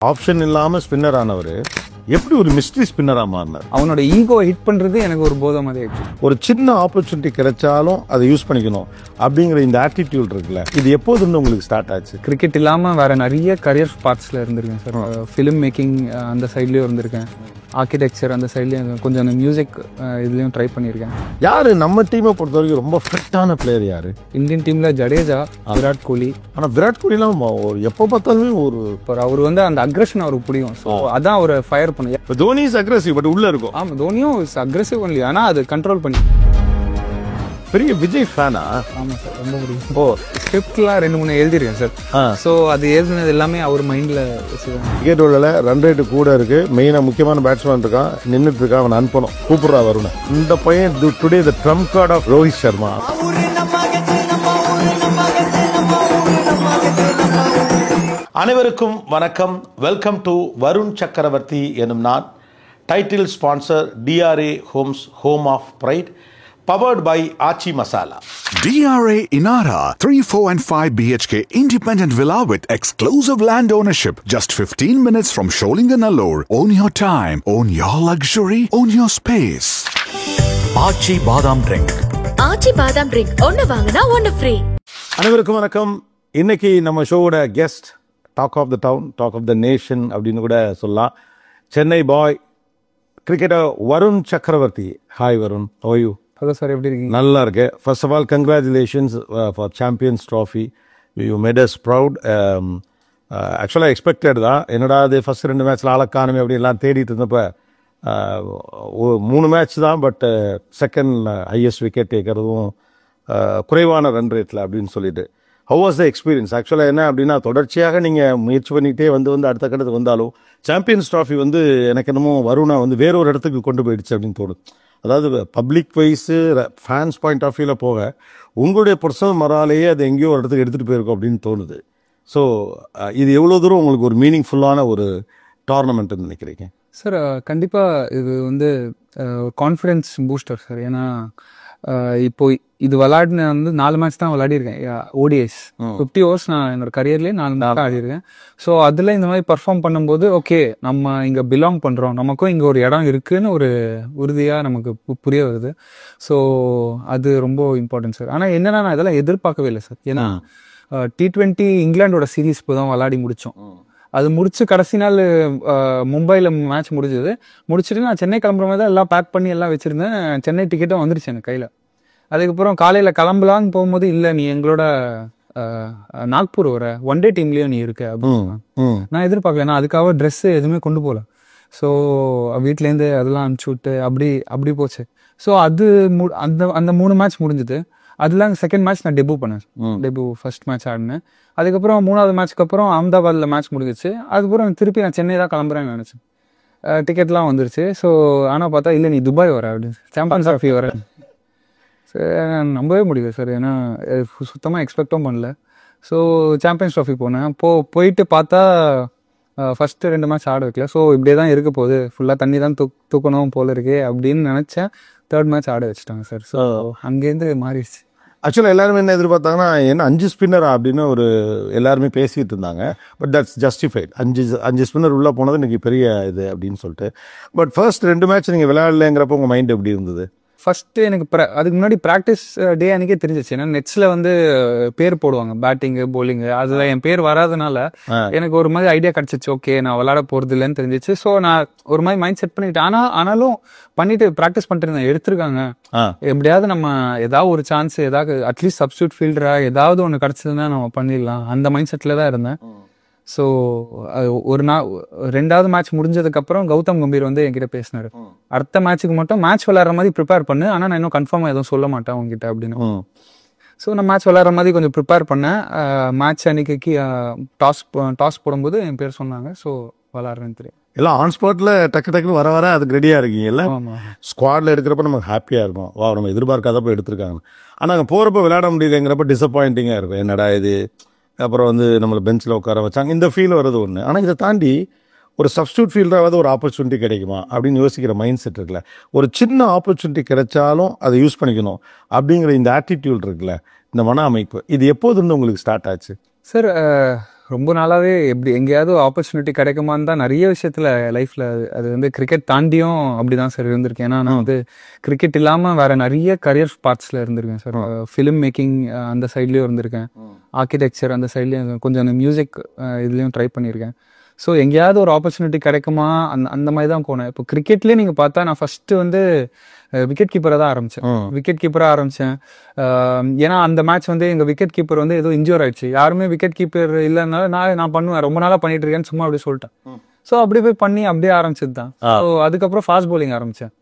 Option இல்லாமல் spinner ஆனவர் எப்படி ஒரு மிஸ்ட்ரி ஸ்பின்னராக மாறினார்? அவனோட ஈகோ ஹிட் பண்ணுறது எனக்கு ஒரு போதை மாதிரி ஆயிடுச்சு. ஒரு சின்ன ஆப்பர்ச்சுனிட்டி கிடைச்சாலும் அதை யூஸ் பண்ணிக்கணும் அப்படிங்கிற இந்த ஆட்டிடியூட் இருக்குல்ல, இது எப்போதுன்னு உங்களுக்கு ஸ்டார்ட் ஆச்சு? கிரிக்கெட் இல்லாமல் வேறு நிறைய கரியர் பார்ட்ஸில் இருந்திருக்கேன் சார். ஃபிலிம் மேக்கிங் அந்த சைட்லேயும் இருந்திருக்கேன், ஆர்கிடெக்சர் அந்த சைட்லேயும் கொஞ்சம் அந்த மியூசிக் இதுலேயும் ட்ரை பண்ணியிருக்கேன். யார் நம்ம டீமை பொறுத்த வரைக்கும் ரொம்ப ஃபிட்டான பிளேயர் யார்? இந்தியன் டீமில் ஜடேஜா, விராட் கோலி. ஆனால் விராட் கோலிலாம் எப்போ பார்த்தாலுமே ஒரு அவர் வந்து அந்த அக்ரெஷன் அவருக்கு பிடிக்கும். ஸோ அதான் அவர் ஃபயர் பண்ணி. இப்போ தோனி இஸ் அக்ரெசிவ் பட் உள்ள இருக்கும். ஆமாம், தோனியும் இஸ் அக்ரெசிவ் ஒன்லி, ஆனால் அது கண்ட்ரோல் பண்ணி. பெரிய விஜய் ஃபேனா? ஆமாம் சார், ரொம்ப பிடிக்கும். ஸ்கிரிப்ட்லாம் 2-3 எழுதிருக்கேன் சார். ஸோ அது எழுதுனது எல்லாமே அவர் மைண்டில் வச்சுருக்கேன். கிரிக்கெட் உள்ள ரன் ரேட்டு கூட இருக்கு, மெயினாக முக்கியமான பேட்ஸ்மேன் இருக்கான், நின்றுட்டு இருக்கான், அவன் அனுப்பணும், கூப்பிட்றா வருண். இந்த பையன் today the trump card of Rohit Sharma. அனைவருக்கும் வணக்கம். வெல்கம் டு வருண் சக்கரவர்த்தி எனும் நான். Title sponsor DRA Homes, Home of Pride, powered by Aachi Masala. DRA Inara 3, 4 and 5 BHK independent villa with exclusive land ownership. Just 15 minutes from Sholinganallur. Own your time, own your luxury, own your space. Aachi Badam Drink. Aachi Badam Drink. ஒன்னு வாங்குனா ஒன்னு free. அனைவருக்கும் வணக்கம். இன்னைக்கு நம்ம ஷோவோட guest talk of the town, talk of the nation அப்படின்னு கூட சொல்லலாம், Chennai boy cricketer Varun Chakravarthy. Hi Varun, how are you? Hello sir, எப்படி இருக்கீங்க? நல்லா இருக்கு. First of all congratulations for champions trophy. You made us proud. ஆக்சுவலாக எக்ஸ்பெக்டட் தான். என்னடா அது ஃபர்ஸ்ட் 2 மேட்ச்சில் ஆளக்கானமே அப்படின்லாம் தேடிட்டு இருந்தப்போ 3 மேட்ச் தான், பட் செகண்ட் ஹையஸ்ட் விக்கெட் டேக்கிறதும் குறைவான ரன் ரேட்டில் அப்படின்னு சொல்லிட்டு. How was the experience? ஆக்சுவலாக என்ன அப்படின்னா, தொடர்ச்சியாக நீங்கள் முயற்சி பண்ணிகிட்டே வந்து அடுத்த கட்டத்துக்கு வந்தாலும் சாம்பியன்ஸ் ட்ராஃபி வந்து எனக்கு என்னமோ வருணா வந்து வேறொரு இடத்துக்கு கொண்டு போயிடுச்சு அப்படின்னு தோணுது. அதாவது public wise fans point of வியூவில் போக உங்களுடைய பர்சனல் மராலேயே அது எங்கேயோ ஒரு இடத்துக்கு எடுத்துகிட்டு போயிருக்கோம் அப்படின்னு தோணுது. ஸோ இது எவ்வளோ தூரம் உங்களுக்கு ஒரு மீனிங்ஃபுல்லான ஒரு டோர்னமெண்ட்னு நினைக்கிறீங்க? சார் கண்டிப்பாக இது வந்து கான்ஃபிடென்ஸ் பூஸ்டர் சார். ஏன்னா இப்போ இது விளாடின வந்து 4 மேட்ச் தான் விளையாடிருக்கேன். ODIs 50 ஓவர்ஸ் நான் என்னோட கரியர்லேயே 4 மேட்ச் தான் ஆடிருக்கேன். ஸோ அதில் இந்த மாதிரி பர்ஃபார்ம் பண்ணும்போது ஓகே, நம்ம இங்கே பிலாங் பண்ணுறோம், நமக்கும் இங்கே ஒரு இடம் இருக்குதுன்னு ஒரு உறுதியாக நமக்கு புரிய வருது. ஸோ அது ரொம்ப இம்பார்ட்டன்ட் சார். ஆனால் என்னென்னா, நான் இதெல்லாம் எதிர்பார்க்கவே இல்லை சார். ஏன்னா T20 இங்கிலாண்டோட சீரீஸ் இப்போ தான் விளாடி முடித்தோம். அது முடிச்சு கடைசி நாள் மும்பையில் மேட்ச் முடிச்சுட்டு நான் சென்னை கிளம்புற மாதிரி தான் எல்லாம் பேக் பண்ணி எல்லாம் வச்சுருந்தேன். சென்னை டிக்கெட்டும் வந்துருச்சு எனக்கு கையில். அதுக்கப்புறம் காலையில் கிளம்பலான்னு போகும்போது இல்லை, நீ எங்களோட நாக்பூர் வர ஒன் டே டீம்லேயும் நீ இருக்க அப்படின்னு. நான் எதிர்பார்க்கல, நான் அதுக்காக ட்ரெஸ்ஸு எதுவுமே கொண்டு போகல. ஸோ வீட்டிலேருந்து அதெல்லாம் அனுப்பிச்சி விட்டு அப்படி போச்சு. ஸோ அது அந்த 3 மேட்ச் முடிஞ்சுது. அதில் செகண்ட் மேட்ச் நான் டெபு பண்ணேன். ஃபர்ஸ்ட் மேட்ச் ஆடினேன். அதுக்கப்புறம் 3வது மேட்ச்க்கு அப்புறம் அகமதாபாத்தில் மேட்ச் முடிஞ்சிச்சு. அதுக்கப்புறம் திருப்பி நான் சென்னை தான் கிளம்புறேன்னு நினச்சேன். டிக்கெட்லாம் வந்துருச்சு. ஸோ ஆனால் பார்த்தா இல்லை, நீ துபாய் வர அப்படின்னு, சாம்பியன்ஸ் ட்ராஃபி வர. நம்பவே முடியல சார். ஏன்னா சுத்தமாக எக்ஸ்பெக்டும் பண்ணல. ஸோ சாம்பியன்ஸ் ட்ராஃபி போனேன். போயிட்டு பார்த்தா ஃபஸ்ட்டு 2 மேட்ச் ஆட வைக்கல. ஸோ இப்படியே தான் இருக்க போகுது, ஃபுல்லாக தண்ணி தான் தூக்கணும் போல இருக்கே அப்படின்னு நினச்சேன். 3rd மேட்ச் ஆட வச்சுட்டாங்க சார். ஸோ அங்கேருந்து மாறிடுச்சு. ஆக்சுவலாக எல்லாருமே என்ன எதிர்பார்த்தாங்கன்னா, என்ன 5 ஸ்பின்னரா அப்படின்னு எல்லாருமே பேசிகிட்டு இருந்தாங்க. But that's justified. 5 ஸ்பின்னர் உள்ளே போனது இன்றைக்கி பெரிய இது அப்படின்னு சொல்லிட்டு. பட் ஃபர்ஸ்ட் 2 மேட்ச் நீங்கள் விளையாடலைங்கிறப்ப உங்கள் மைண்ட் எப்படி இருந்தது? ஃபஸ்ட்டு எனக்கு அதுக்கு முன்னாடி ப்ராக்டிஸ் டே அன்றைக்கே தெரிஞ்சிச்சு. ஏன்னா நெட்ஸில் வந்து பேர் போடுவாங்க, பேட்டிங்கு போலிங்கு. அதில் என் பேர் வராதனால எனக்கு ஒரு மாதிரி ஐடியா கிடச்சிச்சு. ஓகே, நான் விளையாட போகிறது இல்லைன்னு தெரிஞ்சிச்சு. ஸோ நான் ஒரு மாதிரி மைண்ட் செட் பண்ணிட்டேன். ஆனாலும் பண்ணிட்டு ப்ராக்டிஸ் பண்ணிட்டு இருந்தேன். எடுத்திருக்காங்க, எப்படியாவது நம்ம ஏதாவது ஒரு சான்ஸ், ஏதாவது அட்லீஸ்ட் சப்ஸ்டியூட் ஃபீல்டராக ஏதாவது ஒன்று கிடச்சதுன்னா நம்ம பண்ணிடலாம், அந்த மைண்ட் செட்டில் தான் இருந்தேன். ஸோ ஒரு 2வது மேட்ச் முடிஞ்சதுக்கப்புறம் கௌதம் கம்பீர் வந்து என்கிட்ட பேசினார், அடுத்த மேட்ச்சுக்கு மட்டும் மேட்ச் விளையாடுற மாதிரி ப்ரிப்பேர் பண்ணு, ஆனால் நான் இன்னும் கன்ஃபார்மாக எதுவும் சொல்ல மாட்டேன் உங்ககிட்ட அப்படின்னு. ஸோ நான் மேட்ச் விளையாடுற மாதிரி கொஞ்சம் ப்ரிப்பேர் பண்ணேன். மேட்ச் அன்னைக்கு டாஸ் போடும்போது என் பேர் சொன்னாங்க. ஸோ விளையாடுறேன்னு தெரியும். எல்லாம் ஆன் ஸ்பாட்டில் டக்குன்னு வர அதுக்கு ரெடியாக இருக்கீங்கல்ல. ஸ்குவாடில் எடுக்கிறப்ப நமக்கு ஹாப்பியாக இருக்கும், வா நம்ம எதிர்பார்க்காதப்போ எடுத்திருக்காங்க. ஆனால் அங்கே போகிறப்ப விளையாட முடியலைங்கிறப்ப டிசப்பாயிண்டிங்காக இருக்கும், என்னடா இது. அப்புறம் வந்து நம்மளை பெஞ்சில் உட்கார வச்சாங்க, இந்த ஃபீல் வர்றது ஒன்று. ஆனால் இதை தாண்டி ஒரு சப்ஸ்டியூட் ஃபீல்டாவது ஒரு ஆப்பர்ச்சுனிட்டி கிடைக்குமா அப்படின்னு யோசிக்கிற மைண்ட் செட் இருக்குல்ல. ஒரு சின்ன ஆப்பர்ச்சுனிட்டி கிடைச்சாலும் அதை யூஸ் பண்ணிக்கணும் அப்படிங்கிற இந்த ஆட்டிடியூட் இருக்குல்ல, இந்த மன அமைப்பு, இது எப்போதுன்னு உங்களுக்கு ஸ்டார்ட் ஆச்சு? சார் ரொம்ப நாளாவே எப்படி எங்கேயாவது ஆப்பர்ச்சுனிட்டி கிடைக்குமான்னு தான் நிறைய விஷயத்துல லைஃப்ல அது வந்து கிரிக்கெட் தாண்டியும் அப்படிதான் சார் இருந்திருக்கேன். ஏன்னா நான் வந்து கிரிக்கெட் இல்லாம வேற நிறைய கரியர் பார்ட்ஸ்ல இருந்திருக்கேன் சார். ஃபிலிம் மேக்கிங் அந்த சைட்லயும் இருந்திருக்கேன், ஆர்கிடெக்சர் அந்த சைட்லயும், கொஞ்சம் அந்த மியூசிக் இதுலயும் ட்ரை பண்ணியிருக்கேன். ஸோ எங்கேயாவது ஒரு ஆப்பர்ச்சுனிட்டி கிடைக்குமா அந்த மாதிரி தான் போனேன். இப்போ கிரிக்கெட்லேயே நீங்கள் பார்த்தா நான் ஃபர்ஸ்ட் வந்து விக்கெட் கீப்பராக தான் ஆரம்பித்தேன். விக்கெட் கீப்பராக ஆரம்பித்தேன். ஏன்னா அந்த மேட்ச் வந்து எங்கள் விக்கெட் கீப்பர் வந்து ஏதோ இன்ஜூர் ஆயிடுச்சு. யாருமே விக்கெட் கீப்பர் இல்லைனால நான் பண்ணுவேன், ரொம்ப நாளாக பண்ணிட்டு இருக்கேன்னு சும்மா அப்படியே சொல்லிட்டேன். ஸோ அப்படியே போய் பண்ணி அப்படியே ஆரம்பிச்சது தான். ஸோ அதுக்கப்புறம் ஃபாஸ்ட் பவுலிங் ஆரம்பித்தேன்.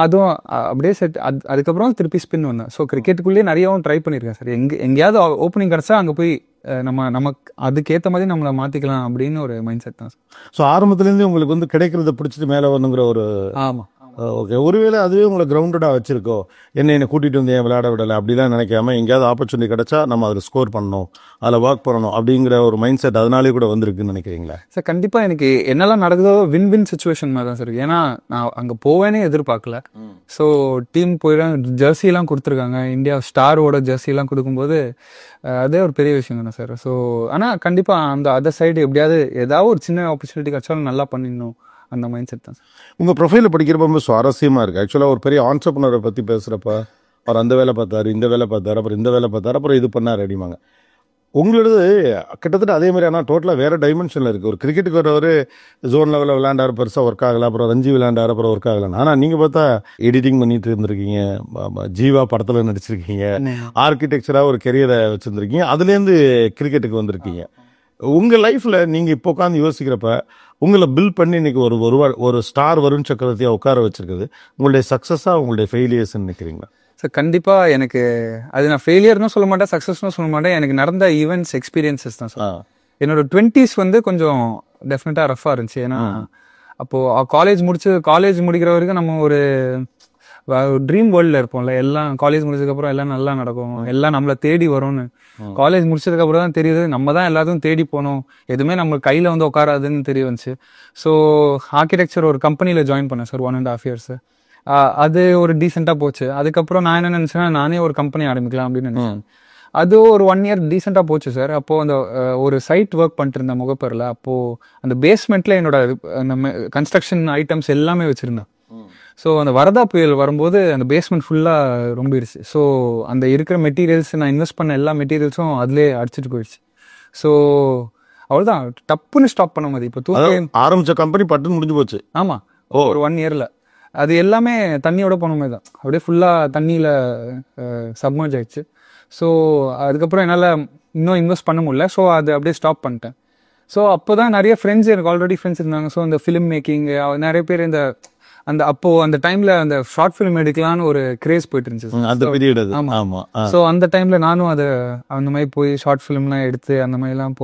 அதுவும் அப்படியே செட். அதுக்கப்புறம் திருப்பி ஸ்பின் வந்தேன். ஸோ கிரிக்கெட்டுக்குள்ளேயே நிறையவும் ட்ரை பண்ணியிருக்கேன் சார். எங்கேயாவது ஓப்பனிங் கிடச்சா அங்கே போய் நமக்கு அதுக்கேற்ற மாதிரி நம்மளை மாற்றிக்கலாம் அப்படின்னு ஒரு மைண்ட் செட் தான் சார். ஸோ ஆரம்பத்துலேருந்து உங்களுக்கு வந்து கிடைக்கிறத பிடிச்சிட்டு மேலே வரணுங்கிற ஒரு ஆமாம். ஓகே. ஒருவேளை அதுவே உங்களை கிரவுண்டடாக வச்சிருக்கோ, என்னை கூட்டிகிட்டு வந்து ஏன் விளையாட விடலை அப்படிலாம் நினைக்காம எங்கேயாவது ஆப்பர்ச்சுனிட்டி கிடைச்சா நம்ம அதில் ஸ்கோர் பண்ணணும், அதில் ஒர்க் பண்ணணும் அப்படிங்கிற ஒரு மைண்ட் செட் அதனாலே கூட வந்திருக்குன்னு நினைக்கிறீங்களா சார்? கண்டிப்பாக எனக்கு என்னெல்லாம் நடக்குதோ வின் வின் சுச்சுவேஷன் மாதிரி தான் சார். ஏன்னா நான் அங்கே போவேனே எதிர்பார்க்கல. ஸோ டீம் போயிடும், ஜெர்சிலாம் கொடுத்துருக்காங்க, இந்தியா ஸ்டாரோட ஜெர்சிலாம் கொடுக்கும்போது அதே ஒரு பெரிய விஷயம் தானே சார். ஸோ ஆனால் கண்டிப்பாக அந்த அதர் சைடு எப்படியாவது ஏதாவது ஒரு சின்ன ஆப்பர்ச்சுனிட்டி கிடைச்சாலும் நல்லா பண்ணிடணும், அந்த மைண்ட் செட் தான் சார். உங்கள் ப்ரொஃபைலை படிக்கிறப்ப ரொம்ப சுவாரஸ்யமாக இருக்குது. ஆக்சுவலாக ஒரு பெரிய ஆண்டர்ப்ரனரை பற்றி பேசுகிறப்ப அவர் அந்த வேலை பார்த்தாரு, இந்த வேலை பார்த்தாரு, அப்புறம் இந்த வேலை பார்த்தாரு, அப்புறம் இது பண்ணார் அப்படிமாங்க. உங்களோடது கிட்டத்தட்ட அதே மாதிரி, ஆனால் டோட்டலாக வேறு டைமென்ஷனில் இருக்குது. ஒரு கிரிக்கெட்டுக்கு வரவர் ஜோன் லெவலில் விளையாண்டார், பெருசாக ஒர்க் ஆகலை, அப்புறம் ரஞ்சி விளையாண்டார், அப்புறம் ஒர்க் ஆகலைன்னு. ஆனால் நீங்கள் பார்த்தா எடிட்டிங் பண்ணிட்டு இருந்திருக்கீங்க, ஜீவா படத்தில் நடிச்சிருக்கீங்க, ஆர்கிடெக்சராக ஒரு கெரியரை வச்சுருந்துருக்கீங்க, அதுலேருந்து கிரிக்கெட்டுக்கு வந்திருக்கீங்க. உங்கள் லைஃப்பில் நீங்கள் இப்போ உட்காந்து யோசிக்கிறப்ப உங்களை பில்ட் பண்ணி இன்னைக்கு ஒரு ஸ்டார் வருண் சக்கரவர்த்தியாக உட்கார வச்சிருக்குது உங்களுடைய சக்ஸஸாக உங்களுடைய ஃபெயிலியர்ஸ்ன்னு நினைக்கிறீங்களா? சார் கண்டிப்பாக எனக்கு அது நான் ஃபெயிலியர்னு சொல்ல மாட்டேன், சக்ஸஸ்னு சொல்ல மாட்டேன். எனக்கு நடந்த ஈவெண்ட்ஸ் எக்ஸ்பீரியன்சஸ் தான் சார். என்னோட 20s வந்து கொஞ்சம் டெஃபினட்டாக ரஃபாக இருந்துச்சு. ஏன்னா அப்போது காலேஜ் முடிக்கிற வரைக்கும் நம்ம ஒரு ட்ரீம் வேர்ல்டில் இருப்போம்ல. எல்லாம் காலேஜ் முடிச்சதுக்கப்புறம் எல்லாம் நல்லா நடக்கும், எல்லாம் நம்மளை தேடி வரும்னு. காலேஜ் முடிச்சதுக்கப்புறம் தான் தெரியுது நம்ம தான் எல்லாத்தையும் தேடி போனோம், எதுவுமே நம்ம கையில் வந்து உட்காராதுன்னு தெரிய வந்துச்சு. ஸோ ஆர்கிடெக்சர் ஒரு கம்பெனியில் ஜாயின் பண்ணேன் சார் 1.5 years. அது ஒரு டீசெண்டாக போச்சு. அதுக்கப்புறம் நான் என்ன நினச்சேன்னா நானே ஒரு கம்பெனி ஆரம்பிக்கலாம் அப்படின்னு நினச்சேன். அது ஒரு 1 year டீசெண்டாக போச்சு சார். அப்போது அந்த ஒரு சைட் ஒர்க் பண்ணிட்டு இருந்தேன் முகப்பேரில். அப்போது அந்த பேஸ்மெண்ட்டில் என்னோட நம்ம கன்ஸ்ட்ரக்ஷன் ஐட்டம்ஸ் எல்லாமே வச்சுருந்தேன். ஸோ அந்த வரதா புயல் வரும்போது அந்த பேஸ்மெண்ட் ஃபுல்லாக ரொம்பிடுச்சு. ஸோ அந்த இருக்கிற மெட்டீரியல்ஸ், நான் இன்வெஸ்ட் பண்ண எல்லா மெட்டீரியல்ஸும் அதிலே அடிச்சிட்டு போயிடுச்சு. ஸோ அவ்வளோதான், டப்புன்னு ஸ்டாப் பண்ண மாதிரி. இப்போ ஆரம்பித்த கம்பெனி பட்டுன்னு முடிஞ்சு போச்சு. ஆமாம், ஒரு 1 yearல அது எல்லாமே தண்ணியோட போன மாதிரி தான், அப்படியே ஃபுல்லாக தண்ணியில் சப்மர்ஜ் ஆயிடுச்சு. ஸோ அதுக்கப்புறம் என்னால் இன்னும் இன்வெஸ்ட் பண்ண முடியல. ஸோ அது அப்படியே ஸ்டாப் பண்ணிட்டேன். ஸோ அப்போ தான் நிறைய ஃப்ரெண்ட்ஸ், எனக்கு ஆல்ரெடி ஃப்ரெண்ட்ஸ் இருந்தாங்க. ஸோ இந்த ஃபிலிம் மேக்கிங் நிறைய பேர் அந்த டைம்ல அந்த ஷார்ட் ஃபிலிம் எடுக்கலான்னு ஒரு கிரேஸ் போயிட்டு இருந்துச்சு அந்த பீரியட். ஆமா. ஸோ அந்த டைம்ல நானும் அதை அந்த மாதிரி போய் ஷார்ட் ஃபிலிம்லாம் எடுத்து அந்த மாதிரிலாம்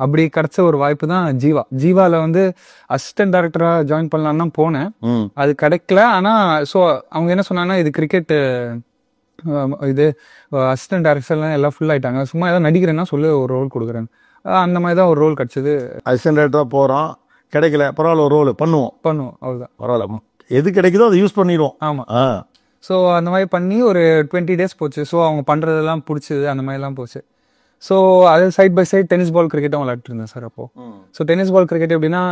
அப்படி கிடைச்ச ஒரு வாய்ப்பு தான் ஜீவால வந்து அசிஸ்டன்ட் டைரக்டரா ஜாயின் பண்ணலான்னு தான் போனேன். அது கிடைக்கல. ஆனா ஸோ அவங்க என்ன சொன்னாங்கன்னா, இது கிரிக்கெட் இது அசிஸ்டன்ட் டைரக்டர்லாம் எல்லாம் ஃபுல் ஆயிட்டாங்க, சும்மா ஏதாவது நடிக்கிறேன்னா சொல்லு, ஒரு ரோல் கொடுக்குறேன். அந்த மாதிரி தான் ஒரு ரோல் கிடைச்சது. அசிஸ்டன்ட் டைரக்டரா போறோம், கிடைக்கல, பரவாயில்ல, ஒரு ரோல் பண்ணுவோம், அவ்வளோதான், பரவாயில்ல, எது கிடைக்குதோ அதை யூஸ் பண்ணிடுவோம். ஆமாம். ஸோ அந்த மாதிரி பண்ணி ஒரு 20 days போச்சு. ஸோ அவங்க பண்ணுறதெல்லாம் பிடிச்சது, அந்த மாதிரிலாம் போச்சு. ஸோ அது side by side tennis ball கிரிக்கெட்டும் விளையாட்டு இருந்தேன் சார் அப்போது. ஸோ டென்னிஸ் பால் கிரிக்கெட் எப்படின்னா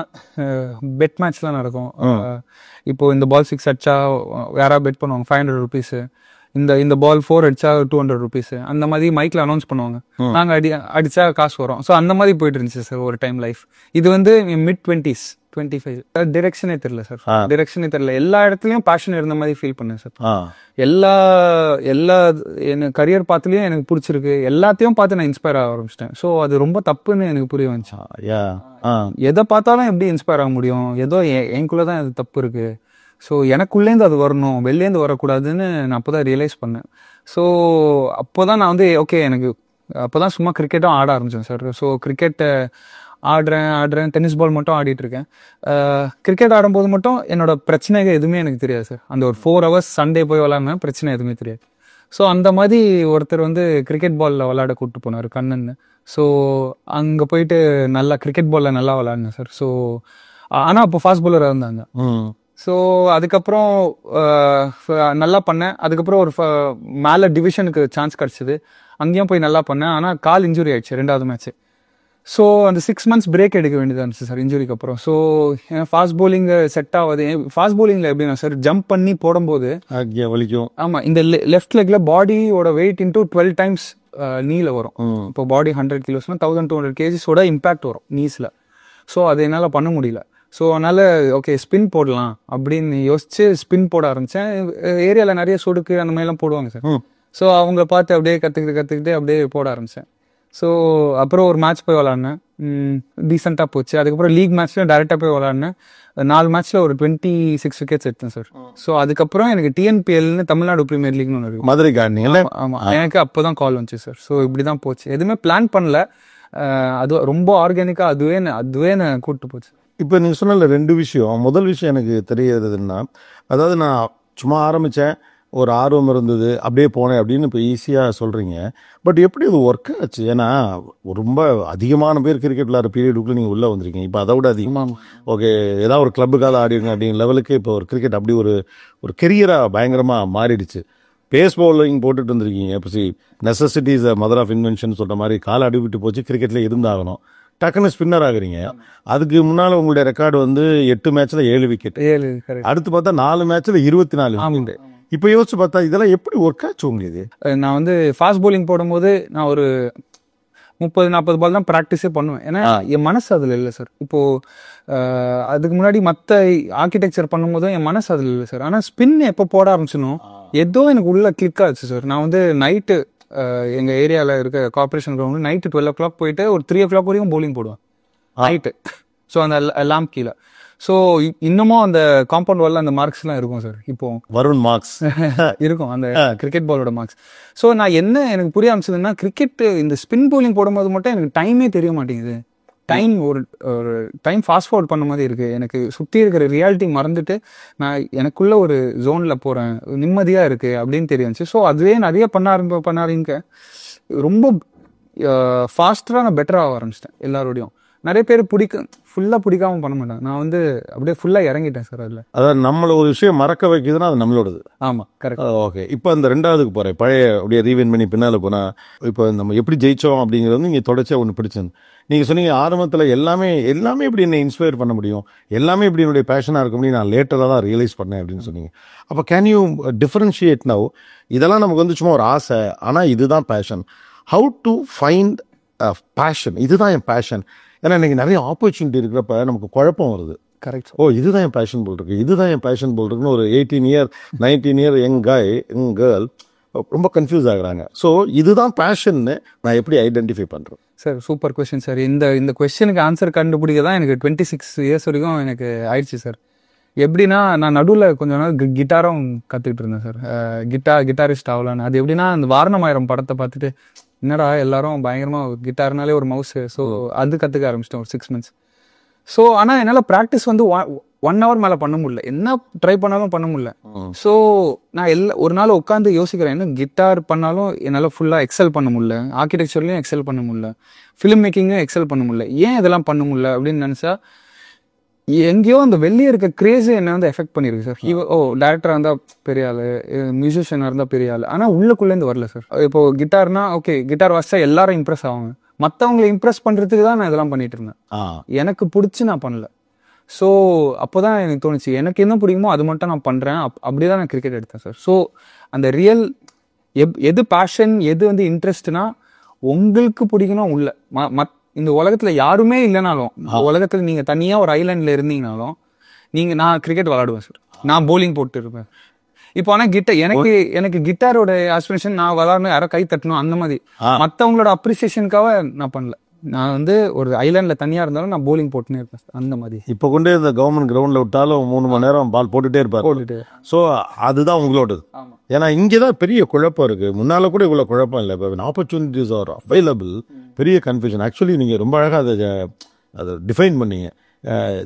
பெட் மேட்ச்லாம் நடக்கும். இப்போ இந்த பால் 6 அடிச்சா யாராவது பெட் பண்ணுவாங்க 500 rupees, இந்த பால் 4 அடிச்சா 200 rupees, அந்த மாதிரி மைக்ல அனௌன்ஸ் பண்ணுவாங்க. நாங்கள் அடிச்சா காசு வரும். ஸோ அந்த மாதிரி போயிட்டு இருந்துச்சு சார் ஒரு டைம் லைஃப். இது வந்து mid-20s 25. டிரெக்ஷனே தெரியல சார், டிரெக்ஷனே தெரியல. எல்லா இடத்துலயும் பேஷன் இருந்த மாதிரி ஃபீல் பண்ணேன் சார். எல்லா எனக்கு கரியர் பார்த்துலயும் எனக்கு பிடிச்சிருக்கு, எல்லாத்தையும் பார்த்து நான் இன்ஸ்பயர் ஆக ஆரம்பிச்சிட்டேன். ஸோ அது ரொம்ப தப்புன்னு எனக்கு புரிய வந்துச்சு. எதை பார்த்தாலும் எப்படி இன்ஸ்பயர் ஆக முடியும், ஏதோ எனக்குள்ளதான் அது தப்பு இருக்கு. ஸோ எனக்குள்ளேருந்து அது வரணும், வெளிலேருந்து வரக்கூடாதுன்னு நான் அப்போதான் ரியலைஸ் பண்ணேன். ஸோ அப்போதான் நான் வந்து ஓகே, எனக்கு அப்போதான் சும்மா கிரிக்கெட்டும் ஆட ஆரம்பிச்சேன் சார். ஸோ கிரிக்கெட்டை ஆடுறேன், டென்னிஸ் பால் மட்டும் ஆடிட்டு இருக்கேன். கிரிக்கெட் ஆடும்போது மட்டும் என்னோட பிரச்சனைகள் எதுவுமே எனக்கு தெரியாது சார். அந்த ஒரு 4 hours சண்டே போய் விளாட்னேன், பிரச்சனை எதுவுமே தெரியாது. ஸோ அந்த மாதிரி ஒருத்தர் வந்து கிரிக்கெட் பாலில் விளாட கூப்பிட்டு போனார், கண்ணன். ஸோ அங்கே போயிட்டு நல்லா கிரிக்கெட் பாலில் நல்லா விளாட்னேன் சார். ஸோ ஆனால் அப்போ ஃபாஸ்ட் பாலராக இருந்தாங்க. ஸோ அதுக்கப்புறம் நல்லா பண்ணேன். அதுக்கப்புறம் ஒரு மேலே டிவிஷனுக்கு சான்ஸ் கிடச்சிது, அங்கேயும் போய் நல்லா பண்ணேன். ஆனால் கால் இன்ஜுரி ஆயிடுச்சு 2வது மேட்ச்சு. ஸோ அந்த 6 months பிரேக் எடுக்க வேண்டியதாக இருந்துச்சு சார் இன்ஜுரிக்கு அப்புறம். ஸோ ஃபாஸ்ட் பவுலிங் செட் ஆகுது. ஃபாஸ்ட் பவுலிங்கில் எப்படின்னா சார் ஜம்ப் பண்ணி போடும்போது வலிக்கும். ஆமாம், இந்த லெஃப்ட் லெக்ல பாடியோட வெயிட் இன்டூ 12 times நீல வரும். இப்போ பாடி 100 kilos 1200 kgsோட இம்பாக்ட் வரும் நீஸில். ஸோ அது என்னால் பண்ண முடியல. ஸோ அதனால் ஓகே ஸ்பின் போடலாம் அப்படின்னு யோசிச்சு ஸ்பின் போட ஆரம்பித்தேன். ஏரியாவில் நிறைய சொடுக்கு அந்த மாதிரிலாம் போடுவாங்க சார். ஸோ அவங்கள பார்த்து அப்படியே கற்றுக்கிட்டு அப்படியே போட ஆரம்பித்தேன். ஸோ அப்புறம் ஒரு மேட்ச் போய் விளாட்னேன், டீசெண்டாக போச்சு. அதுக்கப்புறம் லீக் மேட்ச்சில் டேரெக்டாக போய் விளாட்னேன். 4 matchல ஒரு 26 wickets எடுத்தேன் சார். ஸோ அதுக்கப்புறம் எனக்கு டிஎன்பிஎல்னு தமிழ்நாடு பிரீமியர் லீக்னு ஒன்று இருக்கு, மதுரை கார்னியில். ஆமாம், எனக்கு அப்போ தான் கால் வந்துச்சு சார். ஸோ இப்படி தான் போச்சு, எதுவுமே பிளான் பண்ணல. அது ரொம்ப ஆர்கானிக்காக அதுவே நான் கூப்பிட்டு போச்சு. இப்போ நீங்கள் சொன்ன 2 விஷயம். முதல் விஷயம் எனக்கு தெரியறதுன்னா, அதாவது நான் சும்மா ஆரம்பித்தேன், ஒரு ஆர்வம் இருந்தது, அப்படியே போனேன் அப்படின்னு இப்போ ஈஸியாக சொல்கிறீங்க. பட் எப்படி அது ஒர்க் ஆச்சு? ஏன்னா ரொம்ப அதிகமான பேர் கிரிக்கெட் விளையாடுற பீரியடுக்குள்ளே நீங்கள் உள்ளே வந்திருக்கீங்க. இப்போ அதை விட அதிகமாக ஓகே ஏதாவது ஒரு கிளப்புக்காக ஆடிடுங்க அப்படிங்கிற லெவலுக்கு இப்போ ஒரு கிரிக்கெட் அப்படி ஒரு கெரியராக பயங்கரமாக மாறிடுச்சு. பேஸ் பவுலிங் போட்டுட்டு வந்திருக்கீங்க. இப்போ necessity is mother of invention சொல்கிற மாதிரி காலை அடிவிட்டு போச்சு, கிரிக்கெட்டில் இருந்தாகணும், டக்குன்னு ஸ்பின்னர் ஆகுறீங்க. அதுக்கு முன்னால் உங்களுடைய ரெக்கார்டு 8 matchல 7 wicket, அடுத்து பார்த்தா 4 matchல 24 wicket. இப்போ யோசிச்சு பார்த்தா இதெல்லாம் எப்படி ஒர்க் ஆச்சு உங்களுக்கு? நான் ஃபாஸ்ட் பவுலிங் போடும்போது நான் ஒரு 30-40 பால் தான் ப்ராக்டிஸே பண்ணுவேன். ஏன்னா என் மனசு அதில் இல்லை சார். இப்போது அதுக்கு முன்னாடி மற்ற ஆர்கிடெக்சர் பண்ணும்போதும் என் மனசு அதில் இல்லை சார். ஆனால் ஸ்பின் எப்போ போட ஆரம்பிச்சனும் ஏதோ எனக்கு உள்ள கிளிக் ஆச்சு சார். நான் நைட்டு எங்கள் ஏரியாவில் இருக்க கார்பரேஷன் கிரவுண்டு நைட்டு 12 o'clock போயிட்டு ஒரு 3 o'clock வரைக்கும் பவுலிங் போடுவேன் நைட்டு. ஸோ அந்த லேம்ப் கீழே. ஸோ இன்னமும் அந்த காம்பவுண்ட் வாலில் அந்த மார்க்ஸ்லாம் இருக்கும் சார். இப்போ வருண் மார்க்ஸ் இருக்கும் அந்த கிரிக்கெட் பாலோட மார்க்ஸ். ஸோ நான் எனக்கு புரிய ஆரம்பிச்சதுன்னா, கிரிக்கெட் இந்த ஸ்பின் பவுலிங் போடும்போது மட்டும் எனக்கு டைமே தெரிய மாட்டேங்குது. ஒரு டைம் ஃபாஸ்ட் ஃபார்வர்ட் பண்ண மாதிரி இருக்குது. எனக்கு சுற்றி இருக்கிற ரியாலிட்டி மறந்துட்டு நான் எனக்குள்ள ஒரு ஜோனில் போகிறேன், நிம்மதியாக இருக்குது அப்படின்னு தெரிஞ்சிச்சு. ஸோ அதுவே நிறைய பண்ணாதீங்க ரொம்ப ஃபாஸ்டராக நான் பெட்டராக ஆரம்பிச்சிட்டேன். எல்லாரோடையும் நிறைய பேர் ஃபுல்லாக பிடிக்காம பண்ண மாட்டாங்க. நான் அப்படியே ஃபுல்லாக இறங்கிட்டேன் சார் அதில். அதாவது நம்மளை ஒரு விஷயம் மறக்க வைக்குதுன்னா அது நம்மளோடது. ஆமாம், கரெக்ட். ஓகே, இப்போ அந்த 2வதுக்கு போகிறேன். பழைய அப்படியே ரீவைன் பண்ணி பின்னால் போனால் இப்போ நம்ம எப்படி ஜெயித்தோம் அப்படிங்கிறது நீங்கள் தொடர்ச்சியாக ஒன்று பிடிச்சது. நீங்கள் சொன்னீங்க ஆரம்பத்தில் எல்லாமே இப்படி என்னை இன்ஸ்பயர் பண்ண முடியும், எல்லாமே இப்படி என்னுடைய பேஷனாக இருக்க முடியும், நான் லேட்டராக தான் ரியலைஸ் பண்ணேன் அப்படின்னு சொன்னீங்க. அப்போ கேன் யூ டிஃபரன்ஷியேட் நவ்? இதெல்லாம் நமக்கு சும்மா ஒரு ஆசை, ஆனால் இதுதான் passion. How to find passion? இதுதான் என் பேஷன். ஏன்னா எனக்கு நிறைய ஆப்பர்ச்சுனிட்டி இருக்கிறப்ப நமக்கு குழப்பம் வருது. கரெக்ட். இதுதான் என் பேஷன் போல் இருக்கு, இதுதான் என் பேஷன் போல் இருக்குன்னு ஒரு 18 year 19 year யங் கேர்ள் ரொம்ப கன்ஃபியூஸ் ஆகுறாங்க. ஸோ இதுதான் பேஷன்னு நான் எப்படி ஐடென்டிஃபை பண்ணுறேன்? Sir super question sir. இந்த கொஸ்டினுக்கு ஆன்சர் கண்டுபிடிக்க தான் எனக்கு 26 years வரைக்கும் எனக்கு ஆயிடுச்சு சார். எப்படின்னா நான் நடுவில் கொஞ்ச நாள் கிட்டாரும் கற்றுக்கிட்டு இருந்தேன் சார். கிட்டாரிஸ்ட் ஆகலான்னு. அது எப்படின்னா அந்த வாரணமாயிரம் படத்தை பார்த்துட்டு என்னடா எல்லாரும் பயங்கரமாக கிட்டார்னாலே ஒரு மவுஸு. ஸோ அது கற்றுக்க ஆரம்பிச்சிட்டேன் ஒரு 6 months. ஸோ ஆனால் என்னால் ப்ராக்டிஸ் 1 hour மேலே பண்ண முடியல, என்ன ட்ரை பண்ணாலும் பண்ண முடியல. ஸோ நான் ஒரு நாள் உட்காந்து யோசிக்கிறேன், இன்னும் கிட்டார் பண்ணாலும் என்னால் ஃபுல்லாக எக்ஸல் பண்ண முடியல, ஆர்கிடெக்சர்லையும் எக்ஸல் பண்ண முடியல, ஃபிலிம் மேக்கிங்கும் எக்ஸல் பண்ண முடியல, ஏன் இதெல்லாம் பண்ண முடியல அப்படின்னு நினச்சா எங்கேயோ அந்த வெளியே இருக்க கிரேஸு என்ன எஃபெக்ட் பண்ணியிருக்கு சார். டேரக்டராக இருந்தால் பெரிய ஆள், மியூசிஷியனாக இருந்தால் பெரிய ஆள், ஆனால் உள்ளுக்குள்ளேருந்து வரல சார். இப்போ கிட்டார்னா ஓகே, கிட்டார் வாசிச்சா எல்லாரும் இம்ப்ரெஸ் ஆவாங்க, மற்றவங்களை இம்ப்ரெஸ் பண்ணுறதுக்கு தான் நான் இதெல்லாம் பண்ணிட்டு இருந்தேன். எனக்கு பிடிச்சி நான் பண்ணல. ஸோ அப்போ தான் எனக்கு தோணுச்சு, எனக்கு என்ன பிடிக்குமோ அது மட்டும் நான் பண்ணுறேன். அப்படி தான் நான் கிரிக்கெட் எடுத்தேன் சார். ஸோ அந்த ரியல் எது பேஷன், எது இன்ட்ரெஸ்ட்னா உங்களுக்கு பிடிக்கணும் உள்ள. இந்த உலகத்துல யாருமே இல்லைனாலும், உலகத்துல நீங்க தனியா ஒரு ஐலாண்ட்ல இருந்தீங்கனாலும் நான் கிரிக்கெட் விளையாடுவேன் சார். நான் போலிங் போட்டு இருப்பேன். இப்போ ஆனா எனக்கு கிட்டாரோட ஆஸ்பிரேஷன் நான் விளையாடணும், யாரோ கை தட்டணும் அந்த மாதிரி. மற்றவங்களோட அப்ரிசியேஷனுக்காக நான் பண்ணல. நான் ஒரு ஐலாண்ட்ல தனியா இருந்தாலும் நான் போலிங் போட்டுனே இருப்பேன் அந்த மாதிரி. இப்போ கொண்டு இந்த கவர்மெண்ட் கிரவுண்ட்ல விட்டாலும் 3 மணி நேரம் பால் போட்டுட்டே இருப்பாரு. ஸோ அதுதான் உங்களோடது. ஏன்னா இங்கேதான் பெரிய குழப்பம் இருக்கு. முன்னால கூட இவ்வளவு குழப்பம் இல்லை. இப்போ ஆப்பர்ச்சுனிட்டிஸ் ஆர் அவைலபிள், பெரிய கன்ஃபியூஷன். ஆக்சுவலி நீங்க ரொம்ப அழகா அதை டிஃபைன் பண்ணீங்க.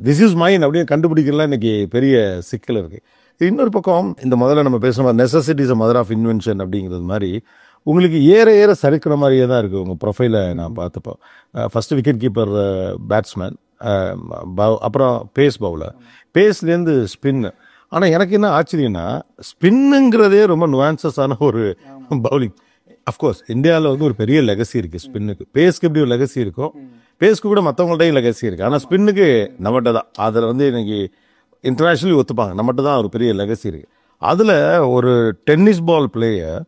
திஸ் இஸ் மைன் அப்படின்னு கண்டுபிடிக்கலாம் இன்னைக்கு பெரிய சிக்கல் இருக்கு. இன்னொரு பக்கம் இந்த முதல்ல நம்ம பேசுகிற necessity is mother of invention அப்படிங்கிறது மாதிரி உங்களுக்கு ஏற சரிக்கிற மாதிரியே தான் இருக்குது உங்கள் ப்ரொஃபைலை நான் பார்த்தப்போ. ஃபஸ்ட்டு விக்கெட் கீப்பர், பேட்ஸ்மேன், அப்புறம் பேஸ் பவுலர், பேஸ்லேருந்து ஸ்பின்னு. ஆனால் எனக்கு என்ன ஆச்சரியம்னா ஸ்பின்னுங்கிறதே ரொம்ப நுவான்சஸான ஒரு பவுலிங். அஃப்கோர்ஸ் இந்தியாவில் ஒரு பெரிய லெகசி இருக்குது ஸ்பின்னுக்கு. பேஸ்க்கு எப்படி ஒரு லெகசி இருக்கும், பேஸ்க்கு கூட மற்றவங்கள்ட்டையும் லெகசி இருக்குது, ஆனால் ஸ்பின்னுக்கு நம்மகிட்ட தான். அதில் வந்து இன்னைக்கு இன்டர்நேஷ்னலி ஒத்துப்பாங்க, நம்மகிட்ட தான் ஒரு பெரிய லெகசி இருக்குது. அதில் ஒரு டென்னிஸ் பால் பிளேயர்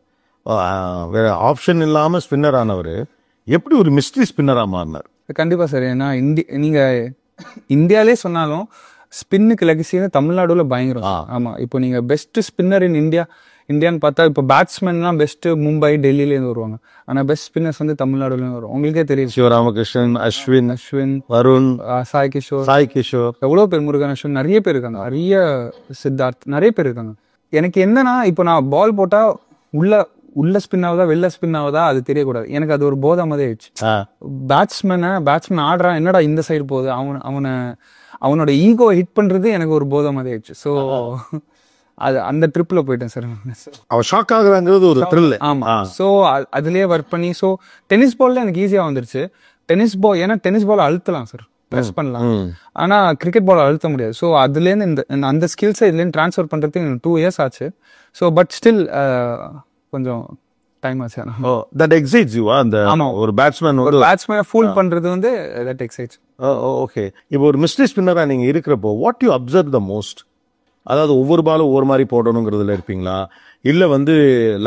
வேற ஆப்ஷன் இல்லாமல் ஸ்பின்னர் ஆனவர் எப்படி ஒரு மிஸ்ட்ரி ஸ்பின்னராக மாறினார்? கண்டிப்பா சார். ஏன்னா நீங்க இந்தியாலே சொன்னாலும் ஸ்பின்னுக்கு லெகசின்னு தமிழ்நாடுல பயங்கரம். ஆமா, இப்போ நீங்க பெஸ்ட் ஸ்பின்னர் இன் இந்தியான்னு பார்த்தா இப்போ பேட்ஸ்மேன்லாம் பெஸ்ட் மும்பை டெல்லியிலேருந்து வருவாங்க, ஆனா பெஸ்ட் ஸ்பின்னர்ஸ் வந்து தமிழ்நாடுலேருந்து வரும். உங்களுக்கே தெரியும், சிவராமகிருஷ்ணன், அஸ்வின், வருண், சாய் கிஷோர், எவ்வளோ பேர், முருகன், அஸ்வின், நிறைய பேர் இருக்காங்க, நிறைய சித்தார்த், நிறைய பேர் இருக்காங்க. எனக்கு என்னன்னா, இப்போ நான் பால் போட்டா உள்ள ஸ்பின் ஆகுதா வெளில ஸ்பின் ஆகுதா அது தெரியக்கூடாது. எனக்கு அது ஒரு போதை மாதிரி ஆயிடுச்சு. பேட்ஸ்மேன் ஆடுறான், என்னடா இந்த சைடு போகுது, அவனோட ஈகோ ஹிட் பண்றது எனக்கு ஒரு போதை மாதிரி ஆயிடுச்சு. ஸோ அது அந்த ட்ரிப்ல போயிட்டேன் சார். அவன் ஷாக் ஆகுறாங்கிறது ஒரு த்ரில். ஆமா, ஸோ அதுலயே ஒர்க் பண்ணி, ஸோ டென்னிஸ் பால்ல எனக்கு ஈஸியா வந்துருச்சு. ஏன்னா டென்னிஸ் பால் அழுத்தலாம் சார், ப்ரெஸ் பண்ணலாம், ஆனா கிரிக்கெட் பால் அழுத்த முடியாது. ஸோ அதுலேருந்து அந்த ஸ்கில்ஸை இதுலேருந்து ட்ரான்ஸ்ஃபர் பண்றதுக்கு எனக்கு 2 years ஆச்சு. ஸோ பட் ஸ்டில் கொஞ்சம் டைம் ஆச்சு. That excites you. அந்த ஒரு பேட்ஸ்மேனை ஃபூல் பண்றது வந்து தட் எக்ஸைட்ஸ். ஓகே, இப்போ ஒரு மிஸ்ட்ரி ஸ்பின்னரா நீங்க இருக்கிறப்போ what you observe the most? அதாவது ஒவ்வொரு பாலும் ஒவ்வொரு மாதிரி போடணுங்கிறதுல இருப்பீங்களா, இல்லை வந்து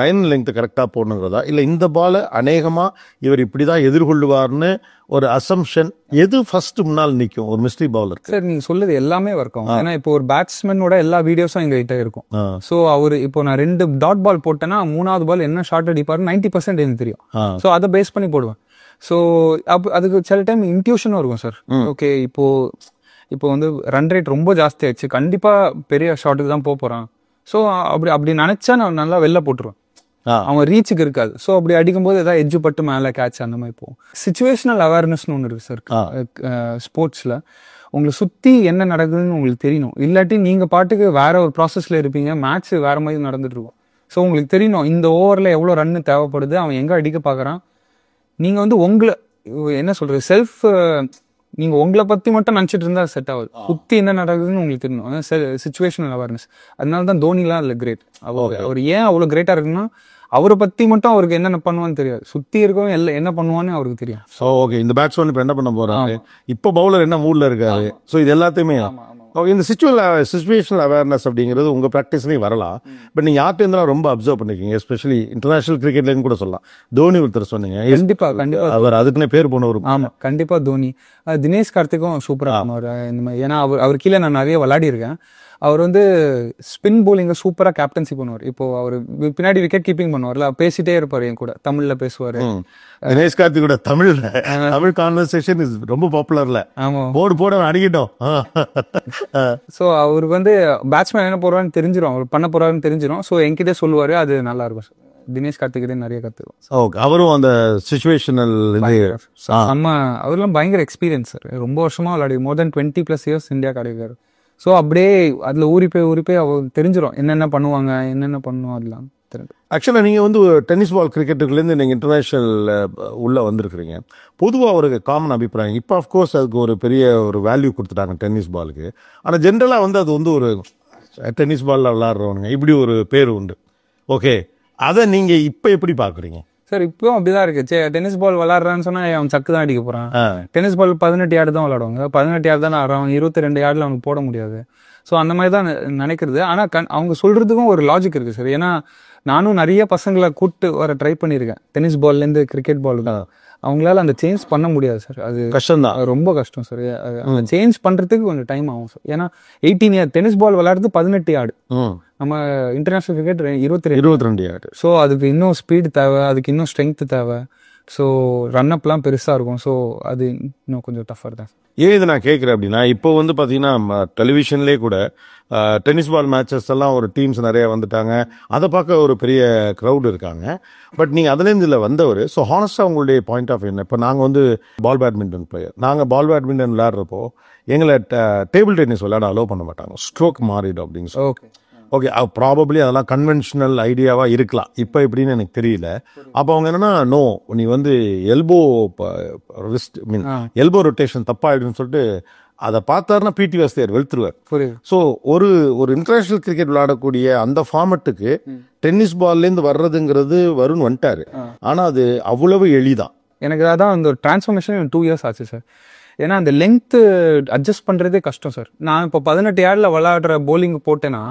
லைன் லெங்க் கரெக்டாக போடணுங்கிறதா, இல்லை இந்த பாலை அநேகமாக இவர் இப்படி தான் எதிர்கொள்ளுவார்னு ஒரு அசம்ஷன், எது ஃபர்ஸ்ட் முன்னால் நிற்கும் ஒரு மிஸ்ட்ரி பவுலர்? சார் நீங்க சொல்லுது எல்லாமே ஒர்க் ஆகும். ஏன்னா இப்போ ஒரு பேட்ஸ்மேனோட எல்லா வீடியோஸும் எங்ககிட்ட இருக்கும். ஸோ அவர் இப்போ நான் 2 டாட் பால் போட்டேன்னா 3வது பால் என்ன ஷார்ட் அடிப்பாரு 90% எனக்கு தெரியும். ஸோ அதை பேஸ் பண்ணி போடுவேன். ஸோ அதுக்கு சில டைம் இன்ட்யூஷனும் இருக்கும் சார். ஓகே, இப்போ வந்து ரன் ரேட் ரொம்ப ஜாஸ்தி ஆயிடுச்சு, கண்டிப்பா பெரிய ஷாட்டுக்கு தான் போறான். ஸோ அப்படி நினைச்சா நான் நல்லா வெளில போட்டுருவேன், அவன் ரீச்சுக்கு இருக்காது. ஸோ அப்படி அடிக்கும்போது ஏதாவது எஜ்ஜு பட்டு மேலே கேட்ச் அந்த மாதிரி போகும். சிச்சுவேஷனல் அவேர்னஸ்னு ஒன்று இருக்கு சார் ஸ்போர்ட்ஸ்ல. உங்களை சுத்தி என்ன நடக்குதுன்னு உங்களுக்கு தெரியணும். இல்லாட்டி நீங்க பாட்டுக்கு வேற ஒரு ப்ராசஸ்ல இருப்பீங்க, மேட்ச் வேற மாதிரி நடந்துட்டு இருக்கும். ஸோ உங்களுக்கு தெரியணும் இந்த ஓவர்ல எவ்வளோ ரன்னு தேவைப்படுது, அவன் எங்க அடிக்க பாக்குறான். நீங்க வந்து உங்களை என்ன சொல்றது நீங்க உங்களை பத்தி மட்டும் நினைச்சிட்டு இருந்தா செட் ஆகுது. சுத்தி என்ன நடக்குதுன்னு உங்களுக்கு தெரியணும், சிச்சுவேஷனல் அவேர்னஸ். அதனாலதான் தோனிலாம் அதுல கிரேட். அவர் ஏன் அவ்வளவு கிரேட்டா இருக்குன்னா, அவரை பத்தி மட்டும் அவருக்கு என்னென்ன பண்ணுவான்னு தெரியாது, சுத்தி இருக்கவங்க எல்லாம் என்ன பண்ணுவான்னு அவருக்கு தெரியும். ஸோ ஓகே, இந்த பேட்ஸ்மேன் இப்போ என்ன பண்ண போறாரு, இப்போ பவுலர் என்ன மூட்ல இருக்காரு, ஸோ இது எல்லாத்தையுமே இந்த சிச்சுவேஷனல் அவேர்னஸ் அப்படிங்கிறது உங்க ப்ராக்டிஸ்லயும் வரலாம். பட் நீங்க யார்கிட்ட இருந்தாலும் ரொம்ப அப்சர்வ் பண்ணிருக்கீங்க, எஸ்பெஷலி இன்டர்நேஷனல் கிரிக்கெட்லன்னு கூட சொல்லலாம். தோனி ஒருத்தர் சொன்னீங்க, கண்டிப்பா அவர் அதுக்குன்னே பேர் போனவர். ஆமா, கண்டிப்பா தோனி. தினேஷ் கார்த்திக்கும் சூப்பரா பண்ணுவார் இந்த மாதிரி. ஏன்னா அவர் கீழே நான் நிறைய விளையாடி இருக்கேன். அவர் வந்து ஸ்பின் போலிங்க சூப்பரா கேப்டன்சி பண்ணுவார். இப்போ அவர் பின்னாடி விக்கெட் கீப்பிங் பண்ணுவார்ல, பேசிட்டே இருப்பாரு, என் கூட தமிழ்ல பேசுவாரு. தினேஷ் கார்த்திகோட தமிழ் கான்வர்சேஷன் இஸ் ரொம்ப பாப்புலர்ல. ஆமா, போட அடிக்கிட்டோம். ஸோ அவர் வந்து பேட்ஸ்மேன் என்ன போறான்னு தெரிஞ்சிடும், அவர் பண்ண போறாருன்னு தெரிஞ்சிடும். ஸோ என்கிட்ட சொல்லுவாரு, அது நல்லா இருக்கும். தினேஷ் கார்த்திகிட்டே நிறைய கத்துக்கும். அவரும் அந்த சிச்சுவேஷனல் அவர்லாம் பயங்கர எக்ஸ்பீரியன்ஸ் சார். ரொம்ப வருஷமா விளையாடி, மோர் தென் 20+ years இந்தியா காடிக்காரு. ஸோ அப்படியே அதுல ஊறி போய் அவர் தெரிஞ்சிடும் என்னென்ன பண்ணுவாங்க, என்னென்ன பண்ணுவோம் அதெல்லாம் தெரியும். ஆக்சுவலாக நீங்கள் வந்து டென்னிஸ் பால் கிரிக்கெட்டுக்குலேருந்து நீங்கள் இன்டர்நேஷ்னல் உள்ளே வந்திருக்கிறீங்க. பொதுவாக ஒரு காமன் அபிப்பிராயம், இப்போ அஃப்கோர்ஸ் அதுக்கு ஒரு பெரிய ஒரு வேல்யூ கொடுத்துட்டாங்க டென்னிஸ் பாலுக்கு. ஆனால் ஜென்ரலாக வந்து அது வந்து ஒரு டென்னிஸ் பாலில் விளாட்றவனுங்க இப்படி ஒரு பேர் உண்டு. ஓகே, அதை நீங்கள் இப்போ எப்படி பார்க்குறீங்க சார்? இப்பவும் அப்படிதான் இருக்கு. டென்னிஸ் பால் விளாடுறான்னு சொன்னா அவன் சக்கு தான் அடிக்க போறான். டென்னிஸ் பால் 18 யார்டு தான் விளாடுவாங்க, 18 யார்டு தான் ஆடுறான், 22 யார்டுல அவனுக்கு போட முடியாது. ஸோ அந்த மாதிரி தான் நினைக்கிறது. ஆனா அவங்க சொல்றதுக்கும் ஒரு லாஜிக் இருக்கு சார். ஏன்னா நானும் நிறைய பசங்களை கூப்பிட்டு வர ட்ரை பண்ணியிருக்கேன் டென்னிஸ் பால்ல இருந்து கிரிக்கெட் பால் தான். அவங்களால அந்த சேஞ்ச் பண்ண முடியாது சார், அது கஷ்டம் தான், ரொம்ப கஷ்டம் சார். அந்த சேஞ்ச் பண்றதுக்கு கொஞ்சம் டைம் ஆகும் சார். ஏன்னா 18 years டென்னிஸ் பால் விளையாடுறது 18 யார்டு, நம்ம இன்டர்நேஷனல் கிரிக்கெட் 22 யார்டு. ஸோ அதுக்கு இன்னும் ஸ்பீடு தேவை, அதுக்கு இன்னும் ஸ்ட்ரென்த் தேவை. ஸோ ரன் அப்லாம் பெருசாக இருக்கும். ஸோ அது இன்னும் கொஞ்சம் டஃபர் தான். ஏன் இதை நான் கேட்குறேன் அப்படின்னா, இப்போ வந்து பார்த்தீங்கன்னா டெலிவிஷன்லேயே கூட டென்னிஸ் பால் மேட்சஸ் எல்லாம் ஒரு டீம்ஸ் நிறைய வந்துட்டாங்க, அதை பார்க்க ஒரு பெரிய க்ரௌடு இருக்காங்க. பட் நீங்கள் அதுலேருந்து இதில் வந்தவர், ஸோ ஹானஸ்டாக உங்களுடைய பாயிண்ட் ஆஃப் என்ன? இப்போ நாங்கள் வந்து பால் பேட்மிண்டன் பிளேயர், நாங்கள் பால் பேட்மிண்டன் விளையாடுறப்போ எங்களை டேபிள் டென்னிஸ் விளையாட அலோவ் பண்ண மாட்டாங்க, ஸ்ட்ரோக் மாறிடும் அப்படின்னு சொல்லி. ஓகே, ப்ராபப்ளி அதெல்லாம் கன்வென்ஷனல் ஐடியாவாக இருக்கலாம், இப்போ எப்படின்னு எனக்கு தெரியல. அப்போ அவங்க என்னன்னா, நோ நீ வந்து எல்போ ரிஸ்ட் எல்போ ரொட்டேஷன் தப்பாயிடுன்னு சொல்லிட்டு அதை பார்த்தாருன்னா பிடி வாஸ்தேர் வெளுத்துருவார். ஸோ ஒரு இன்டர்நேஷனல் கிரிக்கெட் விளையாடக்கூடிய அந்த ஃபார்மெட்டுக்கு டென்னிஸ் பால்லேருந்து வர்றதுங்கிறது வருண் வந்துட்டாரு. ஆனால் அது அவ்வளவு எளிதான். எனக்கு அதான் அந்த டிரான்ஸ்ஃபர்மேஷன் 2 years ஆச்சு சார். ஏன்னா அந்த லென்த்து அட்ஜஸ்ட் பண்ணுறதே கஷ்டம் சார். நான் இப்போ 18 yards விளையாடுற bowling போட்டேன்னா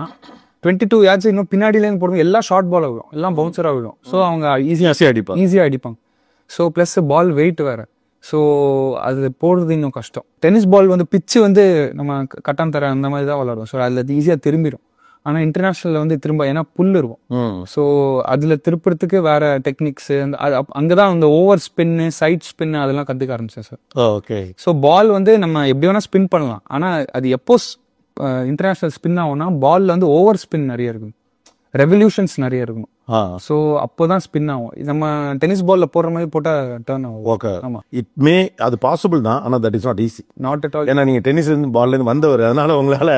22 yards இன்னும் பின்னாடியிலேருந்து போடுவோம், எல்லாம் ஷார்ட் பால் ஆகும், எல்லாம் பவுன்சராக விடும். ஸோ அவங்க ஈஸியாக அடிப்பாங்க. ஸோ ப்ளஸ் பால் வெயிட் வேறு. ஸோ அது போடுறது இன்னும் கஷ்டம். டென்னிஸ் பால் வந்து பிச்சு வந்து நம்ம கட்டான் தர அந்த மாதிரி தான் விளாடுவோம். ஸோ அதில் ஈஸியாக திரும்பிடும். ஆனால் இன்டர்நேஷ்னலில் வந்து திரும்ப ஏன்னா புல் இருக்கும். ஸோ அதில் திருப்புறதுக்கு வேற டெக்னிக்ஸு அங்கே தான் அந்த ஓவர் ஸ்பின்னு சைட் ஸ்பின்னு அதெல்லாம் கற்றுக்க ஆரம்பிச்சேன் சார். ஓகே. ஸோ பால் வந்து நம்ம எப்படி வேணால் ஸ்பின் பண்ணலாம். ஆனால் அது எப்போ இன்டர்நேஷ்னல் ஸ்பின் ஆகும்னா பாலில் வந்து ஓவர் ஸ்பின் நிறைய இருக்கும், ரெவல்யூஷன்ஸ் நிறைய இருக்கும். ஸோ அப்போ தான் ஸ்பின் ஆகும். நம்ம டென்னிஸ் பால்ல போடுற மாதிரி போட்டால் டர்ன் ஆகும். ஓகே. ஆமாம், அது பாசிபிள் தான். ஆனால் that is not easy. Not at all. ஏன்னா நீங்கள் டென்னிஸ் பால்லேருந்து வந்தவர், அதனால உங்களால்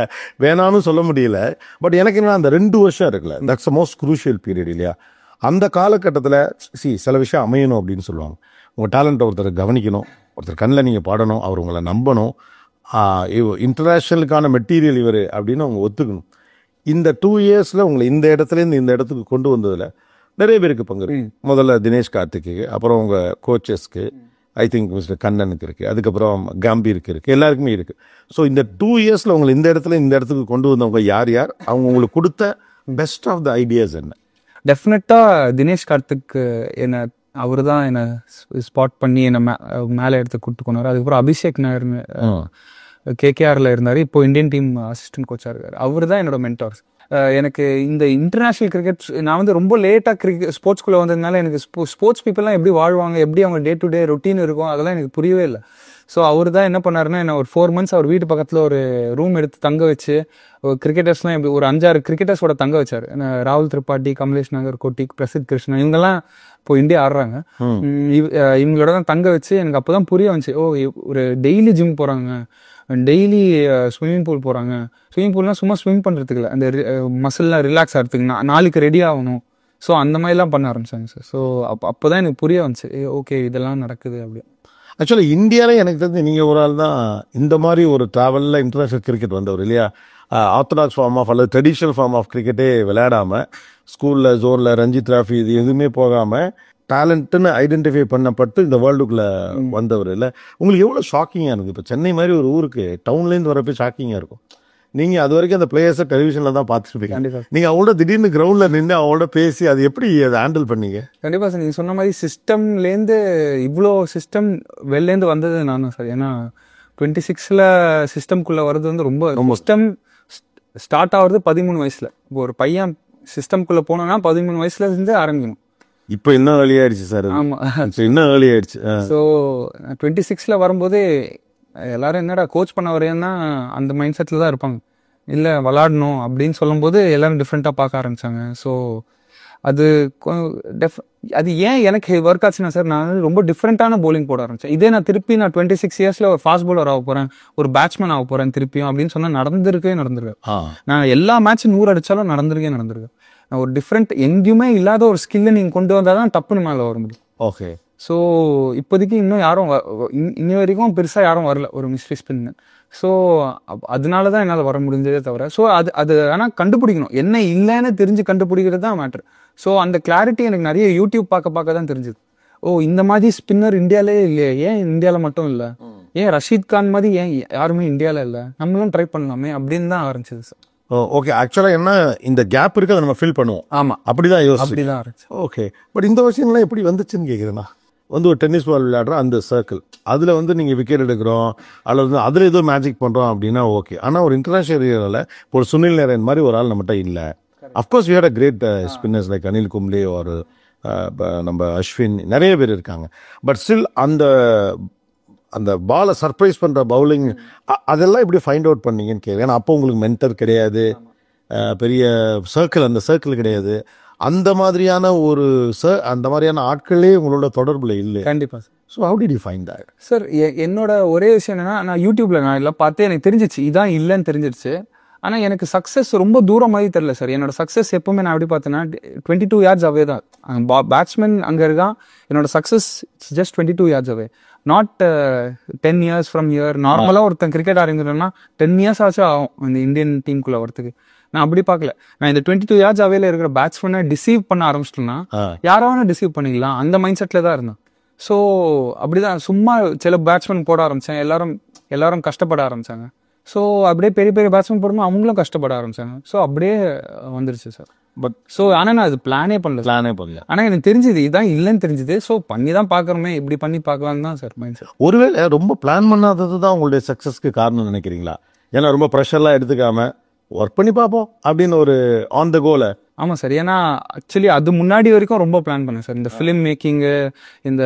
வேணான்னு சொல்ல முடியல. பட் எனக்கு என்ன அந்த 2 வருஷம் இருக்குல்ல, that's the most crucial period இல்லையா? அந்த காலகட்டத்தில் சில விஷயம் அமையணும் அப்படின்னு சொல்லுவாங்க. உங்கள் டேலண்ட்டை ஒருத்தர் கவனிக்கணும், ஒருத்தர் கண்ணில் நீங்கள் பாடணும், அவர் உங்களை நம்பணும், இன்டர்நேஷ்னலுக்கான மெட்டீரியல் இவர் அப்படின்னு அவங்க ஒத்துக்கணும். இந்த 2 years உங்களை இந்த இடத்துலேருந்து இந்த இடத்துக்கு கொண்டு வந்ததில் நிறைய பேருக்கு பங்கு இருக்கு. முதல்ல தினேஷ் கார்த்திக்கு, அப்புறம் உங்கள் கோச்சஸ்க்கு, ஐ திங்க் மிஸ்டர் கண்ணனுக்கு இருக்குது, அதுக்கப்புறம் கம்பீருக்கு இருக்குது, எல்லாருக்குமே இருக்குது. ஸோ இந்த 2 years உங்களை இந்த இடத்துல இந்த இடத்துக்கு கொண்டு வந்தவங்க யார் யார், அவங்க உங்களுக்கு கொடுத்த பெஸ்ட் ஆஃப் த ஐடியாஸ் என்ன? டெஃபினட்டாக தினேஷ் கார்த்திக் என்னை அவர் தான் என்னை ஸ்பாட் பண்ணி என்னை மேலே எடுத்து கூப்பிட்டு கொண்டாரு. அதுக்கப்புறம் அபிஷேக் நாயர்னு KKRல இருந்தார், இப்போ இந்தியன் டீம் அசிஸ்டன்ட் கோச்சாக இருக்கார். அவர் தான் என்னோட மென்டார்ஸ். எனக்கு இந்த இன்டர்நேஷ்னல் கிரிக்கெட் நான் வந்து ரொம்ப லேட்டாக ஸ்போர்ட்ஸ்குள்ளே வந்ததுனால எனக்கு ஸ்போர்ட்ஸ் பீப்புளெலாம் எப்படி வாழ்வாங்க, எப்படி அவங்க டே டு டே ரொட்டீன் இருக்கும், அதெல்லாம் எனக்கு புரியவே இல்லை. ஸோ அவர் தான் என்ன பண்ணாருன்னா, என்ன ஒரு 4 months அவர் வீட்டு பக்கத்தில் ஒரு ரூம் எடுத்து தங்க வச்சு கிரிக்கெட்டர்ஸ்லாம் எப்படி ஒரு 5-6 கிரிக்கெட்டர்ஸோட தங்க வச்சார். ராகுல் திரிபாட்டி, கமலேஷ் நாகர், கோட்டிக், பிரசித் கிருஷ்ணா, இவங்கெல்லாம் இப்போ இந்தியா ஆடுறாங்க. இவங்களோட தான் தங்க வச்சு எனக்கு அப்போ தான் புரிய வந்துச்சு, ஒரு டெய்லி ஜிம் போகிறாங்க, டெய்லி ஸ்விம்மிங் பூல் போகிறாங்க. ஸ்விம்மிங் பூல்னால் சும்மா ஸ்விம் பண்ணுறதுக்கு இல்லை, அந்த மசில்லாம் ரிலாக்ஸ் ஆகிறதுக்கு, நாளைக்கு ரெடி ஆகணும். ஸோ அந்த மாதிரிலாம் பண்ண ஆரம்பிச்சாங்க சார். ஸோ அப்போ தான் எனக்கு புரிய வந்துச்சு, ஓகே இதெல்லாம் நடக்குது அப்படி. ஆக்சுவலாக இந்தியாவில் எனக்கு தெரிஞ்சு நீங்கள் ஒரு ஆள் தான் இந்த மாதிரி ஒரு ட்ராவலில் இன்டர்நேஷ்னல் கிரிக்கெட் வந்தவர் இல்லையா? ஆர்த்தடாக்ஸ் ஃபார்ம் ஆஃப் அல்லது ட்ரெடிஷ்னல் ஃபார்ம் ஆஃப் கிரிக்கெட்டே விளையாடாமல், ஸ்கூலில் ஜோனில் ரஞ்சி டிராஃபி இது எதுவுமே போகாமல் டேலண்ட்டுன்னு ஐடென்டிஃபை பண்ணப்பட்டு இந்த வேர்ல்டுக்குள்ளே வந்தவர் இல்லை? உங்களுக்கு எவ்வளோ ஷாக்கிங்காக இருக்குது? இப்போ சென்னை மாதிரி ஒரு ஊருக்கு டவுன்லேருந்து வரப்போ ஷாக்கிங்காக இருக்கும். நீங்கள் அது வரைக்கும் அந்த பிளேயர்ஸை டெலிவிஷனில் தான் பார்த்துருப்பீங்க. நீங்கள் அவங்களோட திடீர்னு கிரவுண்டில் நின்று அவங்களோட பேசி அது எப்படி அதை ஹேண்டில் பண்ணீங்க? கண்டிப்பாக சார், நீங்கள் சொன்ன மாதிரி சிஸ்டம்லேருந்து இவ்வளோ சிஸ்டம் வெளிலேருந்து வந்தது நான் தான் சார். ஏன்னா 26ல் சிஸ்டம்குள்ளே வர்றது வந்து ரொம்ப சிஸ்டம் ஸ்டார்ட் ஆகிறது 13 வயசில். இப்போ ஒரு பையன் சிஸ்டம்குள்ளே போனோன்னா 13 வயசுல இருந்து ஆரம்பிக்கணும். இப்போ இன்னும் ஏர்லி ஆயிடுச்சு சார். ஆமாம், இன்னும் ஏர்லி ஆயிடுச்சு. ஸோ 26ல் வரும்போது எல்லாரும் என்னடா கோச் பண்ண வரையன்னா அந்த மைண்ட் செட்டில் தான் இருப்பாங்க. இல்லை விளாடணும் அப்படின்னு சொல்லும்போது எல்லாரும் டிஃப்ரெண்ட்டாக பார்க்க ஆரம்பித்தாங்க. ஸோ அது அது ஏன் எனக்கு ஒர்க் ஆச்சுன்னா சார், நான் ரொம்ப டிஃப்ரெண்ட்டான போலிங் போட ஆரம்பித்தேன். இதே நான் திருப்பி நான் 26 இயர்ஸில் ஒரு ஃபாஸ்ட் பவுலர் ஆக போகிறேன், ஒரு பேட்ஸ்மேன் ஆக போகிறேன் திருப்பியும் அப்படின்னு சொன்னால் நடந்திருக்கேன். நான் எல்லா மேட்சும் 100 அடித்தாலும் நடந்திருக்கேன். நான் ஒரு டிஃப்ரெண்ட் எங்கேயுமே இல்லாத ஒரு ஸ்கில்லை நீங்கள் கொண்டு வந்தால் தான் டப்புன்னு மேலே வர முடியும். ஓகே. ஸோ இப்போதைக்கு இன்னும் யாரும் இன்னி வரைக்கும் பெருசாக யாரும் வரல ஒரு மிஸ்ட்ரி ஸ்பின்னு. ஸோ அதனால தான் என்னால் வர முடிஞ்சதே தவிர. ஸோ அது ஆனால் கண்டுபிடிக்கணும், என்ன இல்லைன்னு தெரிஞ்சு கண்டுபிடிக்கிறது தான் மேட்ரு. ஸோ அந்த கிளாரிட்டி எனக்கு நிறைய யூடியூப் பார்க்க தான் தெரிஞ்சுது. இந்த மாதிரி ஸ்பின்னர் இந்தியாவிலே இல்லையே, ஏன் இந்தியாவில் மட்டும் இல்லை, ஏன் ரஷீத் கான் மாதிரி ஏன் யாருமே இந்தியாவில் இல்லை, நம்மளும் ட்ரை பண்ணலாமே அப்படின்னு தான் ஆரம்பிச்சது சார். ஓகே. ஆக்சுவலாக என்ன இந்த கேப் இருக்குது, அதை நம்ம ஃபில் பண்ணுவோம். ஆமாம், அப்படிதான் அப்படிதான் ஆரம்பிச்சு. ஓகே. பட் இந்த விஷயங்கள்லாம் எப்படி வந்துச்சுன்னு கேட்குறேன்னா, வந்து ஒரு டென்னிஸ் பால் விளையாடுற அந்த சர்க்கிள் அதில் வந்து நீங்கள் விக்கெட் எடுக்கிறோம் அல்லது வந்து அதில் ஏதோ மேஜிக் பண்ணுறோம் அப்படின்னா ஓகே. ஆனால் ஒரு இன்டர்நேஷனல் ஏரியாவில் ஒரு சுனில் நாராயண் மாதிரி ஒரு ஆள் நம்மகிட்ட இல்லை. Of course we had a great spinners like Anil Kumble ஒரு நம்ம அஸ்வின், நிறைய பேர் இருக்காங்க. பட் ஸ்டில் அந்த பாலை சர்ப்ரைஸ் பண்ணுற பவுலிங் அதெல்லாம் எப்படி ஃபைண்ட் அவுட் பண்ணீங்கன்னு கேட்குறேன். ஏன்னா அப்போ உங்களுக்கு மென்டர் கிடையாது, பெரிய சர்க்கிள், அந்த சர்க்கிள் கிடையாது, அந்த மாதிரியான அந்த மாதிரியான ஆட்களே உங்களோட தொடர்பில் இல்லை. கண்டிப்பாக sir. So how did you find that? Sir என்னோட ஒரே விஷயம் என்னன்னா, நான் யூடியூப்ல நான் எல்லாம் பார்த்து எனக்கு தெரிஞ்சிச்சு இதான் இல்லைன்னு தெரிஞ்சிருச்சு. ஆனால் எனக்கு சக்ஸஸ் ரொம்ப தூரம் மாதிரி தெரியல சார். என்னோட சக்ஸஸ் எப்பவுமே நான் எப்படி பார்த்தேன்னா 22 yards அவே தான். பேட்ஸ்மேன் அங்கே இருக்கான், என்னோட success just 22 yards away. Not 10 years from year. நார்மலாக ஒருத்தன் கிரிக்கெட் ஆரம்பிக்கிறேன்னா 10 years ஆச்சும் ஆகும் இந்த இந்தியன் டீமுக்குள்ளே வரத்துக்கு. நான் அப்படி பார்க்கல. நான் இந்த 22 yards அவையில் இருக்கிற பேட்ஸ்மேனை டிசீவ் பண்ண ஆரம்பிச்சிட்டேன்னா யாராவது டிசீவ் பண்ணிக்கலாம், அந்த மைண்ட் செட்டில் தான் இருந்தேன். ஸோ அப்படிதான் சும்மா சில பேட்ஸ்மேன் போட ஆரம்பித்தேன், எல்லாரும் கஷ்டப்பட ஆரம்பித்தாங்க. ஸோ அப்படியே பெரிய பெரிய பேட்ஸ்மேன் போடும்போது அவங்களும் கஷ்டப்பட ஆரம்பித்தாங்க. ஸோ அப்படியே வந்துருச்சு சார். பட் ஸோ ஆனால் நான் அது பிளானே பண்ணல. ஆனால் எனக்கு தெரிஞ்சுது இதுதான் இல்லைன்னு தெரிஞ்சுது. ஸோ பண்ணி தான் பார்க்குறோமே, இப்படி பண்ணி பார்க்கலான்னு தான் சார் மைண்ட் செட். ஒருவேளை ரொம்ப பிளான் பண்ணாதது தான் உங்களுடைய சக்ஸஸ்க்கு காரணம் நினைக்கிறீங்களா? ஏன்னா ரொம்ப ப்ரெஷர்லாம் எடுத்துக்காம ஒர்க் பண்ணி பார்ப்போம் அப்படின்னு ஒரு ஆன் த கோல. ஆமாம் சார். ஏன்னா ஆக்சுவலி அது முன்னாடி வரைக்கும் ரொம்ப பிளான் பண்ணேன் சார். இந்த ஃபிலிம் மேக்கிங்கு, இந்த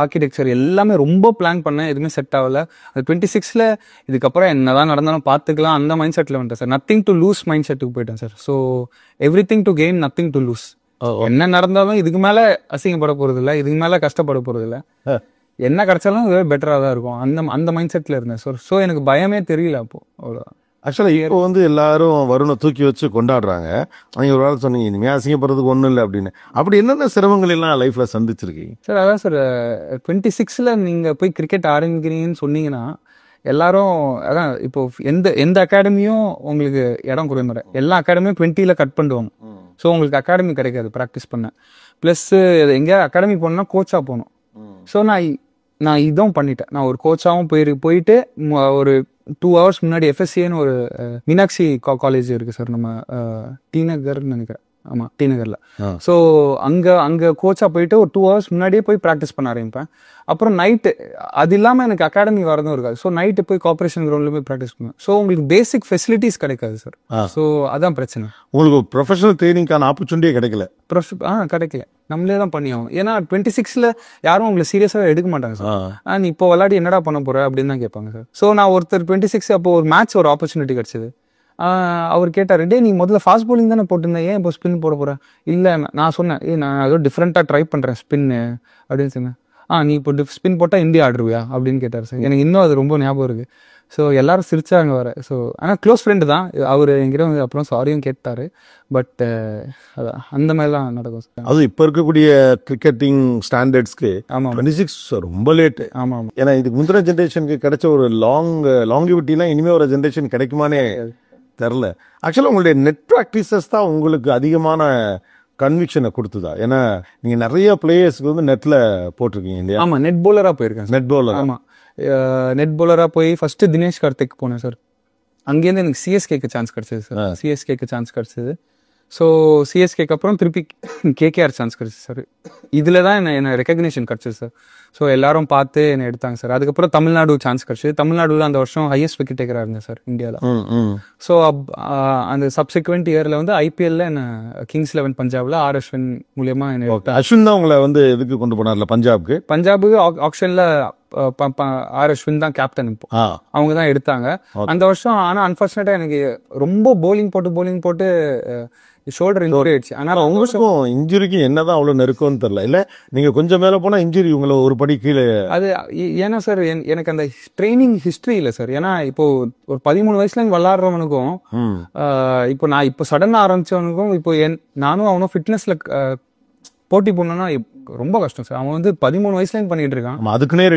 ஆர்கிடெக்சர் எல்லாமே ரொம்ப பிளான் பண்ணேன், எதுவுமே செட் ஆகலை. அது 26ல் இதுக்கப்புறம் என்னதான் நடந்தாலும் பார்த்துக்கலாம் அந்த மைண்ட் செட்டில் வந்துட்டேன் sir. Nothing to lose mind செட்டுக்கு போயிட்டேன் sir. So everything to gain, nothing to lose. என்ன நடந்தாலும் இதுக்கு மேலே அசிங்கப்பட போகிறது இல்லை, இதுக்கு மேலே கஷ்டப்பட போகிறது இல்லை, என்ன கிடைச்சாலும் இதுவே பெட்டராக தான் இருக்கும், அந்த மைண்ட் செட்டில் இருந்தேன் சார். ஸோ எனக்கு பயமே தெரியல அப்போ. அவ்வளோ ஆக்சுவலாக இப்போ வந்து எல்லாரும் வருணை தூக்கி வச்சு கொண்டாடுறாங்க. நீங்கள் ஒரு வேலை சொன்னீங்க இனிமேல் அசிங்கப்படுறதுக்கு ஒன்றும் இல்லை அப்படின்னு. அப்படி என்னென்ன சிரமங்கள் எல்லாம் லைஃப்பில் சந்திச்சிருக்கீங்க சார்? அதான் சார் 26ல் நீங்கள் போய் கிரிக்கெட் ஆரம்பிக்கிறீங்கன்னு சொன்னீங்கன்னா எல்லாரும் அதான் இப்போ எந்த அகாடமியும் உங்களுக்கு இடம் குறைமுறை, எல்லா அகாடமியும் 20ல் கட் பண்ணுவாங்க. ஸோ உங்களுக்கு அகாடமி கிடைக்காது ப்ராக்டிஸ் பண்ண. ப்ளஸ் எங்கேயாவது அகாடமி போகணுன்னா கோச்சாக போகணும். ஸோ நான் இதுவும் பண்ணிட்டேன். நான் ஒரு கோச்சாகவும் போயிட்டு ஒரு 2 hours முன்னாடி எஃப்எஸ்சின்னு ஒரு மீனாட்சி காலேஜ் இருக்குது சார், நம்ம டி நகர்னு நினைக்கிறேன். ஆமாம், டி நகரில். ஸோ அங்கே கோச்சாக போயிட்டு ஒரு 2 hours முன்னாடியே போய் ப்ராக்டிஸ் பண்ண ஆரம்பிப்பேன். அப்புறம் நைட்டு அது இல்லாமல் எனக்கு அகாடமி வரதும் இருக்காது. ஸோ நைட்டு போய் கார்பரேஷன் கிரவுண்டில் போய் ப்ராக்டிஸ் பண்ணுவேன். ஸோ உங்களுக்கு பேசிக் ஃபெசிலிட்டிஸ் கிடைக்காது சார். ஸோ அதான் பிரச்சனை. உங்களுக்கு ப்ரொஃபஷனல் ட்ரைனிங்கான ஆப்பர்ச்சுனிட்டியே கிடைக்கல? கிடைக்கல, நம்மளே தான் பண்ணி ஆகும். ஏன்னா 26ல் யாரும் உங்களை சீரியஸாக எடுக்க மாட்டாங்க சார். நீ இப்போ விளையாடி என்னடா பண்ண போற அப்படின்னு தான் கேட்பாங்க சார். ஸோ நான் ஒருத்தர் 26 அப்போ ஒரு மேட்ச் ஒரு ஆப்பர்ச்சுனிட்டி கிடைச்சது. அவர் கேட்டார், டே நீ முதல்ல ஃபாஸ்ட் பவுலிங் தானே போட்டிருந்தேன், ஏன் இப்போ ஸ்பின் போட போற? இல்லை நான் சொன்னேன், நான் ஏதோ டிஃப்ரெண்ட்டாக ட்ரை பண்ணுறேன் ஸ்பின்னு அப்படின்னு சொன்னேன். நீ இப்போ ஸ்பின் போட்டால் இந்தியா ஆடுருவியா அப்படின்னு கேட்டார் சார். எனக்கு இன்னும் அது ரொம்ப ஞாபகம் இருக்கு. ஸோ எல்லாரும் சிரிச்சாங்க வர. ஸோ ஆனால் க்ளோஸ் ஃப்ரெண்டு தான் அவர். என்கிட்ட வந்து அப்புறம் சாரியும் கேட்டார். பட் அதான் அந்த மாதிரிலாம் நடக்கும் சார். அது இப்போ இருக்கக்கூடிய கிரிக்கெட்டிங் ஸ்டாண்டர்ட்ஸ்க்கு 26 ரொம்ப லேட்டு. ஆமாம். ஏன்னா இதுக்கு முந்தின ஜென்ரேஷனுக்கு கிடைச்ச ஒரு லாங்கிவிட்டிலாம் இனிமேல் ஒரு ஜென்ரேஷன் கிடைக்குமானே தெரில. ஆக்சுவலாக உங்களுடைய நெட் ப்ராக்டிசஸ் தான் உங்களுக்கு அதிகமான கன்விக்ஷனை கொடுத்துதா? ஏன்னா நீங்கள் நிறைய பிளேயர்ஸ்க்கு வந்து நெட்டில் போட்டிருக்கீங்க இல்லையா? ஆமாம், நெட் பவுலராக போயிருக்கேன். Net bowler. ஆமாம், நெட் பவுலராக போய் ஃபஸ்ட்டு தினேஷ் கார்த்திக் போனேன் சார். அங்கேருந்து எனக்கு சிஎஸ்கேக்கு சான்ஸ் கிடச்சிது சார். சிஎஸ்கேக்கு சான்ஸ் கிடச்சிது. ஸோ சிஎஸ்கேக்கு அப்புறம் திருப்பி கேகேஆர் சான்ஸ் கிடச்சிது சார். இதில் தான் என்ன ரெக்கக்னிஷன் கிடச்சிது சார். ஸோ எல்லாரும் பார்த்து என்னை எடுத்தாங்க சார். அதுக்கப்புறம் தமிழ்நாடு சான்ஸ் கிடச்சிது. தமிழ்நாடுல அந்த வருஷம் ஹையஸ்ட் விக்கெட் டேக்கராக இருந்தேன் சார் இந்தியாவில். ஸோ அந்த சப்சிக்வெண்ட் இயரில் வந்து ஐபிஎல்ல என்ன கிங்ஸ் 11 பஞ்சாப்ல ஆர் அஸ்வின் மூலியமா என்ன அஸ்வின் தான் உங்களை வந்து எதுக்கு கொண்டு போனார்ல பஞ்சாபுக்கு ஆக்ஷனில் ஆர் அஸ்வின் தான் கேப்டன். இப்போ அவங்க தான் எடுத்தாங்க அந்த வருஷம். ஆனால் அன்பார்ச்சுனேட்டா எனக்கு ரொம்ப போலிங் போட்டு ஷோல்டர் இன்ஜுரி ஆயிடுச்சு. ஆனால் உங்களுக்கும் இன்ஜுரிக்கு என்னதான் அவ்வளோ நெருக்கம்னு தெரியல. இல்லை நீங்கள் கொஞ்சம் மேலே போனால் இன்ஜுரி உங்களை ஒரு படி கீழே. அது ஏன்னா சார் எனக்கு அந்த ட்ரைனிங் ஹிஸ்ட்ரி இல்லை சார். ஏன்னா இப்போ ஒரு 13 வயசுல விளாடுறவனுக்கும் இப்போ நான் இப்போ சடனாக ஆரம்பிச்சவனுக்கும் இப்போ நானும் அவனும் ஃபிட்னஸ்ல போட்டி போடணும்னா ரொம்ப கஷ்டம் சார். அவன் வந்து 13 வயசுலேருந்து பண்ணிட்டு இருக்கான். அதுக்குன்னே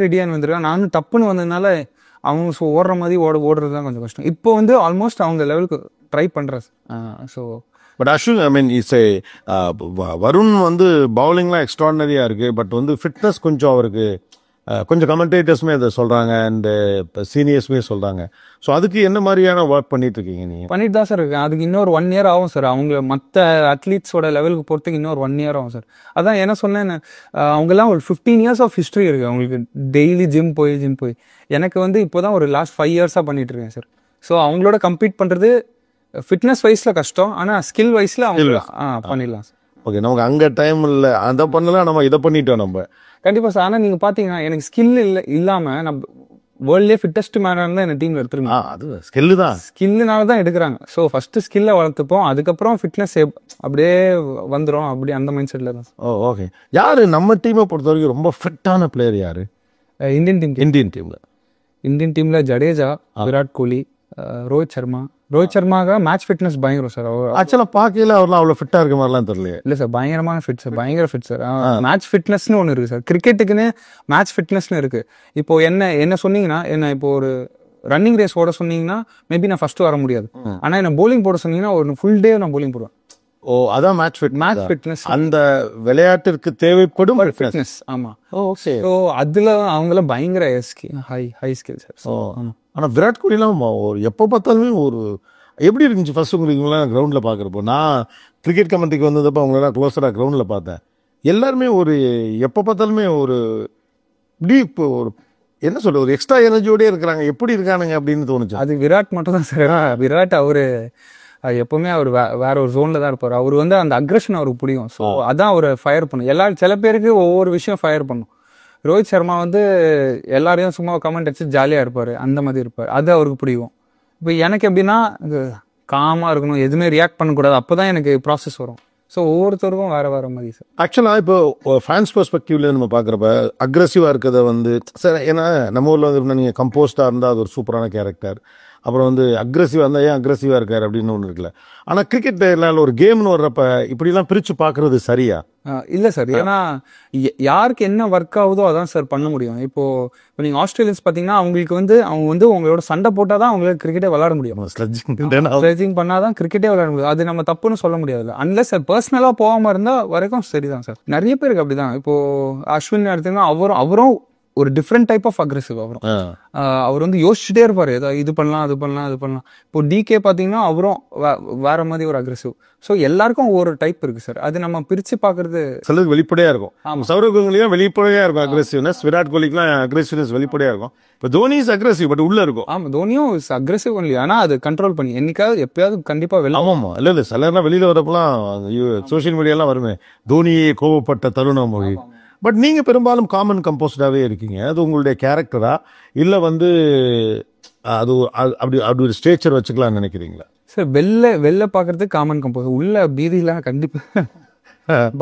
ரெடியாகி வந்திருக்கான். நானும் டப்புன்னு வந்ததுனால அவங்க ஓடுற மாதிரி ஓடுறது தான் கொஞ்சம் கஷ்டம். இப்போ வந்து ஆல்மோஸ்ட் அவங்க லெவலுக்கு ட்ரை பண்ணுறேன். So but Ashwin I mean is a Varun வந்து பவுலிங்லாம் எக்ஸ்ட்ராடனரியாக இருக்குது. பட் வந்து ஃபிட்னஸ் கொஞ்சம் அவருக்கு கொஞ்சம் கமெண்டேட்டர்ஸுமே அதை சொல்கிறாங்க அண்ட் இப்போ சீனியர்ஸுமே சொல்கிறாங்க. ஸோ அதுக்கு என்ன மாதிரியான ஒர்க் பண்ணிட்டு இருக்கீங்க நீங்கள்? பண்ணிட்டு தான் சார் இருக்கேன். அதுக்கு இன்னொரு 1 year ஆகும் சார். அவங்க மற்ற அத்லீட்ஸோட லெவலுக்கு போகிறதுக்கு இன்னொரு 1 year ஆகும் சார். அதான் என்ன சொன்னேன், அவங்கெல்லாம் ஒரு 15 years ஆஃப் ஹிஸ்ட்ரி இருக்குது அவங்களுக்கு. டெய்லி ஜிம் போய் எனக்கு வந்து இப்போ தான் ஒரு லாஸ்ட் 5 years பண்ணிட்டு இருக்கேன் சார். ஸோ அவங்களோட கம்பீட் பண்ணுறது ஃபிட்னஸ் வைஸில் கஷ்டம், ஆனால் ஸ்கில் வைஸில் அவங்க பண்ணிடலாம் சார். ஓகே, நமக்கு அங்கே டைம் இல்லை, அதை பண்ணலாம், நம்ம இதை பண்ணிட்டோம் நம்ம. கண்டிப்பாக சார். ஆனால் நீங்கள் பார்த்தீங்கன்னா எனக்கு ஸ்கில் இல்லாமல் நம்ம வேர்ல்ட்லேயே ஃபிட்டஸ்ட் மேனாக தான் என் டீமில் எடுத்துருங்க. அது ஸ்கில்லு தான், ஸ்கில்லுனால தான் எடுக்கிறாங்க. ஸோ ஃபஸ்ட்டு ஸ்கில்லை வளர்த்துப்போம், அதுக்கப்புறம் ஃபிட்னஸ் அப்படியே வந்துடும். அப்படி அந்த மைண்ட் செட்டில் தான். ஓகே. யார் நம்ம டீமை பொறுத்த வரைக்கும் ரொம்ப ஃபிட்டான பிளேயர் யார் இந்தியன் டீமில் ஜடேஜா, விராட் கோலி, ரோஹித் சர்மாவுக்கு மேட்ச் ஃபிட்னஸ் பயங்கரம் சார். ஆக்சுவலாக பார்க்கல அவர்லாம் அவ்வளோ ஃபிட்டாக இருக்க மாதிரிலாம் தெரியல. இல்லை சார், பயங்கரமான ஃபிட் சார், பயங்கர ஃபிட் சார். மேட்ச் ஃபிட்னஸ்னு ஒன்று இருக்குது சார். கிரிக்கெட்டுக்குன்னு மேட்ச் ஃபிட்னஸ்னு இருக்குது. இப்போ என்ன சொன்னீங்கன்னா, என்ன இப்போ ஒரு ரன்னிங் ரேஸ் ஓட சொன்னீங்கன்னா மேபி நான் ஃபர்ஸ்ட் வர முடியாது. ஆனால் என்ன போலிங் போட சொன்னீங்கன்னா ஒரு ஃபுல் டே நான் போலிங் போடுவேன். ஓ அதான் மேட்ச் ஃபிட்னஸ் அந்த விளையாட்டிற்கு தேவைப்படும் ஃபிட்னஸ். ஆமா. ஓகே. ஸோ அதுல அவங்கள பயங்கர ஹை ஸ்கில் சார். ஓ ஆனா விராட் கோலிலாம் எப்போ பார்த்தாலுமே எப்படி இருந்துச்சு ஃபர்ஸ்ட் உங்களுக்கு இவங்களாம் கிரவுண்டில் பார்க்குறப்போ? நான் கிரிக்கெட் கமெண்ட்ரிக்கு வந்ததப்போ அவங்களெல்லாம் க்ளோஸராக கிரவுண்டில் பார்த்தேன். எல்லாருமே எப்போ பார்த்தாலுமே டீப் என்ன சொல்ற ஒரு எக்ஸ்ட்ரா எனர்ஜியோடய இருக்கிறாங்க. எப்படி இருக்கானுங்க அப்படின்னு தோணுச்சு. அது விராட் மட்டும் தான் சார். விராட் எப்பவுமே அவர் வேற ஒரு ஜோன்ல தான் இருப்பார். அவர் அந்த அக்ரஷன் அவருக்கு பிடிக்கும். ஸோ அதான் அவர் ஃபயர் பண்ணும். சில பேருக்கு ஒவ்வொரு விஷயம் ஃபயர் பண்ணும். ரோஹித் சர்மா எல்லாரையும் சும்மா கமெண்ட் அடிச்சு ஜாலியா இருப்பாரு, அந்த மாதிரி இருப்பார். அது அவருக்கு பிடிக்கும். இப்போ எனக்கு எப்படின்னா காமா இருக்கணும், எதுவுமே ரியாக்ட் பண்ணக்கூடாது, அப்போதான் எனக்கு ப்ராசஸ் வரும். ஸோ ஒவ்வொருத்தருக்கும் வேற வேற மாதிரி சார். ஆக்சுவலாக இப்போ ஃபேன்ஸ் பெர்ஸ்பெக்டிவ்ல நம்ம பார்க்குறப்ப அக்ரெசிவாக இருக்கிறத சார், ஏன்னா நம்ம ஊரில் நீங்கள் கம்போஸ்டாக இருந்தால் அது ஒரு சூப்பரான கேரக்டர். அப்புறம் அக்ரெசிவாக இருந்தால் ஏன் அக்ரெசிவாக இருக்கார் அப்படின்னு ஒன்று இருக்குல்ல. ஆனால் கிரிக்கெட் ஒரு கேம்னு வர்றப்ப இப்படிலாம் பிரித்து பார்க்குறது சரியா? இல்லை சார். ஏன்னா யாருக்கு என்ன ஒர்க் ஆகுதோ அதான் சார் பண்ண முடியும். இப்போ நீங்கள் ஆஸ்திரேலியன்ஸ் பார்த்தீங்கன்னா அவங்களுக்கு அவங்க உங்களோட சண்டை போட்டால் தான் அவங்களுக்கு கிரிக்கெட்டே விளையாட முடியும். ஸ்லெட்ஜிங் பண்ணாதான் கிரிக்கெட்டே விளையாட முடியும். அது நம்ம தப்புன்னு சொல்ல முடியாது. அன்லெஸ் சார் பர்சனலாக போகாமல் இருந்தால் வரைக்கும் சரிதான் சார். நிறைய பேருக்கு அப்படிதான். இப்போ அஸ்வின் எடுத்தீங்கன்னா அவரும் ஒரு டிஃப்ரெண்ட் டைப் ஆஃப் அக்ரெசிவ். அவர் யோசிச்சுட்டே இருப்பாரு, ஏதாவது இது பண்ணலாம் அது பண்ணலாம் அது பண்ணலாம். இப்போ டிகே பாத்தீங்கன்னா அவரும் வேற மாதிரி ஒரு அக்ரெசிவ். ஸோ எல்லாருக்கும் ஒவ்வொரு டைப் இருக்கு சார். அது நம்ம பிரிச்சு பாக்குறது சிலருக்கு வெளிப்படையா இருக்கும். சௌரவ் கங்குலியும் வெளிப்படையா இருக்கும் அக்ரெசிவ்னஸ். விராட் கோலிக்குலாம் அக்ரெசிவ்னஸ் வெளிப்படையா இருக்கும். இப்போ தோனி இஸ் அக்ரெசிவ் பட் உள்ள இருக்கும். ஆமா, தோனியும் இஸ் அக்ரெசிவ் ஒன்லி. ஆனா அது கண்ட்ரோல் பண்ணி என்னைக்காவது எப்பயாவது கண்டிப்பா வெளியே. ஆமாமா, இல்ல சிலர்லாம் வெளியில வரப்பெல்லாம் சோசியல் மீடியாலாம் வருமே, தோனியே கோவப்பட்ட தருணம் மொழி. பட் நீங்கள் பெரும்பாலும் காமன் கம்போஸ்டாகவே இருக்கீங்க. அது உங்களுடைய கேரக்டரா இல்லை அது அப்படி ஒரு ஸ்டேச்சர் வச்சுக்கலாம்னு நினைக்கிறீங்களா சார்? வெளில பார்க்கறதுக்கு காமன் கம்போஸ், உள்ள பீதியெலாம் கண்டிப்பாக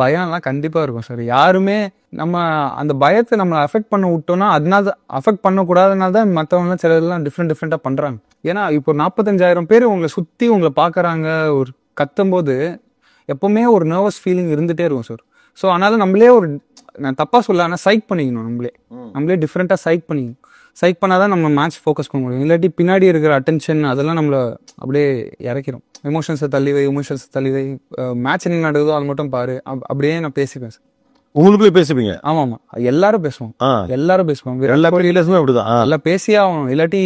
பயம்லாம் கண்டிப்பாக இருக்கும் சார். யாருமே நம்ம அந்த பயத்தை நம்ம அஃபெக்ட் பண்ண விட்டோம்னா அதனால அஃபெக்ட் பண்ணக்கூடாதனால தான் மற்றவங்களாம் சிலர்லாம் டிஃப்ரெண்ட்டாக பண்ணுறாங்க. ஏன்னா இப்போ 45,000 பேர் உங்களை சுற்றி உங்களை பார்க்குறாங்க. ஒரு கத்தும்போது எப்போவுமே ஒரு நர்வஸ் ஃபீலிங் இருந்துகிட்டே இருக்கும் சார். ஸோ அதனால நம்மளே நான் தப்பாக சொல்ல, ஆனால் சைக் பண்ணிக்கணும். நம்மளே டிஃப்ரெண்ட்டாக சைக் பண்ணாதான் நம்ம மேட்ச் ஃபோக்கஸ் பண்ண முடியும். இல்லாட்டி பின்னாடி இருக்கிற அட்டென்ஷன் அதெல்லாம் நம்மளை அப்படியே இறக்கிறோம். எமோஷன்ஸை தள்ளி வை, மேட்ச் என்ன நடக்குதோ அது மட்டும் பாரு. அப்படியே நான் பேசிப்பேன் சார். உங்களுக்குள்ளே பேசுவீங்க? ஆமாம், எல்லாரும் பேசுவோம். எல்லா பிளேயர்ஸுமே அப்படிதான். எல்லாம் பேசியே ஆகணும், இல்லாட்டி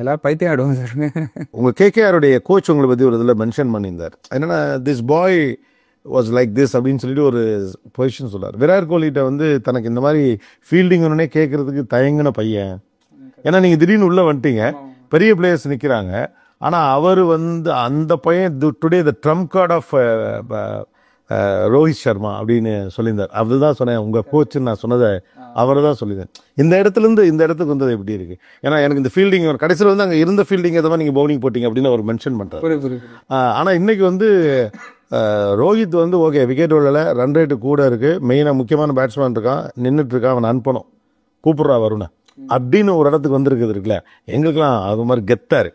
எல்லாரும் பைத்தியம் ஆயிடுவாங்க சார். உங்கள் கேகேஆருடைய கோச் உங்களை பற்றி ஒரு இதில் மென்ஷன் பண்ணியிருந்தார். என்னன்னா this boy was like this அப்படின்னு சொல்லிட்டு ஒரு பொசிஷன் சொல்லார். விராட் கோலிகிட்ட தனக்கு இந்த மாதிரி ஃபீல்டிங் ஒன்னே கேட்கறதுக்கு தயங்கின பையன். ஏன்னா நீங்கள் திடீர்னு உள்ளே வந்துட்டீங்க, பெரிய பிளேயர்ஸ் நிற்கிறாங்க. ஆனால் அவர் அந்த பையன் today the trump card of Rohit Sharma அப்படின்னு சொல்லியிருந்தார். அதுதான் சொன்னேன், உங்கள் கோச்சுன்னு நான் சொன்னதை அவரை தான் சொல்லியிருந்தேன். இந்த இடத்துலேருந்து இந்த இடத்துக்கு வந்தது எப்படி இருக்கு? ஏன்னா எனக்கு இந்த ஃபீல்டிங் கடைசியில் அங்கே இருந்த ஃபீல்டிங் எதாவது நீங்கள் பவுலிங் போட்டிங்க அப்படின்னு அவர் மென்ஷன் பண்ணுறாரு. ஆனால் இன்னைக்கு ரோஹித் ஓகே விக்கெட் விடல, ரன் ரேட்டு கூட இருக்கு, மெயினாக முக்கியமான பேட்ஸ்மேன் இருக்கான், நின்றுட்டு இருக்கான், அவன் அனுப்பணும், கூப்பிட்றா வருண அப்படின்னு ஒரு இடத்துக்கு வந்திருக்குது இருக்குல்ல. எங்களுக்குலாம் அது மாதிரி கெத்தாரு.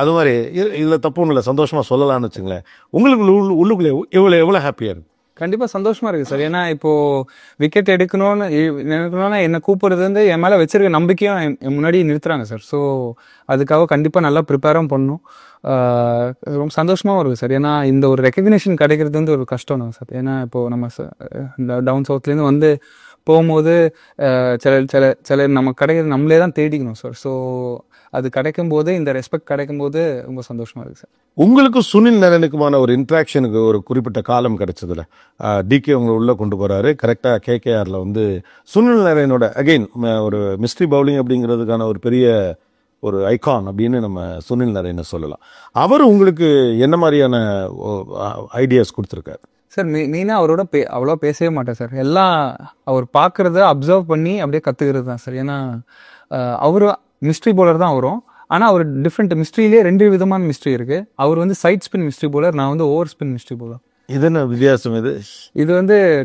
அது மாதிரி இதில் தப்பு ஒன்றும் இல்லை, சந்தோஷமாக சொல்லலாம்னு வச்சுங்களேன். உங்களுக்கு உள்ளுக்குள்ளே எவ்வளோ ஹாப்பியாக இருக்கு? கண்டிப்பாக சந்தோஷமா இருக்கு சார். ஏன்னா இப்போ விக்கெட் எடுக்கணும்னு என்னை கூப்பிடுறது என் மேலே வச்சிருக்க நம்பிக்கையும் என் முன்னாடி நிறுத்துறாங்க சார். ஸோ அதுக்காக கண்டிப்பாக நல்லா ப்ரிப்பேரும் பண்ணணும். ரொம்ப சந்தோஷமாகவும் இருக்குது சார். ஏன்னா இந்த ஒரு ரெக்கக்னிஷன் கிடைக்கிறது ஒரு கஷ்டம் தான் சார். ஏன்னா இப்போ நம்ம இந்த டவுன் சவுத்லேருந்து போகும்போது சில நம்ம கிடைக்கிறது நம்மளே தான் தேடிக்கணும் சார். ஸோ அது கிடைக்கும் போது, இந்த ரெஸ்பெக்ட் கிடைக்கும் போது ரொம்ப சந்தோஷமா இருக்கு சார். உங்களுக்கு சுனில் நரேனுக்குமான ஒரு இன்ட்ராக்ஷனுக்கு ஒரு குறிப்பிட்ட காலம் கிடைச்சதுல டிகே உங்களை உள்ள கொண்டு போறாரு. கரெக்டாக கேகேஆர்ல சுனில் நரேனோட அகெயின் ஒரு மிஸ்ட்ரி பவுலிங் அப்படிங்கிறதுக்கான ஒரு பெரிய ஒரு ஐகான் அப்படின்னு நம்ம சுனில் நரேனை சொல்லலாம். அவர் உங்களுக்கு என்ன மாதிரியான ஐடியாஸ் கொடுத்துருக்காரு சார்? மெயினாக அவரோட அவ்வளோ பேசவே மாட்டேன் சார். எல்லாம் அவர் பார்க்குறத அப்சர்வ் பண்ணி அப்படியே கற்றுக்கிறது தான் சார். ஏன்னா அவர் மிஸ்ட்ரி பவுலர் தான் வரும். ஆனால் அவர் டிஃப்ரெண்ட் மிஸ்ட்ரியிலே 2 விதமான மிஸ்ட்ரி இருக்கு. அவர் சைட் ஸ்பின் மிஸ்ட்ரி பவுலர், நான் ஓவர் ஸ்பின் மிஸ்ட்ரி பவுலர். இது என்ன வித்தியாசம்? இது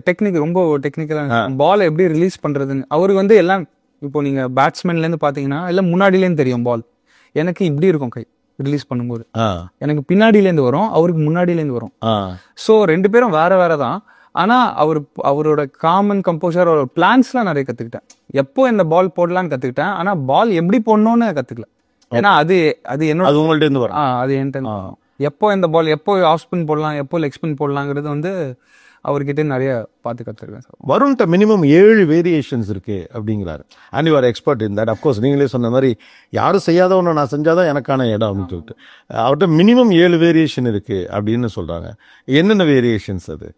டெக்னிக், ரொம்ப டெக்னிக்கலாக பால் எப்படி ரிலீஸ் பண்ணுறதுன்னு. அவருக்கு எல்லாம் இப்போ நீங்கள் பேட்ஸ்மேன்லேருந்து பார்த்தீங்கன்னா எல்லாம் முன்னாடியிலேருந்து தெரியும் பால். எனக்கு இப்படி இருக்கும் கை ரிலீஸ் பண்ணும்போது, எனக்கு பின்னாடியிலேருந்து வரும், அவருக்கு முன்னாடியிலேருந்து வரும். ஸோ 2 பேரும் வேற தான். ஆனால் அவரோட காமன் கம்போசர், அவரோட பிளான்ஸ்லாம் நிறைய கற்றுக்கிட்டேன். எப்போ இந்த பால் போடலான்னு கற்றுக்கிட்டேன். ஆனால் பால் எப்படி போடணும்னு கற்றுக்கல. ஏன்னா அது என்னோட, அது உங்கள்ட்ட இருந்து வரும். அது என்கிட்ட. எப்போ இந்த பால் எப்போ ஆஃப் ஸ்பின் போடலாம், எப்போ லெக் ஸ்பின் போடலாங்கிறது வந்து அவர்கிட்ட நிறைய பார்த்து கற்றுருக்கேன் சார். வருண்கிட்ட மினிமம் 7 வேரியேஷன்ஸ் இருக்கு அப்படிங்கிறாரு. And you are expert in that. Of course நீங்களே சொன்ன மாதிரி யாரும் செய்யாத ஒன்று நான் செஞ்சாதான் எனக்கான இடம் அப்படின்னு சொல்லிட்டு அவர்கிட்ட மினிமம் 7 வேரியேஷன் இருக்கு அப்படின்னு சொல்றாங்க. என்னென்ன வேரியேஷன்ஸ் அது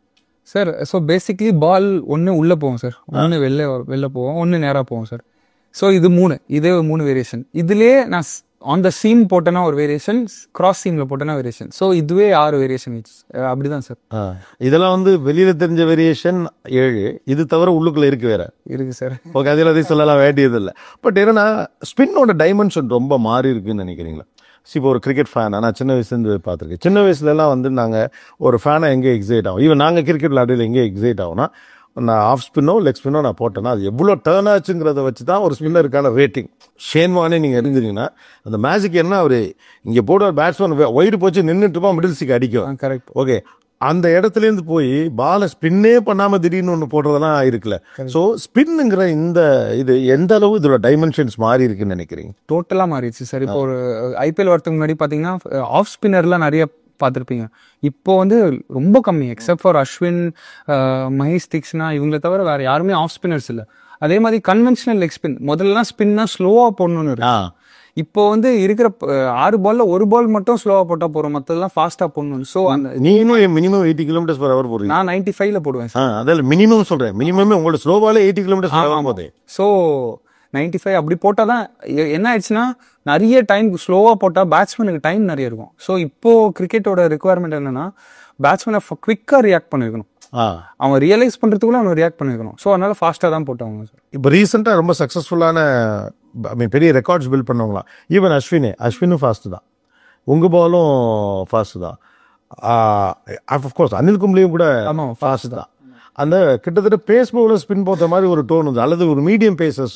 சார்? ஸோ பேசிக்லி பால் ஒன்று உள்ளே போகும் சார், ஒன்று வெளில போவோம், ஒன்று நேராக போகும் சார். ஸோ இது 3, இதே 3 வேரியேஷன். இதுலேயே நான் ஆன் த சீம் போட்டேன்னா ஒரு வேரியேஷன், கிராஸ் சீமில் போட்டேன்னா வேரியேஷன். ஸோ இதுவே 6 வேரியேஷன் அப்படிதான் சார். இதெல்லாம் வந்து வெளியில தெரிஞ்ச வேரியேஷன் 7, இது தவிர உள்ளுக்குள்ள இருக்கு வேற இருக்கு சார். ஓகே, அதில் அதையும் சொல்லலாம் வேண்டியது இல்லை. பட் என்னன்னா ஸ்பின்னோட டைமென்ஷன் ரொம்ப மாறி இருக்குன்னு நினைக்கிறீங்களா? இப்போ ஒரு கிரிக்கெட் ஃபேன் நான் சின்ன வயசுலேருந்து பார்த்துருக்கேன். சின்ன வயசுலலாம் வந்து நாங்கள் ஒரு ஃபேனை எங்கே எக்ஸைட் ஆகும், ஈவன் நாங்கள் கிரிக்கெட் விளையாடுறது எங்கே எக்ஸைட் ஆகும்னா, நான் ஆஃப் ஸ்பின்னோ லெக் ஸ்பின்னோ நான் போட்டேன்னா அது எவ்வளோ டர்ன் ஆச்சுங்கிறத வச்சு தான் ஒரு ஸ்பின்னருக்கான ரேட்டிங். ஷேன் வார்னே நீங்கள் இருந்தீங்கன்னா அந்த மேஜிக் என்ன, அவர் இங்கே போடுற பேட்ஸ்மேன் ஒயிடு போச்சு நின்றுட்டுப்பா மிடில் ஸ்டிக் அடிக்கும். கரெக்ட். ஓகே, அந்த இடத்துலேருந்து போய் பாலை ஸ்பின்னே பண்ணாமல் திடீர்னு ஒன்று போடுறதெல்லாம் இருக்குல்ல. ஸோ ஸ்பின்னுங்கிற இந்த இது எந்த அளவு இதோட டைமென்ஷன்ஸ் மாறி இருக்குன்னு நினைக்கிறீங்க? டோட்டலாக மாறிடுச்சு சார். இப்போ ஒரு ஐபிஎல் வரதுக்கு முன்னாடி பார்த்தீங்கன்னா ஆஃப் ஸ்பின்னர்லாம் நிறைய பார்த்துருப்பீங்க. இப்போ வந்து ரொம்ப கம்மி, எக்ஸப்ட் ஃபார் அஸ்வின், மஹேஷ் தீக்ஷனா, இவங்களை தவிர வேற யாருமே ஆஃப் ஸ்பின்னர்ஸ் இல்லை. அதே மாதிரி கன்வென்ஷனல் லெக் ஸ்பின் முதல்லலாம் ஸ்பின்னா ஸ்லோவாக போடணும்னு இருக்கு. இப்போ வந்து இருக்கிற 6 பால்ல 1 பால் மட்டும் ஸ்லோவா போட்டா போறோம், மத்ததெல்லாம் ஃபாஸ்டா போடணும். ஸோ அந்த நீங்களும் மினிமம் 80 km/h போடுறீங்க. நான் 95ல போடுவேன் சார். அதில் மினிமம் சொல்றேன், மினிமமே உங்களோட ஸ்லோ பாலே 80 km/h போதே. ஸோ 95 அப்படி போட்டால் தான் என்ன ஆயிடுச்சுன்னா, நிறைய டைம் ஸ்லோவாக போட்டால் பேட்ஸ்மேனுக்கு டைம் நிறைய இருக்கும். ஸோ இப்போ கிரிக்கெட்டோட ரெக்குவயர்மெண்ட் என்னன்னா, பேட்ஸ்மேனை குவிக்காக ரியாக்ட் பண்ணிருக்கணும். அவன் ரியலைஸ் பண்ணுறதுக்குள்ள அவன் ரியாக்ட் பண்ணிருக்கணும். ஸோ அதனால ஃபாஸ்ட்டாக தான் போட்டாங்க சார். இப்போ ரீசெண்டாக ரொம்ப சக்ஸஸ்ஃபுல்லான பெரிய ரெக்கார்ட்ஸ் பில்ட் பண்ணவங்களாம். ஈவன் அஸ்வினும் ஃபாஸ்ட்டு தான், உங்கள் பாலும் ஃபாஸ்ட்டு தான், அஃப்கோர்ஸ் அனில் கும்ப்ளியும் கூட ஃபாஸ்ட் தான். அந்த கிட்டத்தட்ட பேஸ் பவுலர் ஸ்பின் போட்ட மாதிரி ஒரு டோன் வந்து, அல்லது ஒரு மீடியம் பேசஸ்.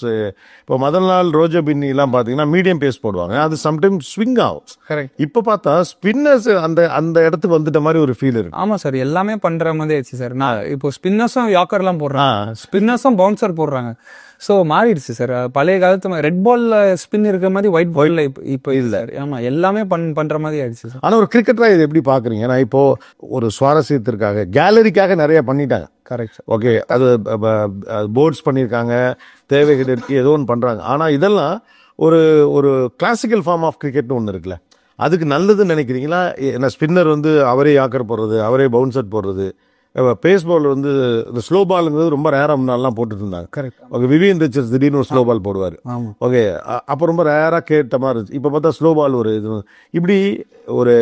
இப்போ முதல் நாள் ரோஜா பின்னிலாம் பார்த்தீங்கன்னா மீடியம் பேஸ் போடுவாங்க, அது சம்டைம் ஸ்விங் ஆகும். கரெக்ட். இப்போ பார்த்தா ஸ்பின்னர்ஸ் அந்த இடத்துக்கு வந்துட்ட மாதிரி ஒரு ஃபீல் இருக்கு. ஆமாம் சார், எல்லாமே பண்ணுற மாதிரி ஆயிடுச்சு சார். நான் இப்போ ஸ்பின்னர்ஸும் யாக்கர்லாம் போடுறாங்க, ஸ்பின்னர்ஸும் பவுன்சர் போடுறாங்க. ஸோ மாறிடுச்சு சார். பழைய காலத்து ரெட் பால்ல ஸ்பின் இருக்கிற மாதிரி ஒயிட் பால்ல இப்போ இல்லை. ஆமாம், எல்லாமே பண்ணுற மாதிரி ஆயிடுச்சு சார். ஆனால் ஒரு கிரிக்கெட்டராக இது எப்படி பார்க்குறீங்க? ஏன்னா இப்போ ஒரு சுவாரஸ்யத்திற்காக கேலரிக்காக நிறைய பண்ணிட்டாங்க. கரெக்ட். ஓகே, அது போர்ட்ஸ் பண்ணியிருக்காங்க, தேவைகள் இருக்கு, ஏதோ ஒன்று பண்ணுறாங்க. ஆனால் இதெல்லாம் ஒரு ஒரு கிளாசிக்கல் ஃபார்ம் ஆஃப் கிரிக்கெட்னு ஒன்று இருக்குல்ல, அதுக்கு நல்லதுன்னு நினைக்கிறீங்களா? ஏன்னா ஸ்பின்னர் வந்து அவரே யாக்கர் போடுறது, அவரே பவுன்சர் போடுறது, பேஸ் பால் வந்து இந்த ஸ்லோ பால்ங்கிறது ரொம்ப ரேராக முன்னாலாம் போட்டுட்டு இருந்தாங்க. கரெக்ட். ஓகே, விவியன் ரிச்சர்ஸ் திடீர்னு ஒரு ஸ்லோ பால் போடுவார். ஓகே, அப்போ ரொம்ப ரேராக கேட்ட மாதிரி இருந்துச்சு. இப்போ பார்த்தா ஸ்லோ பால் ஒரு இது, இப்படி ஒரு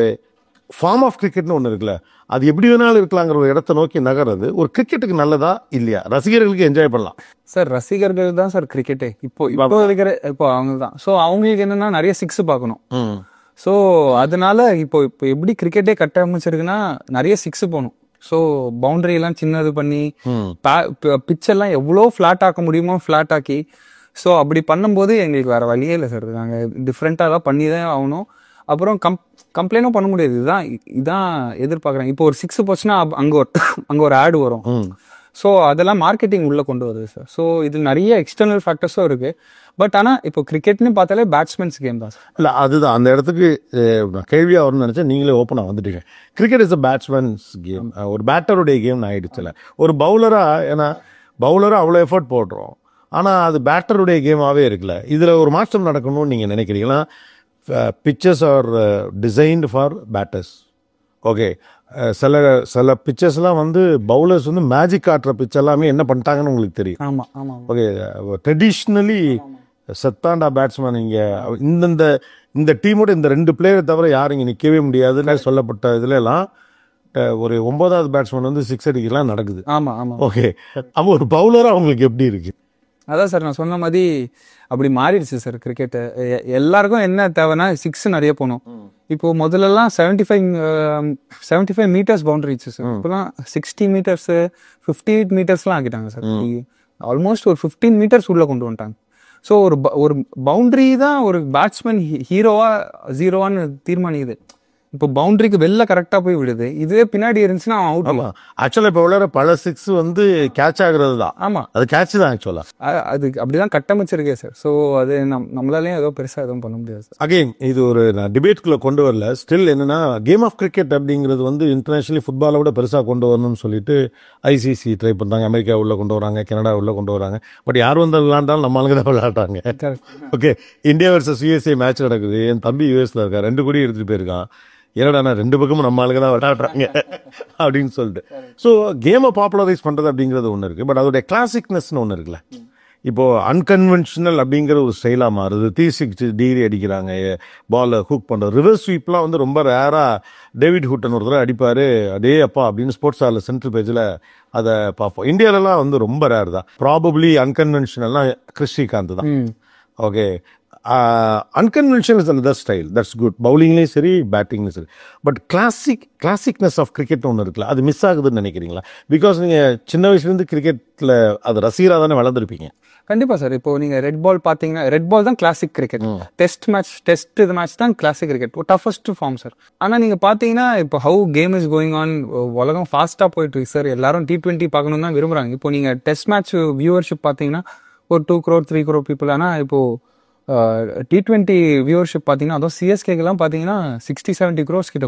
ஃபார்ம் ஆஃப் கிரிக்கெட்னு ஒன்று இருக்குல்ல, அது எப்படி வேணாலும் இருக்கலாங்கிற ஒரு இடத்த நோக்கி நகர்றது ஒரு கிரிக்கெட்டுக்கு நல்லதா இல்லையா? ரசிகர்களுக்கு என்ஜாய் பண்ணலாம் சார். ரசிகர்கள் தான் சார் கிரிக்கெட்டே. இப்போ இருக்கிற இப்போ அவங்க தான். ஸோ அவங்களுக்கு என்னன்னா நிறைய 6 பார்க்கணும். ஸோ அதனால இப்போ எப்படி கிரிக்கெட்டே கட்டமைச்சிருக்குன்னா நிறைய 6 போகணும். ஸோ பவுண்டரி எல்லாம் சின்னது பண்ணி பிச்செல்லாம் எவ்வளோ ஃப்ளாட் ஆக்க முடியுமோ ஃப்ளாட் ஆக்கி, ஸோ அப்படி பண்ணும்போது எங்களுக்கு வேற வழியே இல்லை சார். நாங்கள் டிஃப்ரெண்ட்டாக தான் பண்ணி தான் ஆகணும். அப்புறம் கம்ப்ளைண்டும் பண்ண முடியாது. இதான் எதிர்பார்க்குறேன். இப்போ ஒரு 6 போச்சுன்னா அங்கே ஒரு ஆடு வரும். ஸோ அதெல்லாம் மார்க்கெட்டிங் உள்ளே கொண்டு வருது சார். ஸோ இதில் நிறைய எக்ஸ்டர்னல் ஃபேக்டர்ஸும் இருக்குது. பட் ஆனால் இப்போ கிரிக்கெட்னு பார்த்தாலே பேட்ஸ்மேன்ஸ் கேம் தான் சார். இல்லை, அதுதான் அந்த இடத்துக்கு கேள்வியாக வரும்னு நினச்சா நீங்களே ஓப்பனாக வந்துட்டீங்க. Cricket is a batsmen game, ஒரு பேட்டருடைய கேம்னு ஆகிடுச்சுல. ஒரு பவுலராக, ஏன்னா பவுலராக அவ்வளோ எஃபர்ட் போடுறோம், ஆனால் அது பேட்டருடைய கேமாகவே இருக்குல்ல. இதில் ஒரு மாற்றம் நடக்கணும்னு நீங்கள் நினைக்கிறீங்களா? Pitches are designed for batters. Okay, சில பிச்சர்ஸ்லாம் வந்து பவுலர்ஸ் வந்து மேஜிக் காட்டுற பிச் எல்லாமே என்ன பண்ணிட்டாங்கன்னு உங்களுக்கு தெரியும். ஆமாம் ஆமாம். ஓகே, ட்ரெடிஷ்னலி செத்தாண்டா பேட்ஸ்மேன் இங்கே இந்த டீமோட இந்த 2 பிளேயரை தவிர யாரும் இங்கே நிற்கவே முடியாதுன்னு சொல்லப்பட்ட இதுல எல்லாம் ஒரு 9வது பேட்ஸ்மேன் வந்து 6 அடிக்கலாம் நடக்குது. ஆமாம் ஆமாம். ஓகே, அப்போ ஒரு பவுலராக அவங்களுக்கு எப்படி இருக்கு? அதான் சார் நான் சொன்ன மாதிரி அப்படி மாறிடுச்சு சார் கிரிக்கெட்டு. எல்லாருக்கும் என்ன தேவைன்னா 6 நிறைய போகணும். இப்போ முதல்லலாம் 75 மீட்டர்ஸ் பவுண்டரி சார். இப்போலாம் 60 மீட்டர்ஸ் 58 மீட்டர்ஸ்லாம் ஆக்கிட்டாங்க சார். ஆல்மோஸ்ட் ஒரு 15 மீட்டர்ஸ் உள்ள கொண்டு வந்துட்டாங்க. ஸோ ஒரு பவுண்டரி தான் ஒரு பேட்ஸ்மேன் ஹீரோவா ஜீரோவான்னு தீர்மானிக்குது. இப்போ பவுண்டரிக்கு வெளில கரெக்டா போய் விடுது, இதுவே பின்னாடி இருந்துச்சுன்னா அவுட். ஆமா, ஆக்சுவலா இப்ப விளையாட பல 6 வந்து கேட்ச் ஆகுறது தான். ஆமா, அது கேட்ச் தான் ஆக்சுவலா. அது அப்படிதான் கட்டமைச்சிருக்கே சார். ஸோ அது நம்மளாலேயும் ஏதோ பெருசா எதுவும் பண்ண முடியாது சார். அகைன் இது ஒரு நான் டிபேட்குள்ள கொண்டு வரல. ஸ்டில் என்னன்னா கேம் ஆஃப் கிரிக்கெட் அப்படிங்கிறது வந்து இன்டர்நேஷனலி ஃபுட்பாலை விட பெருசா கொண்டு வரணும்னு சொல்லிட்டு ஐசிசி ட்ரை பண்றாங்க. அமெரிக்கா உள்ள கொண்டு வராங்க, கனடா உள்ள கொண்டு வராங்க. பட் யார் வந்து விளையாண்டாலும் நம்ம ஆளுங்க தான் விளையாடுறாங்க. Okay, India versus USA match நடக்குது. என் தம்பி யூஎஸ்ல இருக்கா, 2 கோடி எடுத்துட்டு போயிருக்கான். ஏன்னா 2 பக்கமும் நம்ம ஆளுங்க தான் விளையாடுறாங்க அப்படின்னு சொல்லிட்டு. ஸோ கேமை பாப்புலரைஸ் பண்றது அப்படிங்கிறது ஒன்று இருக்கு. பட் அதோட கிளாசிக்னஸ்னு ஒன்று இருக்குல்ல. இப்போ அன்கன்வென்ஷனல் அப்படிங்கிற ஒரு ஸ்டைலா மாறுது. 360 டிகிரி அடிக்கிறாங்க, பால் ஹூக் பண்றது, ரிவர்ஸ் ஸ்வீப்லாம் வந்து ரொம்ப ரேரா டேவிட் ஹூட்டன் ஒருத்தர் அடிப்பாரு, அதே அப்பா அப்படின்னு ஸ்போர்ட்ஸ் ஆர்ல சென்ட்ரல் பேஜ்ல அதை பார்ப்போம். இந்தியாவிலலாம் வந்து ரொம்ப ரேர் தான். ப்ராபப்ளி அன்கன்வென்ஷனல்னா கிறிஸ் ஸ்ரீகாந்த் தான். Okay, unconventional is another style, that's good. பவுலிங்லேயும் சரி, பேட்டிங்லேயும் சரி. பட் கிளாசிக்னஸ் ஆஃப் கிரிக்கெட் ஒன்று இருக்குல்ல, அது மிஸ் ஆகுதுன்னு நினைக்கிறீங்களா? பிகாஸ் நீங்கள் சின்ன வயசுலேருந்து கிரிக்கெட்டில் அது ரசிகராக தானே வளர்ந்துருப்பீங்க. கண்டிப்பா சார். இப்போ நீங்க ரெட் பால் பாத்தீங்கன்னா, ரெட் பால் தான் கிளாசிக் கிரிக்கெட். டெஸ்ட் மேட்ச் தான் classic cricket, toughest form sir. ஆனா நீங்க பாத்தீங்கன்னா இப்போ how game is going on, உலகம் ஃபாஸ்டா போயிட்டு இருக்கு சார். எல்லாரும் T20 பார்க்கணும் தான் விரும்புறாங்க. இப்போ நீங்க டெஸ்ட் மேட்ச் வியூவர்ஷிப் பாத்தீங்கன்னா ஒரு 2 crore 3 crore பீப்புள். ஆனா இப்போ T20 வியூவர்ஷிப் பாத்தீங்கன்னா, அதுவும் சிஎஸ்கேக்கெல்லாம் பாத்தீங்கன்னா 60-70 crores கிட்ட.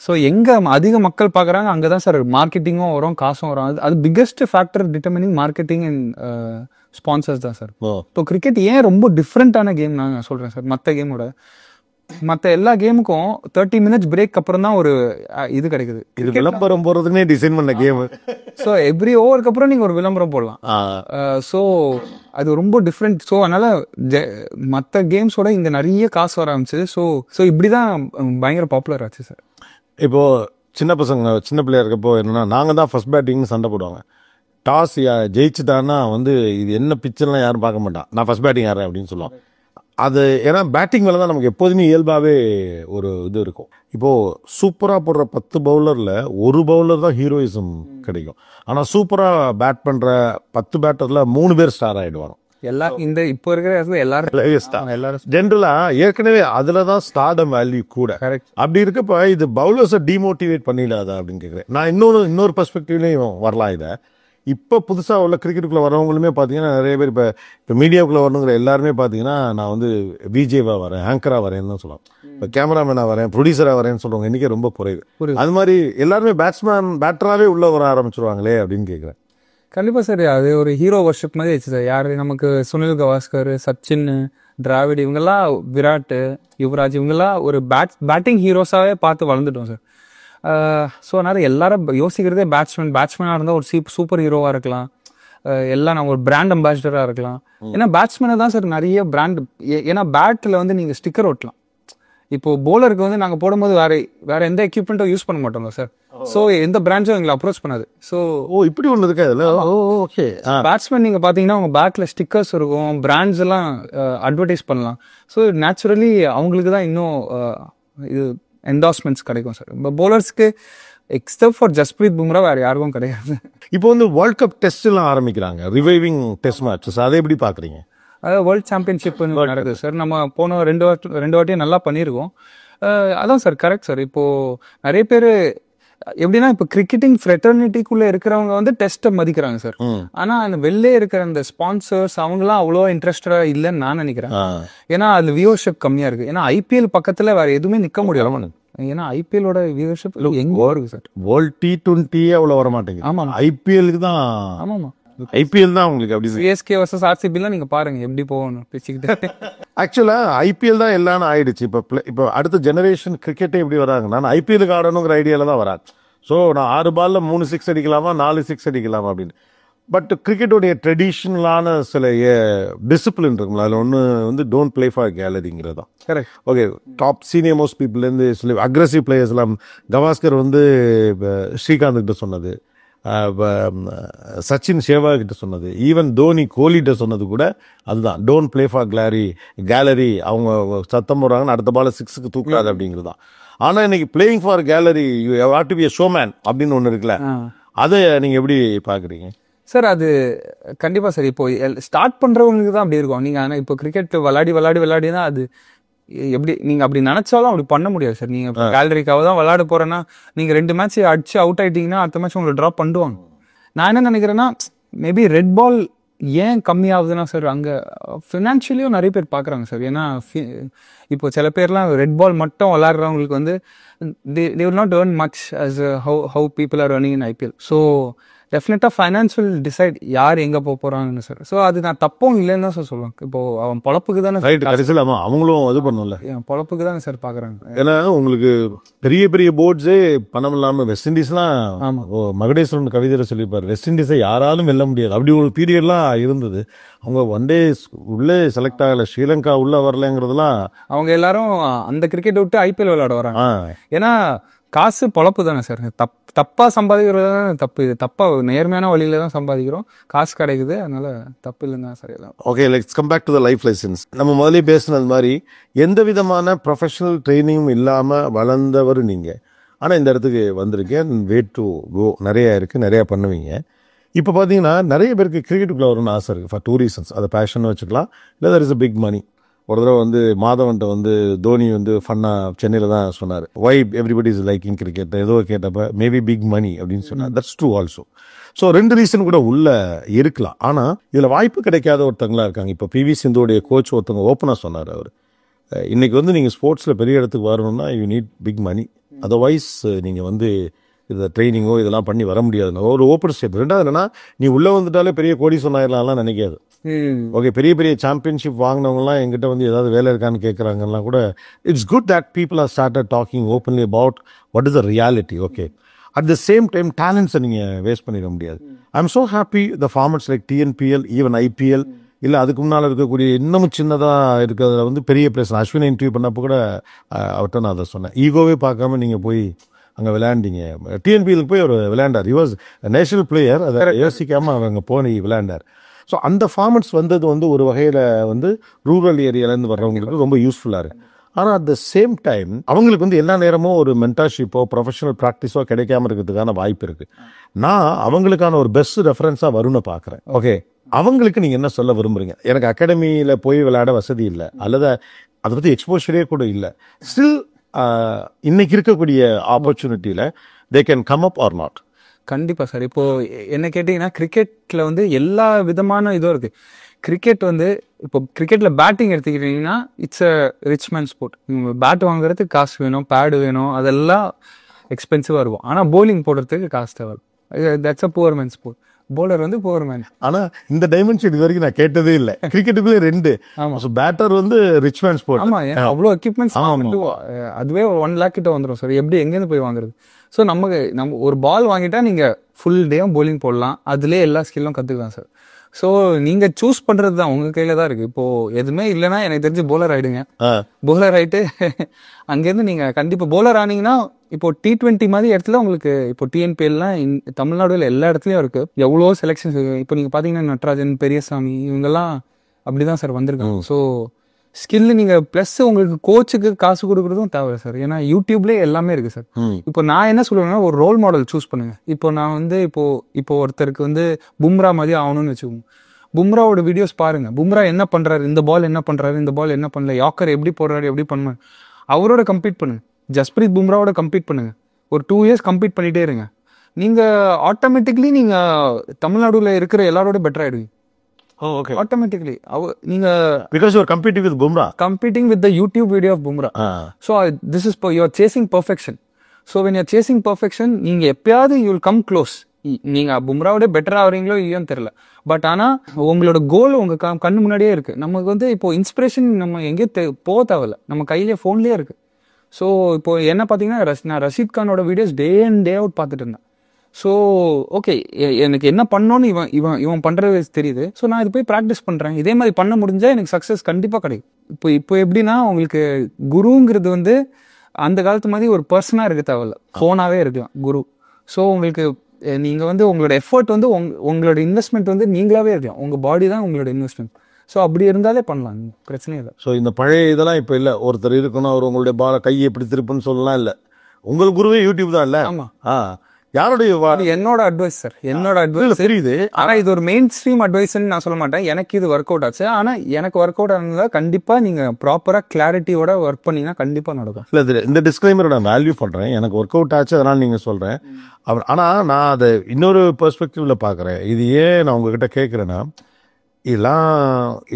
ஸோ எங்க அதிக மக்கள் பாக்குறாங்க அங்கதான் சார் மார்க்கெட்டிங்கும் வரும், காசும் வரும். அது biggest factor determining marketing and sponsors தான் சார். ஸோ கிரிக்கெட் ஏன் ரொம்ப டிஃப்ரெண்டான கேம் நான் சொல்றேன் சார். மற்ற எல்லா கேமுக்கும் 30 minutes பிரேக் அப்புறம் தான் ஒரு இது கிடைக்குது. இது விளம்பரம் போறதுன்னே டிசைன் பண்ண கேம். ஸோ எவ்ரி ஓவருக்கு அப்புறம் நீங்க ஒரு விளம்பரம் போடலாம். ஸோ அது ரொம்ப டிஃப்ரெண்ட். ஸோ அதனால மற்ற கேம்ஸோட இங்க நிறைய காசு வர ஆரம்பிச்சது. ஸோ இப்படிதான் பயங்கர பாப்புலர் ஆச்சு சார். இப்போ சின்ன பிள்ளையா இருக்கப்போ என்னன்னா, நாங்க தான் ஃபர்ஸ்ட் பேட்டிங்னு சண்டை போடுவாங்க. டாஸ் ஜெயிச்சுட்டான்னா வந்து இது என்ன பிச்சர்லாம் யாரும் பார்க்க மாட்டான், நான் ஃபர்ஸ்ட் பேட்டிங் ஆடுறேன் அப்படின்னு சொல்லுவாங்க. அது ஏன்னா பேட்டிங் மேலே தான் நமக்கு எப்போதுமே இயல்பாகவே ஒரு இது இருக்கும். இப்போது சூப்பராக போடுற 10 பவுலரில் ஒரு பவுலர் தான் ஹீரோயிசம் கிடைக்கும். ஆனால் சூப்பராக பேட் பண்ணுற 10 பேட்டரில் 3 பேர் ஸ்டார் ஆகிடுவாங்க. இந்த இப்போ இருக்கிற எல்லாரும் ஜென்ரலா ஏற்கனவே அதுல தான் ஸ்டார்டம் வேல்யூ கூட. அப்படி இருக்கப்ப இது பவுலர்ஸை டிமோட்டிவேட் பண்ணிடாதா அப்படின்னு கேட்குறேன் நான். இன்னொரு பெர்ஸ்பெக்டிவ்லையும் வரலாம். இதை இப்போ புதுசாக உள்ள கிரிக்கெட்டுக்குள்ள வரவங்களுமே பார்த்தீங்கன்னா நிறைய பேர் இப்போ மீடியாவுக்குள்ள வரணுங்கிற எல்லாருமே பார்த்தீங்கன்னா நான் வந்து விஜேவாக வரேன், ஆங்கராக வரேன்னு தான் சொல்லுவாங்க. இப்போ கேமராமேனாக வரேன், ப்ரொடியூசராக வரேன்னு சொல்லுவாங்க. இன்னைக்கு ரொம்ப குறைவு. அது மாதிரி எல்லாருமே பேட்டராகவே உள்ள வர ஆரம்பிச்சிருவாங்களே அப்படின்னு கேட்குறேன். கண்டிப்பா சார். அது ஒரு ஹீரோ வர்ஷிப் மாதிரி ஆச்சு சார். யாரு நமக்கு சுனில் கவாஸ்கர், சச்சின், டிராவிட், இவங்கெல்லாம், விராட், யுவராஜ், இவங்கெல்லாம் ஒரு பேட்டிங் ஹீரோஸாவே பார்த்து வளர்ந்துட்டோம் சார். ஸோ அதனால எல்லாரும் யோசிக்கிறதே பேட்ஸ்மேனாக இருந்தால் ஒரு சூப்பர் ஹீரோவாக இருக்கலாம். எல்லாம் நம்ம ஒரு பிராண்ட் அம்பாசிடராக இருக்கலாம். ஏன்னா பேட்ஸ்மேனை தான் சார் நிறைய பிராண்ட். ஏன்னா பேட்டில் வந்து நீங்கள் ஸ்டிக்கர் ஓட்டலாம். இப்போ போலருக்கு வந்து நாங்கள் போடும்போது வேற எந்த எக்யூப்மெண்ட்டும் யூஸ் பண்ண மாட்டோம் சார். ஸோ எந்த பிராண்ட்ஸும் எங்களை அப்ரோச் பண்ணாது. ஸோ இப்படி ஒன்று இருக்கு அதில். ஓகே, பேட்ஸ்மேன் நீங்கள் பார்த்தீங்கன்னா அவங்க பேக்கில் ஸ்டிக்கர்ஸ் இருக்கும், பிராண்ட்ஸ் எல்லாம் அட்வர்டைஸ் பண்ணலாம். ஸோ நேச்சுரலி அவங்களுக்கு தான் இன்னும் இது என்டார்ஸ்மெண்ட்ஸ் கிடைக்கும் சார். இப்போ போலர்ஸ்க்கு எக்ஸப்ட் ஃபார் ஜஸ்பிரீத் பும்ரா வேற யாருக்கும் கிடையாது. இப்போ வந்து வேர்ல்ட் கப் டெஸ்ட் எல்லாம் ஆரம்பிக்கிறாங்க, ரிவைவிங் டெஸ்ட் மேட்சஸ். அதை எப்படி பாக்குறீங்க? அதாவது வேர்ல்ட் சாம்பியன்ஷிப் நடக்குது சார். நம்ம போன 2 வாட்டியும் நல்லா பண்ணியிருக்கோம். அதான் சார் கரெக்ட் சார். இப்போ நிறைய பேர் எப்படின்னா இப்போ கிரிக்கெட்டிங் ஃப்ரெட்டர்னிட்டிக்குள்ள இருக்கிறவங்க வந்து டெஸ்ட்டை மதிக்கிறாங்க சார். ஆனா அந்த வெளிலே இருக்கிற அந்த ஸ்பான்சர்ஸ் அவங்களாம் அவ்வளோ இன்ட்ரெஸ்டடா இல்லைன்னு நான் நினைக்கிறேன். ஏன்னா அது வியூவர்ஷிப் கம்மியா இருக்கு. ஏன்னா ஐபிஎல் பக்கத்துல வேற எதுவுமே நிக்க முடியாது. ஏன்னா ஐபிஎலோட வியூவர்ஷிப் எங்க இருக்கு சார். வேர்ல்ட் T20 அவ்வளவு வர மாட்டேங்குது. ஆமா, ஐபிஎலுக்கு தான். ஆமாமா, ஐபிஎல் தான் உங்களுக்கு அப்படி. சிஎஸ்கே வர்சஸ் ஆர்சிபிலாம் நீங்க பாருங்க எப்படி போகணும் பேசிக்கிட்டு. ஆக்சுவலா ஐபிஎல் தான் எல்லாம் ஆயிடுச்சு. இப்போ அடுத்த ஜெனரேஷன் கிரிக்கெட்டே எப்படி வராங்கன்னா, நான் ஐபிஎலுக்கு ஆடணுங்கிற ஐடியால தான் வராது. ஸோ நான் 6 பால்ல 3 6 அடிக்கலாமா, 4 6 அடிக்கலாமா அப்படின்னு. பட் கிரிக்கெட்டோடைய ட்ரெடிஷ்னலான சில டிசிப்ளின் இருக்குங்களா, அதில் ஒன்று வந்து டோன்ட் பிளே ஃபார் கேலரிங்கிறது தான். Correct. Okay, top senior most பீப்புள்லேருந்து சில அக்ரெசிவ் பிளேயர்ஸ்லாம் கவாஸ்கர் வந்து ஸ்ரீகாந்த் கிட்ட சொன்னது, சச்சின் சேவாக் கிட்ட சொன்னது, ஈவன் தோனி கோலிகிட்ட சொன்னது கூட அதுதான், டோன்ட் பிளே ஃபார் கேலரி. அவங்க சத்தம் போடுறாங்கன்னு அடுத்த பால 6க்கு தூக்காது அப்படிங்கிறது தான். ஆனால் இன்னைக்கு playing for gallery, you have to be a showman அப்படின்னு ஒன்று இருக்குல்ல, அதை நீங்கள் எப்படி பார்க்குறீங்க சார்? அது கண்டிப்பாக சார். இப்போ ஸ்டார்ட் பண்ணுறவங்களுக்கு தான் அப்படி இருக்கும். நீங்கள் ஆனால் இப்போ கிரிக்கெட் விளையாடி தான் அது எப்படி நீங்க அப்படி நினைச்சாலும் அப்படி பண்ண முடியாது சார். நீங்க கேலரிக்காக தான் விளையாட போறேன்னா நீங்க 2 மேட்ச் அடிச்சு அவுட் ஆயிட்டீங்கன்னா அடுத்த மேட்ச் உங்களை ட்ராப் பண்ணுவாங்க. நான் என்ன நினைக்கிறேன்னா மேபி ரெட் பால் ஏன் கம்மியாகுதுன்னா சார், அங்கே ஃபினான்ஷியலியும் நிறைய பேர் பார்க்குறாங்க சார். ஏன்னா இப்போ சில பேர்லாம் ரெட் பால் மட்டும் விளாட்றவங்களுக்கு வந்து they will not earn much as how people are earning in IPL. So டெஃபினட்டாக ஃபைனான்ஸ் வில் டிசைட் யார் எங்கே போக போகிறாங்கன்னு சார். ஸோ அது நான் தப்பும் இல்லைன்னு தான் சார் சொல்லுவேன். இப்போ அவன் பொழப்புக்கு தானே கடைசியில் அவங்களும் இது பண்ணல, பொழப்புக்கு தானே சார் பார்க்குறாங்க. ஏன்னா உங்களுக்கு பெரிய பெரிய போர்ட்ஸே பணம் இல்லாமல் வெஸ்ட் இண்டீஸ்லாம் மகடேஸ்வரன் கவிதையில் சொல்லியிருப்பார், வெஸ்ட் இண்டீஸை யாராலும் வெல்ல முடியாது. அப்படி ஒரு பீரியட்லாம் இருந்தது. அவங்க ஒன் டே உள்ளே செலக்ட் ஆகலை, ஸ்ரீலங்கா உள்ளே வரலைங்கிறதுலாம். அவங்க எல்லாரும் அந்த கிரிக்கெட் விட்டு IPL விளையாட வராங்க. ஏன்னா காசு பொழப்பு தானே சார். தப்பா சம்பாதிக்கிறது தான் தப்பு. இது தப்பா நேர்மையான வழியில தான் சம்பாதிக்கிறோம், காசு கிடைக்குது, அதனால தப்பு இல்லைன்னா சரி. Okay, let's come back to the life lessons. நம்ம முதலே பேசுனது மாதிரி எந்த விதமான ப்ரொஃபஷனல் ட்ரைனிங்கும் இல்லாமல் வளர்ந்தவர் நீங்கள். ஆனால் இந்த இடத்துக்கு வந்திருக்கேன், வெயிட் டு கோ நிறையா இருக்குது, நிறையா பண்ணுவீங்க. இப்போ பார்த்தீங்கன்னா நிறைய பேருக்கு கிரிக்கெட்டுக்குள்ளே வரணும்னு ஆசை இருக்குது ஃபார் 2 reasons. அதை பேஷன் வச்சுக்கலாம், இல்லை that is a big money. ஒரு தடவை வந்து மாதவன்ட்ட வந்து தோனி வந்து ஃபன்னாக சென்னையில் தான் சொன்னார், வை எவ்ரிபடி இஸ் லைக்கிங் கிரிக்கெட், ஏதோ கேட்டப்போ மேபி பிக் மணி அப்படின்னு சொன்னார். That's true also. So 2 reason கூட உள்ள இருக்கலாம். ஆனால் இதில் வாய்ப்பு கிடைக்காத ஒருத்தங்களா இருக்காங்க. இப்போ PV சிந்துவோடைய கோச் ஒருத்தவங்க ஓப்பனாக சொன்னார், அவர் இன்னைக்கு வந்து நீங்கள் ஸ்போர்ட்ஸில் பெரிய இடத்துக்கு வரணும்னா you need big money, otherwise நீங்கள் வந்து இதை ட்ரைனிங்கோ இதெல்லாம் பண்ணி வர முடியாதுன்னு ஒரு ஓப்பன் ஸ்டேட். ரெண்டாவது என்னன்னா, நீ உள்ளே வந்துட்டாலே பெரிய கோடி சொன்னாயிரலாம் நினைக்காது. ஓகே, பெரிய பெரிய சாம்பியன்ஷிப் வாங்கினவங்கலாம் எங்கிட்ட வந்து ஏதாவது வேலை இருக்கான்னு கேட்குறாங்கலாம் கூட. It's good that people are started talking openly about what is the reality. Okay, at the same time டேலண்ட்ஸை நீங்கள் வேஸ்ட் பண்ணிட முடியாது. I am so happy the formats like TNPL, even IPL, இல்லை அதுக்கு முன்னால் இருக்கக்கூடிய இன்னமும் சின்னதாக இருக்கிறத வந்து பெரிய பிளேஸ். அஸ்வினை இன்டர்வியூ பண்ணப்போ கூட அவர்கிட்ட நான் அதை சொன்னேன், ஈகோவே பார்க்காம நீங்கள் போய் அங்கே விளையாண்டிங்க. TNPL போய் அவர் விளையாண்டார், he was a national player, அதை யோசிக்காமல் அவங்க அங்கே போய் விளையாண்டார். ஸோ அந்த ஃபார்மட்ஸ் வந்தது வந்து ஒரு வகையில் வந்து ரூரல் ஏரியாலேருந்து வர்றவங்களுக்கு ரொம்ப யூஸ்ஃபுல்லாக இருக்குது. ஆனால் அட் த சேம் டைம் அவங்களுக்கு வந்து எல்லா நேரமும் ஒரு மென்டார்ஷிப்போ ப்ரொஃபஷனல் ப்ராக்டிஸோ கிடைக்காம இருக்கிறதுக்கான வாய்ப்பு இருக்குது. நான் அவங்களுக்கான ஒரு பெஸ்ட் ரெஃபரன்ஸாக வரும்னு பார்க்குறேன். ஓகே, அவங்களுக்கு நீங்கள் என்ன சொல்ல விரும்புகிறீங்க? எனக்கு அகாடமியில் போய் விளையாட வசதி இல்லை, அல்லது அதை பற்றி எக்ஸ்போஷரே கூட இல்லை, ஸ்டில் இன்னைக்கு இருக்கக்கூடிய ஆப்பர்ச்சுனிட்டியில் they can come up or not? கண்டிப்பா சார். இப்போ என்ன கேட்டீங்கன்னா, கிரிக்கெட்ல வந்து எல்லா விதமான இதுவும் இருக்கு. கிரிக்கெட் வந்து இப்போ கிரிக்கெட்ல பேட்டிங் எடுத்துக்கிட்டீங்கன்னா it's a rich man sport. Bat வாங்குறதுக்கு காசு வேணும், பேடு வேணும், அதெல்லாம் எக்ஸ்பென்சிவா இருக்கும். ஆனா போலிங் போடுறதுக்கு காசு தேவை. That's a poor man sport. Bowler வந்து புவர் மேன். ஆனா இந்த டைமென்ஷன் இது வரைக்கும் நான் கேட்டதே இல்லை. கிரிக்கெட்டுக்குள்ளே 2. ஆமா, பேட்டர் வந்து ரிச் மேன் ஸ்போர்ட். ஆமா, அவ்வளோ எக்யூப்மெண்ட்ஸ் அதுவே 1 lakh கிட்ட வந்துடும் சார். எப்படி எங்கேருந்து போய் வாங்குறது? ஸோ நம்ம ஒரு பால் வாங்கிட்டா நீங்க ஃபுல் டேயும் போலிங் போடலாம், அதுலேயே எல்லா ஸ்கில்லும் கற்றுக்கலாம் சார். ஸோ நீங்க சூஸ் பண்றது தான் உங்க கையில தான் இருக்கு. இப்போ எதுவுமே இல்லைன்னா எனக்கு தெரிஞ்சு போலர் ஆயிடுங்க. போலர் ஆயிட்டு அங்கேருந்து நீங்க கண்டிப்பா போலர் ஆனீங்கன்னா, இப்போ T20 மாதிரி இடத்துல உங்களுக்கு இப்போ TNPLலாம் தமிழ்நாடுல எல்லா இடத்துலயும் இருக்கு. எவ்வளோ செலெக்ஷன்ஸ். இப்போ நீங்க பாத்தீங்கன்னா நட்ராஜன், பெரியசாமி இவங்கெல்லாம் அப்படிதான் சார் வந்திருக்காங்க. ஸோ ஸ்கில் நீங்க பிளஸ் உங்களுக்கு கோச்சுக்கு காசு கொடுக்கறதும் தேவை சார். ஏன்னா யூடியூப்லேயே எல்லாமே இருக்கு சார். இப்போ நான் என்ன சொல்லுவேன்னா, ஒரு ரோல் மாடல் சூஸ் பண்ணுங்க. இப்போ நான் வந்து இப்போ ஒருத்தருக்கு வந்து பும்ரா மாதிரி ஆகணும்னு வச்சுக்கோங்க. பும்ராவோட வீடியோஸ் பாருங்க. பும்ரா என்ன பண்றாரு, இந்த பால் என்ன பண்றாரு, இந்த பால் என்ன பண்ணல, யாக்கர் எப்படி போடுறாரு, எப்படி பண்ணுவாங்க, அவரோட கம்பீட் பண்ணுங்க. ஜஸ்பிரீத் பும்ராவோட கம்பீட் பண்ணுங்க. ஒரு 2 years கம்பீட் பண்ணிட்டே இருங்க. நீங்க ஆட்டோமேட்டிக்லி நீங்க தமிழ்நாடுல இருக்கிற எல்லாரோட பெட்டர் ஆயிடுவீங்க. Oh, okay. Automatically. நீங்க because you are competing with Bumrah. Competing with the YouTube video of Bumrah. So this is you are chasing perfection. So when you are chasing perfection, நீங்க எப்பயாவது you will come close. நீங்க பும்ராவோட better ஆவறீங்களோ இல்லையோன்னு தெரியல. But ஆனா உங்களோட கோல் உங்க கண்ணு முன்னாடியே இருக்கு. நமக்கு வந்து இப்போ இன்ஸ்பிரேஷன் நம்ம எங்கேயும் போக தேவையில்ல, நம்ம கையிலேயே ஃபோன்லேயே இருக்கு. ஸோ இப்போ என்ன பார்த்தீங்கன்னா, நான் ரஷீத் கானோட videos day and day out பார்த்துட்டு இருந்தேன். ஸோ ஓகே, எனக்கு என்ன பண்ணோன்னு இவன் பண்றது தெரியுது. ஸோ நான் இது போய் ப்ராக்டிஸ் பண்றேன். இதே மாதிரி பண்ண முடிஞ்சா எனக்கு சக்ஸஸ் கண்டிப்பா கிடைக்கும். இப்போ எப்படின்னா, உங்களுக்கு குருங்கிறது வந்து அந்த காலத்து மாதிரி ஒரு பர்சனா இருக்க தேவையில்ல, போனாவே இருக்கலாம் குரு. ஸோ உங்களுக்கு நீங்க வந்து உங்களோட எஃபர்ட் வந்து உங்களோட இன்வெஸ்ட்மெண்ட் வந்து நீங்களாவே இருக்கலாம். உங்க பாடி தான் உங்களோட இன்வெஸ்ட்மெண்ட். ஸோ அப்படி இருந்தாலே பண்ணலாம், பிரச்சனையே இல்லை. ஸோ இந்த பழைய இதெல்லாம் இப்போ இல்லை. ஒருத்தர் இருக்கணும், அவர் உங்களுடைய கையை எப்படி திருப்புன்னு சொல்லலாம் இல்லை. உங்கள் குருவே யூடியூப் தான் இல்லை. ஆமா. யாருடைய அது என்னோட அட்வைஸ் சார், என்னோட அட்வைஸ் தெரியுது. ஆனா இது ஒரு மெயின் ஸ்ட்ரீம் அட்வைஸ்ன்னு நான் சொல்ல மாட்டேன். எனக்கு இது ஒர்க் அவுட் ஆச்சு. ஆனா எனக்கு ஒர்க் அவுட் ஆனதுல கண்டிப்பா நீங்க ப்ராப்பரா கிளாரிட்டியோட ஒர்க் பண்ணீங்கன்னா கண்டிப்பா நடக்கும். இல்ல இந்த டிஸ்க்ளைமரை நான் வேல்யூ பண்றேன். எனக்கு ஒர்க் அவுட் ஆச்சு, அதனால நீங்க சொல்றேன். ஆனா நான் அதை இன்னொரு பெர்ஸ்பெக்டிவ்ல பாக்குறேன். இது ஏன் நான் உங்ககிட்ட கேட்கறேன்னா, இதெல்லாம்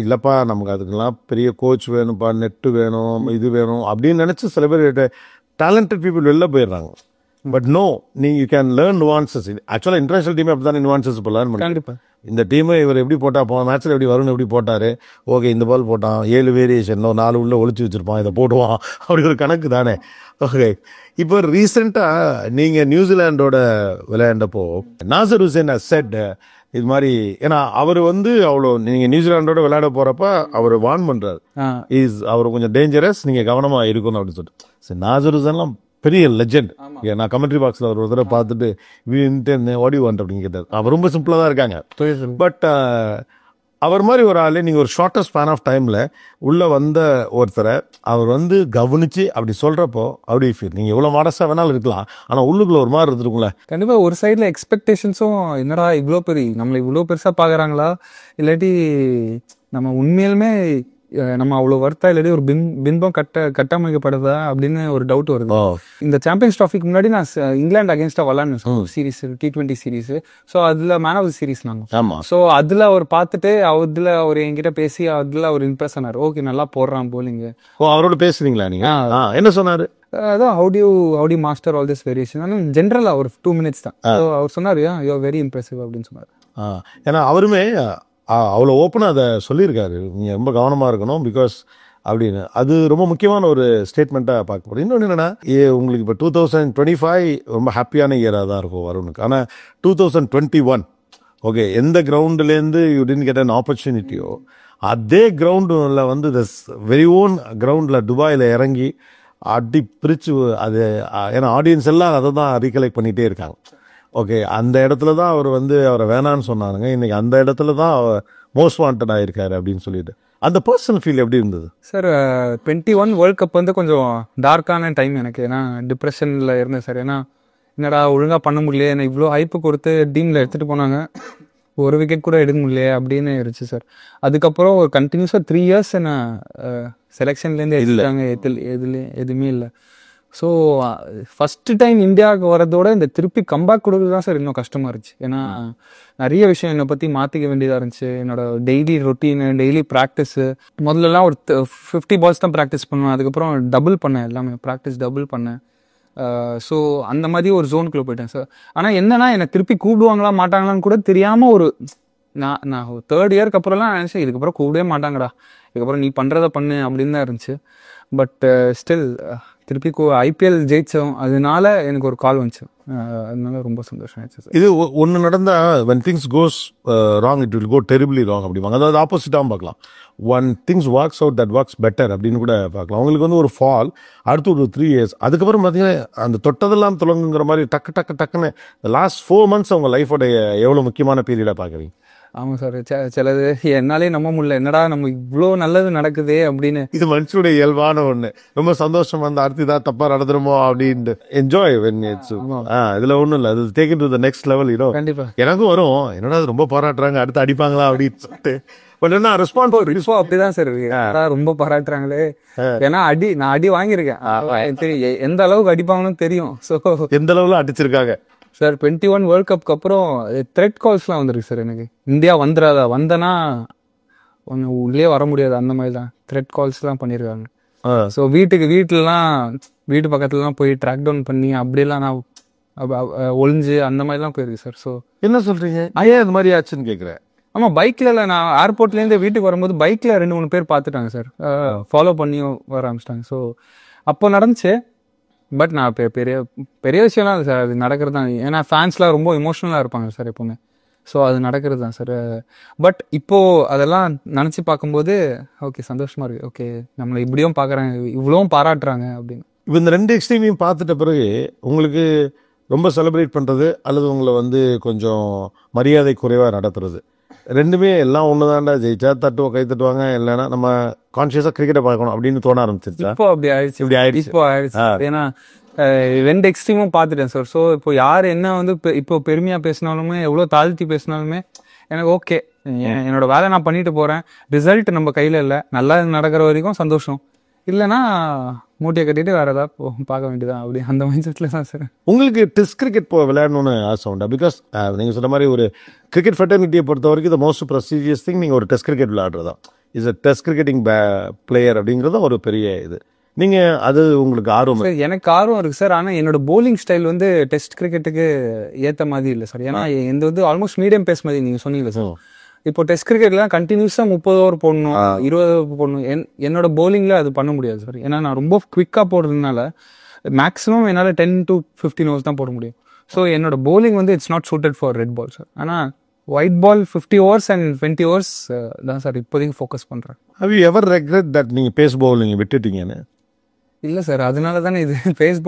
இல்லப்பா நமக்கு அதுக்கெல்லாம் பெரிய கோச் வேணும்ப்பா, நெட்டு வேணும், இது வேணும் அப்படின்னு நினைச்சு சில பேர் டேலண்டட் பீப்புள் வெளில போயிடுறாங்க. But no, you can learn nuances. ஆக்சுவலா இன்டர்நேஷனல் டீம் அப்படி தான் nuances இப்போ லேர்ன் பண்ணி. கண்டிப்பா இந்த டீம் இவர் எப்படி போட்டா போன மேட்ச்ல எப்படி வரும்னு எப்படி போட்டாரு, ஓகே இந்த பால் போட்டான், 7 வேரியேஷன் 4 உள்ள ஒளிச்சு வச்சிருப்பான், இதை போடுவான், அப்படி ஒரு கணக்கு தானே. ஓகே, இப்போ ரீசெண்டா நீங்க நியூசிலாண்டோட விளையாண்டப்போ நாசர் ஹுசேன் செட் இது மாதிரி, ஏன்னா அவர் அவ்வளோ நீங்க நியூசிலாண்டோட விளையாட போறப்ப அவர் வார்ன் பண்றாரு, அவர் கொஞ்சம் டேஞ்சரஸ், நீங்க கவனமா இருக்கணும் அப்படின்னு சொல்லிட்டு. சரி, நாசர் ஹுசேன்லாம் பெரிய லெஜெண்ட். நான் கமெண்ட்ரி பாக்ஸ்ல ஒரு தடவை பார்த்துட்டு ஓடி வாண்ட் அப்படின்னு கேட்டார். அவர் ரொம்ப சிம்பிளா தான் இருக்காங்க. பட் அவர் மாதிரி ஒரு ஆளு நீங்க ஒரு ஷார்டஸ்ட் ஸ்பேன் ஆஃப் டைம்ல உள்ள வந்த ஒருத்தரை அவர் கவனிச்சு அப்படி சொல்றப்போ அப்படி ஃபீல். நீங்க எவ்வளவு மாடஸ்டா வேணாலும் இருக்கலாம், ஆனா உள்ளுக்குள்ள ஒரு மாதிரி இருந்துருக்கும்ல. கண்டிப்பா ஒரு சைட்ல எக்ஸ்பெக்டேஷன்ஸும் என்னடா இவ்வளோ பெரிய நம்மளை இவ்வளோ பெருசா பாக்குறாங்களா, இல்லாட்டி நம்ம உண்மையிலுமே நம்ம அவ்வளோ வர்த்தா இல்லாட்டி ஒரு பின்பம் கட்டமைக்கப்படுதா அப்படின்னு ஒரு டவுட் வருது. இந்த சாம்பியன்ஸ் ட்ராஃபிக்கு முன்னாடி நான் இங்கிலாந்து அகேன்ஸ்டா விளாட்னேன் சீரீஸ், T20 சீரீஸ். ஸோ அதுல மேன் ஆஃப் தி சீரீஸ் நாங்க. ஸோ அதுல அவர் பார்த்துட்டு அதுல அவர் என்கிட்ட பேசி அதுல அவர் இம்ப்ரெஸ் ஆனார். ஓகே நல்லா போடுறான் போலிங்க. அவரோட பேசுறீங்களா நீங்க? என்ன சொன்னாரு? அதான் how do you master all this variation? ஆனால் ஜென்ரலா ஒரு 2 minutes தான். அவர் சொன்னார் யூ ஆர் வெரி இம்ப்ரெசிவ் அப்படின்னு சொன்னார். ஏன்னா அவருமே அவ்வளோ ஓப்பனாக அதை சொல்லியிருக்காரு, நீங்கள் ரொம்ப கவனமாக இருக்கணும் பிகாஸ் அப்படின்னு. அது ரொம்ப முக்கியமான ஒரு ஸ்டேட்மெண்ட்டாக பார்க்க முடியும். இன்னொன்று என்னென்னா, உங்களுக்கு இப்போ 2025 ரொம்ப ஹாப்பியான இயராக தான் இருக்கும் வருணுக்கு. ஆனால் 2021 ஓகே, எந்த கிரவுண்டுலேருந்து யூ டிடன்ட் கெட் அன் ஆப்பர்ச்சுனிட்டியோ அதே கிரவுண்டில் திஸ் வெரி ஓன் கிரவுண்டில் துபாயில் இறங்கி அடி பிரித்து அது, ஏன்னா ஆடியன்ஸ் எல்லாம் அதை தான் ரீகலெக்ட் பண்ணிகிட்டே இருக்காங்க. ஓகே, அந்த இடத்துல தான் அவர் அவரை வேணான்னு சொன்னானுங்க. இன்னைக்கு அந்த இடத்துல தான் மோஸ்ட் வாண்டட் ஆயிருக்காரு அப்படின்னு சொல்லிட்டு. அந்த பர்சனல் ஃபீல் எப்படி இருந்தது சார்? 21 வேர்ல்ட் கப் கொஞ்சம் டார்க்கான டைம் எனக்கு. ஏன்னா டிப்ரெஷனில் இருந்தேன் சார். ஏன்னா என்னடா ஒழுங்காக பண்ண முடியல, என்னை இவ்வளோ ஹைப்பு கொடுத்து டீமில் எடுத்துகிட்டு போனாங்க, ஒரு விக்கெட் கூட எடுக்க முடியல அப்படின்னு இருந்துச்சு சார். அதுக்கப்புறம் ஒரு கண்டினியூஸாக 3 இயர்ஸ் என்ன செலெக்ஷன்லேருந்து எடுத்துட்டாங்க, எதுவுமே இல்லை. ஸோ ஃபஸ்ட்டு டைம் இந்தியாவுக்கு வரதோட இந்த திருப்பி கம்பேக் கொடுக்குறது தான் சார் இன்னும் கஷ்டமாக இருந்துச்சு. ஏன்னா நிறைய விஷயம் என்னை பற்றி மாற்றிக்க வேண்டியதாக இருந்துச்சு. என்னோட டெய்லி ரொட்டீனு, டெய்லி ப்ராக்டிஸு. முதல்லலாம் ஒரு 50 பால்ஸ் தான் ப்ராக்டிஸ் பண்ணுவேன். அதுக்கப்புறம் டபுள் பண்ணேன், எல்லாமே ப்ராக்டிஸ் டபுள் பண்ணேன். ஸோ அந்த மாதிரி ஒரு ஜோனுக்குள்ளே போயிட்டேன் சார். ஆனால் என்னன்னா என்னை திருப்பி கூப்பிடுவாங்களா மாட்டாங்களான்னு கூட தெரியாமல் ஒரு நான் 3rd இயருக்கு அப்புறம்லாம் நினச்சேன் இதுக்கப்புறம் கூப்பிடவே மாட்டாங்கடா, இதுக்கப்புறம் நீ பண்ணுறத பண்ணு அப்படின்னு தான் இருந்துச்சு. பட் ஸ்டில் திருப்பி IPL ஜெயிச்சோம், அதனால எனக்கு ஒரு கால் வந்துச்சு. அதனால ரொம்ப சந்தோஷம் ஆயிடுச்சு. இது ஒன்று நடந்தா when things goes wrong it will go terribly wrong அப்படிவாங்க. அதாவது ஆப்போசிட்டாகவும் பார்க்கலாம். when things works out that works better அப்படின்னு கூட பார்க்கலாம். அவங்களுக்கு ஒரு ஃபால், அடுத்து ஒரு 3 years, அதுக்கப்புறம் பார்த்தீங்கன்னா அந்த தொட்டதெல்லாம் துளங்குங்கிற மாதிரி டக்குன்னு லாஸ்ட் 4 months அவங்க லைஃபோட எவ்வளோ முக்கியமான பீரியடாக பார்க்குறீங்க. ஆமாம் சார், சிலது என்னாலே நம்ப முடியல, என்னடா நம்ம இவ்வளோ நல்லது நடக்குதே அப்படின்னு. இது மனுஷனுடைய இயல்பான ஒன்று. ரொம்ப சந்தோஷம் வந்து அடுத்து இதாக தப்பா நடந்துருமோ அப்படின்ட்டு என்ஜாய் இதுல ஒன்றும் இல்லை, அது take it to the next level. கண்டிப்பா எனக்கும் வரும், என்னடா ரொம்ப பாராட்டுறாங்க அடுத்து அடிப்பாங்களா அப்படின்னு சொல்லிட்டு. பட் என்ன ரெஸ்பான்ஸ் அப்படிதான் சார் ரொம்ப பாராட்டுறாங்களே. ஏன்னா நான் அடி வாங்கியிருக்கேன், எந்த அளவுக்கு அடிப்பாங்கன்னு தெரியும். ஸோ எந்த அளவுல அடிச்சிருக்காங்க சார். 21 வேர்ல்ட் கப்க்கு அப்புறம் த்ரெட் கால்ஸ்லாம் வந்துருக்கு சார். எனக்கு இந்தியா வந்தனா ஒன்று உள்ளே வர முடியாது, அந்த மாதிரி தான் த்ரெட் கால்ஸ்லாம் பண்ணியிருக்காங்க. ஸோ வீட்டு பக்கத்துலலாம் போய் ட்ராக் டவுன் பண்ணி அப்படிலாம் நான் ஒளிஞ்சு அந்த மாதிரிலாம் போயிருக்கு சார். ஸோ என்ன சொல்றீங்க, ஏன் அது மாதிரி ஆச்சுன்னு கேட்குறேன். ஆமாம், பைக்கில் நான் ஏர்போர்ட்லேருந்து வீட்டுக்கு வரும்போது பைக்கில் 2-3 பேர் பார்த்துட்டாங்க சார், ஃபாலோ பண்ணி வர ஆரம்பிச்சிட்டாங்க. ஸோ அப்போ நடந்துச்சு. பட் நான் பெரிய விஷயம்லாம் இல்லை சார், அது நடக்கிறது தான். ஏன்னா ஃபேன்ஸ்லாம் ரொம்ப இமோஷ்னலாக இருப்பாங்க சார் எப்போவுமே. ஸோ அது நடக்கிறது தான் சார். பட் இப்போது அதெல்லாம் நினச்சி பார்க்கும்போது ஓகே சந்தோஷமாக இருக்குது. ஓகே நம்மளை இப்படியும் பார்க்குறாங்க, இவ்வளோவும் பாராட்டுறாங்க அப்படின்னு. இப்போ இந்த 2 எக்ஸ்ட்ரீமையும் பார்த்துட்ட பிறகு உங்களுக்கு ரொம்ப செலிப்ரேட் பண்ணுறது அல்லது உங்களை கொஞ்சம் மரியாதை குறைவாக நடத்துறது, ரெண்டுமே எல்லாம் ஒன்று தாண்டா, ஜெயிச்சா கை தட்டுவாங்க, இல்லைன்னா நம்ம கான்சியஸாக கிரிக்கெட்டை பார்க்கணும் அப்படின்னு தோண ஆரம்பிச்சிருச்சா? இப்போ அப்படி ஆயிடுச்சு. இப்படி ஆயிடுச்சு. இப்போ ஆயிடுச்சு. ஏன்னா ரெண்டு எக்ஸ்ட்ரீமும் பார்த்துட்டேன் சார். ஸோ இப்போ யார் என்ன வந்து இப்போ பெருமையா பேசினாலுமே எவ்வளோ தாழ்த்தி பேசினாலுமே எனக்கு ஓகே, என்னோட வேலை நான் பண்ணிட்டு போறேன், ரிசல்ட் நம்ம கையில இல்லை, நல்லா நடக்கிற வரைக்கும் சந்தோஷம், இல்லைன்னா மூட்டையை கட்டிட்டு வேற ஏதாவது பார்க்க வேண்டியதான், அப்படி அந்த மைண்ட் செட்ல தான் சார். உங்களுக்கு டெஸ்ட் கிரிக்கெட் விளையாடணும்னு ஆசை உண்டா? பிகாஸ் நீங்கள் சொன்ன மாதிரி ஒரு கிரிக்கெட் ஃபெட்டர்னிட்டியை பொறுத்த வரைக்கும் த மோஸ்ட் ப்ரொசீஜியஸ் திங் நீங்கள் ஒரு டெஸ்ட் கிரிக்கெட் விளையாடுறதா, இஸ் அ டெஸ்ட் கிரிக்கெட்டிங் பிளேயர் அப்படிங்கிறது ஒரு பெரிய இது. நீங்கள் அது உங்களுக்கு ஆர்வம்? எனக்கு ஆர்வம் இருக்கு சார். ஆனால் என்னோட போலிங் ஸ்டைல் வந்து டெஸ்ட் கிரிக்கெட்டுக்கு ஏற்ற மாதிரி இல்லை சார். ஏன்னா எந்த வந்து ஆல்மோஸ்ட் மீடியம் பேஸ் மாதிரி நீங்கள் சொன்னீங்க சார். இப்போ டெஸ்ட் கிரிக்கெட்ல கண்டினியூஸா 30 ஓவர் போடணும், 20 ஓவர் போடணும். என்னோட போலிங்ல அது பண்ண முடியாது சார். ஏன்னா நான் ரொம்ப குவிக்கா போடுறதுனால மேக்ஸிமம் என்னால் 10 to 15 ஓவர்ஸ் தான் போட முடியும். ஸோ என்னோட போலிங் வந்து it's not suited for red ball sir. ஆனால் white ball 50 overs and 20 overs தான் சார் இப்போதைக்கு ஃபோக்கஸ் பண்றேன். How you ever regret that நீங்கள் பேஸ் பவுலிங் விட்டுட்டீங்கன்னு? இல்லை சார், அதனால தானே இது பேஸ்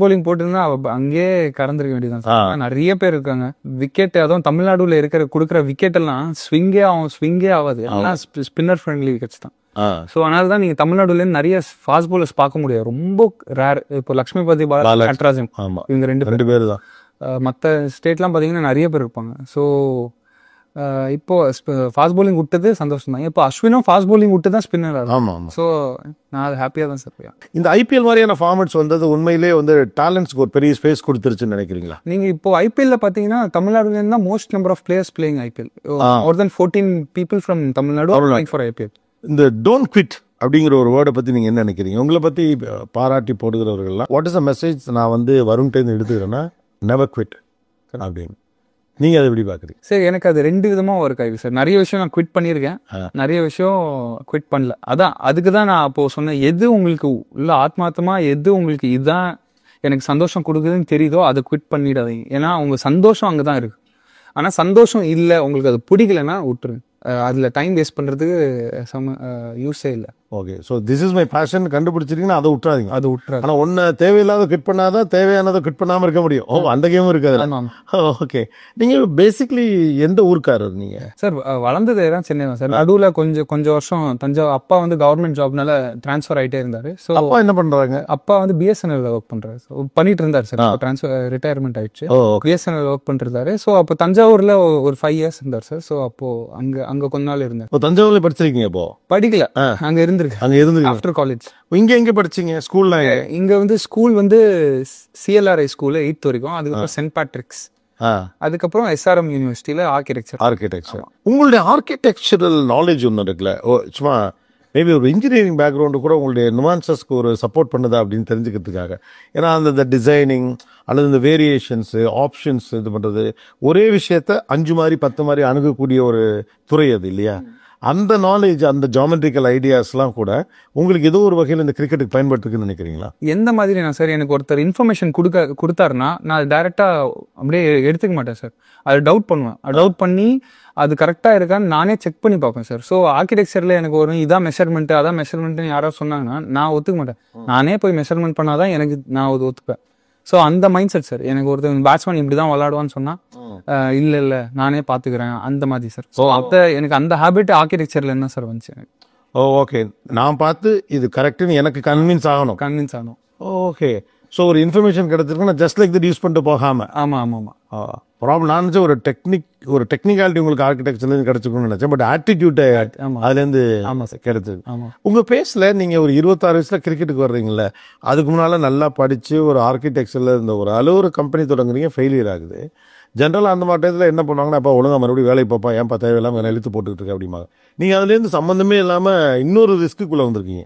பவுலிங் போட்டுருந்தா அங்கேயே கறந்துருக்க வேண்டியதான் சார். நிறைய பேர் இருக்காங்க விக்கெட், அதுவும் தமிழ்நாடுல கொடுக்குற விக்கெட் எல்லாம் ஸ்விங்கே ஆகாது, எல்லாம் ஸ்பின்னர் ஃப்ரெண்ட்லி விக்கெட்ஸ் தான். ஸோ அதனால தான் நீங்கள் தமிழ்நாடுல நிறைய ஃபாஸ்ட் பவுலர்ஸ் பார்க்க முடியாது, ரொம்ப ரேர். இப்போ லக்ஷ்மிபதி நட்ராஜன் இவங்க ரெண்டு பேர் தான். மற்ற ஸ்டேட்லாம் பார்த்தீங்கன்னா நிறைய பேர் இருப்பாங்க. ஸோ இப்போ ஃபாஸ்ட் பவுலிங் விட்டது சந்தோஷம் தான். இப்போ அஸ்வினும் ஃபாஸ்ட் பவுலிங் விட்டு தான் ஸ்பின்னர். ஆமாம். ஸோ நான் அது ஹாப்பியாக தான் சார். இந்த ஐபிஎல் மாதிரியான ஃபார்மேட்ஸ் வந்தது உண்மையிலே வந்து டேலண்ட்ஸ்க்கு ஒரு பெரிய ஸ்பேஸ் கொடுத்துருச்சுன்னு நினைக்கிறீங்களா? நீங்கள் இப்போ ஐபிஎல்ல பார்த்தீங்கன்னா தமிழ்நாடுலேருந்து தான் most number of players playing IPL. More then 14 people from Tamil Nadu for IPL. இந்த டோன்ட் குவிட் அப்படிங்கிற ஒரு வேர்டை பற்றி நீங்கள் என்ன நினைக்கிறீங்க? உங்களை பற்றி பாராட்டி போடுகிறவர்கள்லாம் வாட் இஸ் அ மெசேஜ் நான் வந்து வருண்கிட்டேருந்து எடுத்துக்கிறேன்னா நெவர் குவிட் அப்படின்னு, நீங்கள் அதை எப்படி பார்க்குறீங்க? சரி, எனக்கு அது ரெண்டு விதமாக ஒர்க் ஆகிருக்கு சார். நிறைய விஷயம் நான் குவிட் பண்ணியிருக்கேன், நிறைய விஷயம் குவிட் பண்ணல. அதுக்கு தான் நான் அப்போது சொன்னேன், எது உங்களுக்கு உள்ள ஆத்மார்த்தமாக எது உங்களுக்கு இதுதான் எனக்கு சந்தோஷம் கொடுக்குதுன்னு தெரியுதோ அதை குவிட் பண்ணிடாதீங்க. ஏன்னா உங்கள் சந்தோஷம் அங்கே தான் இருக்குது. ஆனால் சந்தோஷம் இல்லை, உங்களுக்கு அது பிடிக்கலன்னா விட்டுருங்க. அதில் டைம் வேஸ்ட் பண்ணுறதுக்கு யூஸே இல்லை. Okay, so this is my passion கண்டுபிடிச்சிருக்கீங்கன்னா அதை விட்டுறாதீங்க. அது விட்டுறாது. ஆனால் ஒன்று தேவையில்லாத கிட் பண்ணாதான் தேவையானதை கிட் பண்ணாமல் இருக்க முடியும். அந்த கேமும் இருக்காது. ஓகே, நீங்கள் பேசிக்லி எந்த ஊருக்காரர் நீங்கள்? சார் வளர்ந்தது தான் சென்னை தான் சார். நடுவில் கொஞ்சம் வருஷம் தஞ்சாவூர். அப்பா வந்து கவர்மெண்ட் ஜாப்னால டிரான்ஸ்ஃபர் ஆகிட்டே இருந்தார். ஸோ அப்பா என்ன பண்ணுறாங்க? அப்பா வந்து பிஎஸ்என்எல் ஒர்க் பண்ணுறாரு, பண்ணிட்டு இருந்தார் சார். ரிட்டையர்மெண்ட் ஆயிடுச்சு, பிஎஸ்என்எல் ஒர்க் பண்ணிருந்தாரு. ஸோ அப்போ தஞ்சாவூரில் ஒரு 5 years இருந்தார் சார். ஸோ அப்போ அங்கே கொஞ்ச நாள் இருந்தேன். தஞ்சாவூர்ல படிச்சிருக்கீங்க? இப்போ படிக்கல, அங்கே இருந்து ஆஃப்டர் காலேஜ். இங்க எங்க படிச்சீங்க ஸ்கூல்ல? இங்க வந்து ஸ்கூல் வந்து CLRI ஸ்கூல் 8th வரைக்கும், அதுக்கப்புறம் சென்ட் பேட்ரிக்ஸ், அதுக்கப்புறம் SRM யூனிவர்சிட்டியில ஆர்கிடெக்சர். உங்களுடைய ஆர்கிடெக்சரல் நாலேஜ் ஒன்று இருக்குல்ல, சும்மா மேபி ஒரு இன்ஜினியரிங் பேக்ரவுண்டு கூட உங்களுடைய நுவான்சஸ்க்கு ஒரு சப்போர்ட் பண்ணுதா அப்படின்னு தெரிஞ்சுக்கிறதுக்காக. ஏன்னா அந்த டிசைனிங் அல்லது இந்த வேரியேஷன்ஸு ஆப்ஷன்ஸ் இது பண்ணுறது, ஒரே விஷயத்த 5 மாதிரி 10 மாதிரி அணுகக்கூடிய ஒரு துறை அது இல்லையா? அந்த நாலேஜ், அந்த ஜாமெட்ரிக்கல் ஐடியாஸ்லாம் கூட உங்களுக்கு ஏதோ ஒரு வகையில் இந்த கிரிக்கெட்டுக்கு பயன்படுத்துக்குன்னு நினைக்கிறீங்களா? எந்த மாதிரி நான் சார், எனக்கு ஒருத்தர் இன்ஃபர்மேஷன் கொடுத்தாருன்னா நான் டைரெக்டாக அப்படியே எடுத்துக்க மாட்டேன் சார். அது டவுட் பண்ணுவேன். டவுட் பண்ணி அது கரெக்டாக இருக்கான்னு நானே செக் பண்ணி பார்ப்பேன் சார். ஸோ ஆர்கிடெக்சரில் எனக்கு ஒரு இதான் மெஷர்மெண்ட்டு அதான் மெஷர்மெண்ட்டுன்னு யாராவது சொன்னாங்கன்னா நான் ஒத்துக்க மாட்டேன். நானே போய் மெஷர்மெண்ட் பண்ணாதான் நான் அது ஒத்துப்பேன். ஸோ அந்த மைண்ட் செட் சார். எனக்கு ஒருத்தர் பேட்ஸ்மேன் இப்படி தான் விளாடுவான்னு சொன்னால் இல்லை நானே பார்த்துக்கிறேன் அந்த மாதிரி சார். ஸோ எனக்கு அந்த ஹேபிட் ஆர்கிடெக்சரில் என்ன சார் வந்துச்சு எனக்கு. ஓகே, நான் பார்த்து இது கரெக்டுன்னு எனக்கு கன்வின்ஸ் ஆகணும். ஓகே, ஸோ ஒரு இன்ஃபர்மேஷன் கிடைச்சிருக்குன்னா ஜஸ்ட் லைக் தட் யூஸ் பண்ணிட்டு போகாமல். ஆமாம். ப்ராப்ளம் நான் நினச்சேன் ஒரு டெக்னிக்காலிட்டி உங்களுக்கு ஆர்கிடெக்சர்லேருந்து கிடைச்சிருக்குன்னு நினச்சேன். பட் ஆட்டிடியூட் அதுலேருந்து கிடைச்சது. உங்கள் பேஸில் நீங்கள் ஒரு 26 வயசில் கிரிக்கெட்டுக்கு வர்றீங்கள, அதுக்கு முன்னால் நல்லா படித்து ஒரு ஆர்கிடெக்சரில் இருந்த ஒரு கம்பெனி தொடங்குறீங்க, ஃபெயிலியர் ஆகுது. ஜென்ரலாக அந்த மாதிரி டயத்தில் என்ன பண்ணுவாங்கன்னா, அப்போ ஒழுங்காக மறுபடியும் வேலைக்கு பார்ப்பா, ஏன்ப்பா தேவையில்லாமல் வேலை இழுத்து போட்டுக்கிட்டு இருக்க அப்படிமா. நீங்கள் அதுலேருந்து சம்மந்தமே இல்லாமல் இன்னொரு ரிஸ்க்குள்ளே வந்திருக்கீங்க.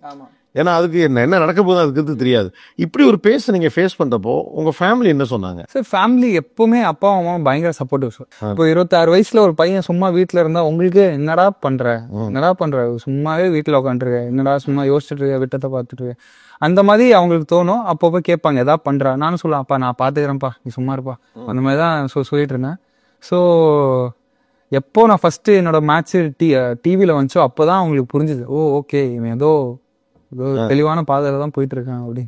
ஏன்னா அதுக்கு என்ன நடக்க போகுது அதுக்கு தெரியாது. இப்படி ஒரு நீங்கள் ஃபேஸ் பண்ணுறப்போ உங்கள் ஃபேமிலி என்ன சொன்னாங்க? சார் ஃபேமிலி எப்பவுமே அப்பா அம்மா பயங்கர சப்போர்ட்டிவ் சார். இப்போ 26 வயசுல ஒரு பையன் சும்மா வீட்டில் இருந்தால் உங்களுக்கு என்னடா பண்ணுற சும்மாவே வீட்டில் உட்காந்துருக்க, என்னடா சும்மா யோசிச்சுட்டு இருக்க, விட்டத்தை பார்த்துட்டு அந்த மாதிரி அவங்களுக்கு தோணும். அப்போ கேட்பாங்க எதாவது பண்ணுறா. நானும் சொல்லுவேன், அப்பா நான் பார்த்துக்கிறேன்ப்பா, நீ சும்மா இருப்பா, அந்த மாதிரி தான் சொல்லிட்டு இருந்தேன். ஸோ எப்போ நான் ஃபர்ஸ்ட் என்னோட மேட்ச் டிவியில் வந்துச்சோ அப்போ தான் அவங்களுக்கு புரிஞ்சுது, ஓகே இவன் ஏதோ தெளிவான பாதையில தான் போயிட்டு இருக்கான் அப்படி.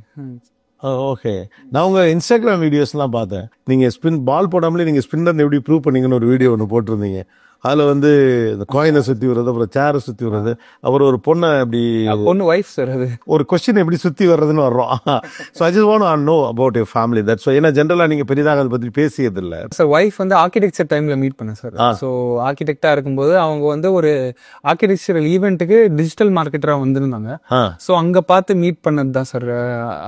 ஓகே, நான் உங்கள் இன்ஸ்டாகிராம் வீடியோஸ்லாம் பார்த்தேன். நீங்கள் பால் போடாமலே நீங்கள் ஸ்பின்னர் எப்படி ப்ரூவ் பண்ணீங்கன்னு ஒரு வீடியோ ஒன்று போட்டிருந்தீங்க. அதுல வந்து இந்த காயினை சுத்தி வர்றது, அப்புறம் சேரை சுத்தி வர்றது, அப்புறம் ஒரு பொண்ணை அப்படி பொண்ணு ஒய்ஃப் சார் அது. ஒரு கொஸ்டின் எப்படி சுத்தி வர்றதுன்னு வர்றோம். So I just want to know about your family. That's ஏன்னா ஜென்ரலா நீங்க பெரிதாக அதை பத்தி பேசியது இல்லை சார். ஒய்ஃப் வந்து ஆர்கிடெக்சர் டைம்ல மீட் பண்ணேன் சார். ஸோ ஆர்கிடெக்டா இருக்கும்போது அவங்க வந்து ஒரு ஆர்கிடெக்சரல் ஈவெண்ட்டுக்கு டிஜிட்டல் மார்க்கெட்டரா வந்திருந்தாங்க. ஸோ அங்க பார்த்து மீட் பண்ணது தான் சார்.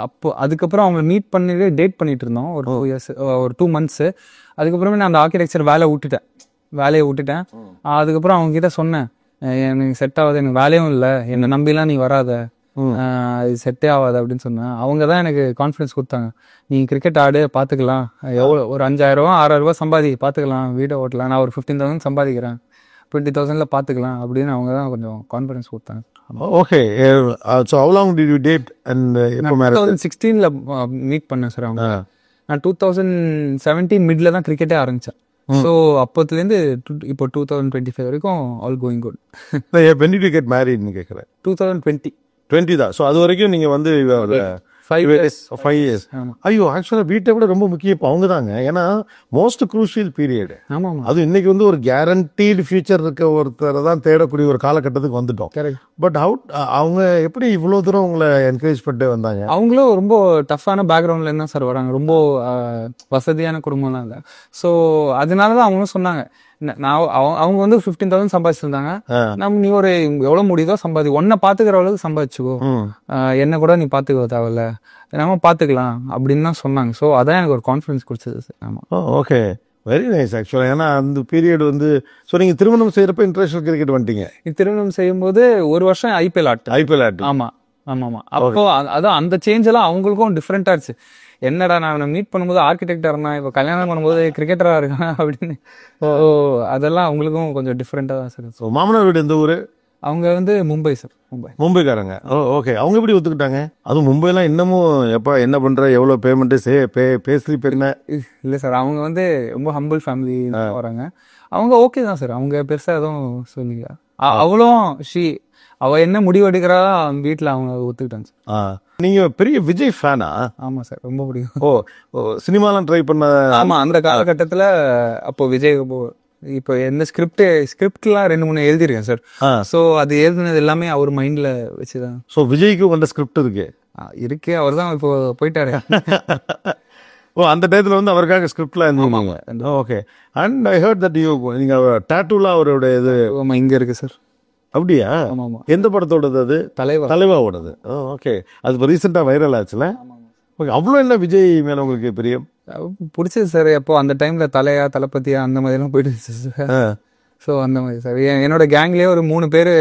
அப்போ அதுக்கப்புறம் அவங்க மீட் பண்ணிட்டு டேட் பண்ணிட்டு இருந்தோம் ஒரு 2 years, ஒரு 2 months. அதுக்கப்புறமே நான் அந்த ஆர்கிடெக்சர் வேலையை விட்டுட்டேன். அதுக்கப்புறம் அவங்க கிட்ட சொன்னேன், எனக்கு செட் ஆகாது, எனக்கு வேலையும் இல்லை, என்னை நம்பிலாம் நீ வராத, இது செட்டே ஆகாது அப்படின்னு சொன்னேன். அவங்க தான் எனக்கு கான்ஃபிடன்ஸ் கொடுத்தாங்க. நீ கிரிக்கெட் ஆடு, பார்த்துக்கலாம், எவ்வளோ ஒரு 5,000 6,000 சம்பாதி, பார்த்துக்கலாம், வீடை ஓட்டலாம், நான் ஒரு 15,000 சம்பாதிக்கிறேன், 20,000 பார்த்துக்கலாம் அப்படின்னு அவங்க தான் கொஞ்சம் கான்ஃபிடன்ஸ் கொடுத்தாங்க. Okay. So how long did you date and 2016 meet பண்ணேன் சார் அவங்க. நான் 2017 மிட்ல தான் கிரிக்கெட்டே ஆரம்பிச்சேன். ஸோ அப்போத்துலேருந்து இப்போ 2025 வரைக்கும் all going good. when did you get married ன்னு கேட்குறேன். 2020 தான். ஸோ அது வரைக்கும் நீங்க வந்து 5 years. ஐயோ, ஆக்சுவலாக வீட்டை விட ரொம்ப முக்கியம் இப்போ அவங்க தாங்க. ஏன்னா மோஸ்ட் குரூஷியல் பீரியடு. ஆமாம். அது இன்னைக்கு வந்து ஒரு கேரண்டீடு ஃபியூச்சர் இருக்க ஒருத்தரை தான் தேடக்கூடிய ஒரு காலகட்டத்துக்கு வந்துட்டோம். கரெக்ட். பட் அவங்க எப்படி இவ்வளோ தூரம் உங்களை என்கரேஜ் பண்ணிட்டு வந்தாங்க? அவங்களும் ரொம்ப டஃப்பான பேக்ரவுண்ட்ல இருந்தா சார் வராங்க. ரொம்ப வசதியான குடும்பம்லாம் இல்லை. ஸோ அதனால தான் அவங்களும் சொன்னாங்க, நான் அவங்க வந்து 15,000 சம்பாதிச்சிருந்தாங்க, நம்ம நீ ஒரு எவ்வளவு முடியுதோ சம்பாதி, ஒன்ன பாத்துக்கிற அளவுக்கு சம்பாதிச்சுக்கோ, என்ன கூட நீ பாத்துக்க தேவையில்ல, நம்ம பாத்துக்கலாம் அப்படின்னு தான் சொன்னாங்க. ஸோ அதான் எனக்கு ஒரு கான்ஃபிடன்ஸ் கொடுத்தது சார். ஆமா. Okay, very nice. ஆக்சுவலா ஏன்னா அந்த பீரியட் வந்து ஸோ நீங்க திருமணம் செய்யறப்ப இன்டர்நேஷனல் கிரிக்கெட் வந்துட்டீங்க. திருமணம் செய்யும் போது ஒரு வருஷம் ஐபிஎல் ஆட்டு. ஆமா. அப்போ அதான் அந்த சேஞ்ச் எல்லாம் அவங்களுக்கும் டிஃப்ரெண்டா இருந்துச்சு. என்னடா நான் மீட் பண்ணும்போது ஆர்கிடெக்டா இருந்தான், இப்போ கல்யாணம் பண்ணும்போது கிரிக்கெட்டரா இருக்கான் அப்படின்னு. அதெல்லாம் அவங்களுக்கும் கொஞ்சம் டிஃப்ரெண்டா தான் சார். ஸோ மாமனார் வீடு எந்த ஊரு? அவங்க வந்து மும்பை சார். மும்பைக்காரங்க. ஓகே. அவங்க எப்படி ஒத்துக்கிட்டாங்க? அதுவும் மும்பைலாம் இன்னமும் எப்போ என்ன பண்ற, எவ்வளோ பேமெண்ட்டு பேசி பெருமை இல்லை சார். அவங்க வந்து ரொம்ப ஹம்பிள் ஃபேமிலி வராங்க. அவங்க ஓகே தான் சார். அவங்க பெருசா எதுவும் சொல்லிங்க. அவளும் அவ என்ன முடிவு எடுக்கிறா வீட்டில் அவங்க ஒத்துக்கிட்டாங்க சார். நீங்க பெரிய விஜய் ஃபேனா? ஆமா சார், ரொம்ப பிடிக்கும். சினிமாலாம் ட்ரை பண்ண? ஆமா, அந்த காலகட்டத்தில் அப்போ விஜய் இப்போ எந்த ஸ்கிரிப்ட்லாம் 2-3 எழுதிருக்கேன் சார். ஸோ அது எழுதுனது எல்லாமே அவர் மைண்ட்ல வச்சுதான். ஸோ விஜய்க்கு உங்க ஸ்கிரிப்ட் இருக்கு, அவர் தான் இப்போ போயிட்டாரு. அந்த டயத்துல வந்து அவருக்காக ஸ்கிரிப்ட்லாம் எழுதுவாங்க. Okay. And I heard that நீங்க டாட்டூலாம் அவரோட இது இங்க இருக்கு சார். அப்படியா? எந்த படத்தோடது அது? தலைவாவோடது. ஓகே. அது இப்போ ரீசெண்டாக வைரல் ஆச்சுல. ஓகே. அவ்வளோ என்ன விஜய் மேலே உங்களுக்கு பிரியம் பிடிச்சது சார்? எப்போ அந்த டைம்ல தளபதியா அந்த மாதிரிலாம் போயிடுச்சு சார். ஸோ அந்த மாதிரி சார். என்னோட கேங்லேயே ஒரு 3 பேர்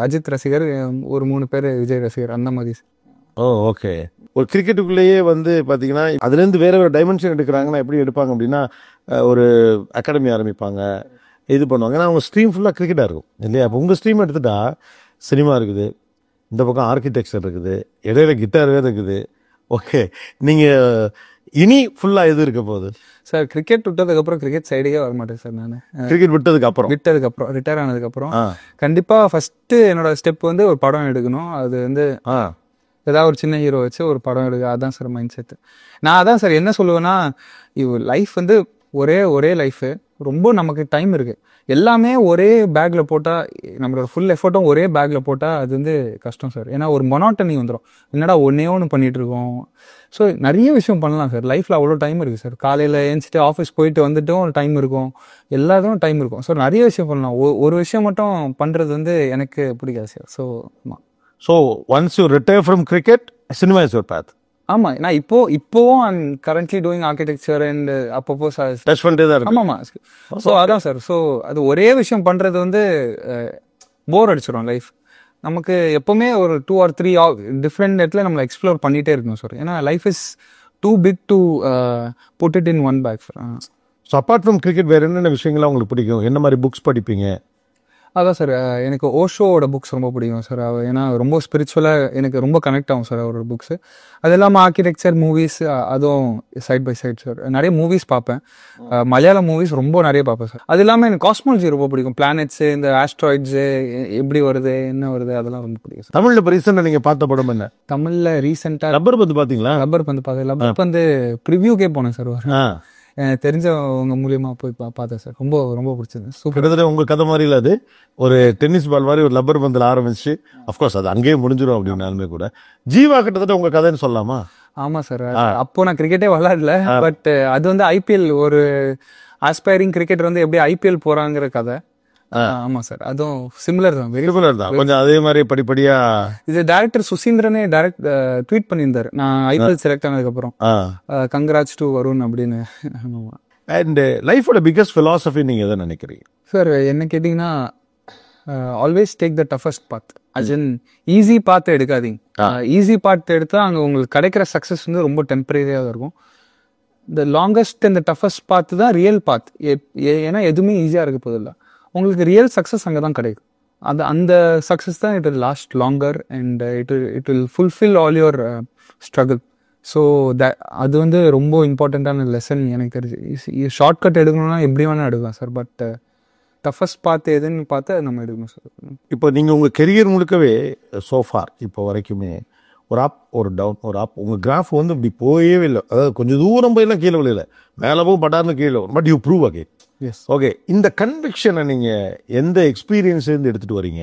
அஜித் ரசிகர், ஒரு 3 பேர் விஜய் ரசிகர், அந்த மாதிரி சார். ஓகே. ஒரு கிரிக்கெட்டுக்குள்ளேயே வந்து பார்த்தீங்கன்னா அதுலேருந்து வேற ஒரு டைமென்ஷன் எடுக்கிறாங்கன்னா எப்படி எடுப்பாங்க அப்படின்னா, ஒரு அகாடமி ஆரம்பிப்பாங்க, இது பண்ணுவாங்க. ஏன்னா அவங்க ஸ்ட்ரீம் ஃபுல்லாக கிரிக்கெட்டாக இருக்கும் இல்லையா? அப்போ உங்கள் ஸ்ட்ரீம் எடுத்துட்டா சினிமா இருக்குது, இந்த பக்கம் ஆர்கிடெக்சர் இருக்குது, இடையில கிட்டார் வேறு இருக்குது. ஓகே. நீங்கள் இனி ஃபுல்லாக எது இருக்க போகுது சார்? கிரிக்கெட் விட்டதுக்கப்புறம் கிரிக்கெட் சைடுக்கே வர மாட்டேன் சார். நான் கிரிக்கெட் விட்டதுக்கப்புறம் ரிட்டையர் ஆனதுக்கப்புறம் கண்டிப்பாக ஃபஸ்ட்டு என்னோட ஸ்டெப் வந்து ஒரு படம் எடுக்கணும். அது வந்து ஏதாவது ஒரு சின்ன ஹீரோ வச்சு ஒரு படம் எடுக்க, அதான் சார் மைண்ட் செட்டு. நான் அதான் சார் என்ன சொல்லுவேன்னா, லைஃப் வந்து ஒரே லைஃபு, ரொம்ப நமக்கு டைம் இருக்கு, எல்லாமே ஒரே பேக்ல போட்டால், நம்மளோட ஃபுல் எஃபர்ட்டும் ஒரே பேக்ல போட்டால் அது வந்து கஷ்டம் சார். ஏன்னா ஒரு மொனாட்டனி வந்துடும், என்னடா ஒன்று பண்ணிட்டு இருக்கோம். ஸோ நிறைய விஷயம் பண்ணலாம் சார் லைஃப்ல, அவ்வளோ டைம் இருக்கு சார். காலையில் ஏஞ்சிட்டு ஆஃபீஸ் போயிட்டு வந்துட்டும் ஒரு டைம் இருக்கும், எல்லாத்துக்கும் டைம் இருக்கும். ஸோ நிறைய விஷயம் பண்ணலாம். ஒரு விஷயம் மட்டும் பண்றது வந்து எனக்கு பிடிக்காது sir. So once you retire from cricket, cinema is your path. ஆமா, நான் இப்போவும் I'm currently doing architecture and அப்பப்போ டச் பண்ணிட்டே தான் இருக்கு. ஆமாம். ஸோ அதான் சார். ஸோ அது ஒரே விஷயம் பண்றது வந்து போர் அடிச்சிடும் லைஃப். நமக்கு எப்பவுமே ஒரு 2 or 3 டிஃப்ரெண்ட் இடத்துல நம்மளை எக்ஸ்ப்ளோர் பண்ணிட்டே இருக்கணும் சார். ஏன்னா life is too big to put it in one bag sir. So apart from cricket வேறு என்னென்ன விஷயங்கள்லாம் உங்களுக்கு பிடிக்கும்? என்ன மாதிரி புக்ஸ் படிப்பீங்க? அதான் சார், எனக்கு ஓஷோவோட புக்ஸ் ரொம்ப பிடிக்கும் சார். ஏன்னா ரொம்ப ஸ்பிரிச்சுவலாக எனக்கு ரொம்ப கனெக்ட் ஆகும் சார் அவரோட புக்ஸு. அது இல்லாமல் ஆர்கிடெக்சர் மூவிஸ், அதுவும் சைட் பை சைட் சார். நிறைய மூவிஸ் பார்ப்பேன், மலையாள மூவிஸ் ரொம்ப நிறைய பார்ப்பேன் சார். அது இல்லாமல் எனக்கு காஸ்மாலஜி ரொம்ப பிடிக்கும். பிளானட்ஸு, இந்த ஆஸ்ட்ராய்ட்ஸு எப்படி வருது, என்ன வருது, அதெல்லாம் ரொம்ப பிடிக்கும் சார். தமிழில் இப்போ ரீசெண்டாக நீங்கள் பார்த்த படம் என்ன? தமிழில் ரீசெண்டாக ரப்பர் பந்து பார்த்தீங்களா? ரப்பர் பந்து பார்த்தேன். ரப்பர் பந்து ப்ரிவியூக்கே போனேன் சார். தெரிஞ்சவங்க மூலியமா போய் பார்த்தேன் சார். ரொம்ப ரொம்ப பிடிச்சது. சூப்பர். கிட்டத்தட்ட உங்க கதை மாதிரி இல்ல, அது ஒரு டென்னிஸ் பால் மாதிரி ஒரு லப்பர் பந்தில் ஆரம்பிச்சு அஃப்கோர்ஸ் அது அங்கேயே முடிஞ்சிடும் அப்படின்னாலுமே கூட ஜீவா கிட்டத்தட்ட உங்க கதைன்னு சொல்லலாமா? ஆமா சார். அப்போ நான் கிரிக்கெட்டே விளையாடல, பட் அது வந்து ஐபிஎல் ஒரு ஆஸ்பைரிங் கிரிக்கெட்டர் வந்து எப்படி ஐபிஎல் போறாங்கிற கதை. ஆமா சார், அதுவும் சிமிலர் தான், வெரி சிமிலர் தான், கொஞ்சம் அதே மாதிரி படிப்படியா. இது டைரக்டர் சுசீந்திரனே ட்வீட் பண்ணியிருந்தாரு நான் ஐபிஎல் செலக்ட் ஆனதுக்கு அப்புறம், கங்க்ராட்ஸ் டு வருண் அப்படின்னு. அண்ட் லைஃபோட பிகெஸ்ட் philosophy நீங்க எதை நினைக்கிறீங்க சார்? என்ன கேட்டீங்கன்னா, always take the toughest path. As in easy பார்த்து எடுக்காதீங்க. ஈஸி பார்த்து எடுத்தா அங்கே உங்களுக்கு கிடைக்கிற சக்ஸஸ் வந்து ரொம்ப டெம்பரரியாக தான் இருக்கும். இந்த லாங்கஸ்ட் இந்த டஃபஸ்ட் பார்த்து தான் ரியல் பாத். ஏன்னா எதுவுமே ஈஸியாக இருக்க போதில்லை, உங்களுக்கு ரியல் சக்ஸஸ் அங்கே தான் கிடைக்கும். அந்த சக்ஸஸ் தான் it will last longer and it will fulfil all your struggle. So அது வந்து ரொம்ப இம்பார்ட்டண்ட்டான லெசன் எனக்கு தெரிஞ்சு. ஷார்ட் கட் எடுக்கணும்னா எப்படி வேணால் எடுக்கலாம் சார், பட் டஃபஸ்ட் பார்த்து எதுன்னு பார்த்து நம்ம எடுக்கணும் சார். இப்போ நீங்கள் உங்கள் கெரியர் முழுக்கவே சோஃபார் இப்போ வரைக்குமே ஒரு அப் ஒரு டவுன் ஒரு அப், உங்கள் கிராஃப் வந்து இப்படி போயவே இல்லை. அதாவது கொஞ்சம் தூரம் போயெல்லாம் கீழே விளையில, மேலே போய் பட்டார்னு கீழே, but you prove again. Yes. Okay, இந்த கன்விக்ஷனை நீங்கள் எந்த எக்ஸ்பீரியன்ஸ்லேருந்து எடுத்துகிட்டு வரீங்க?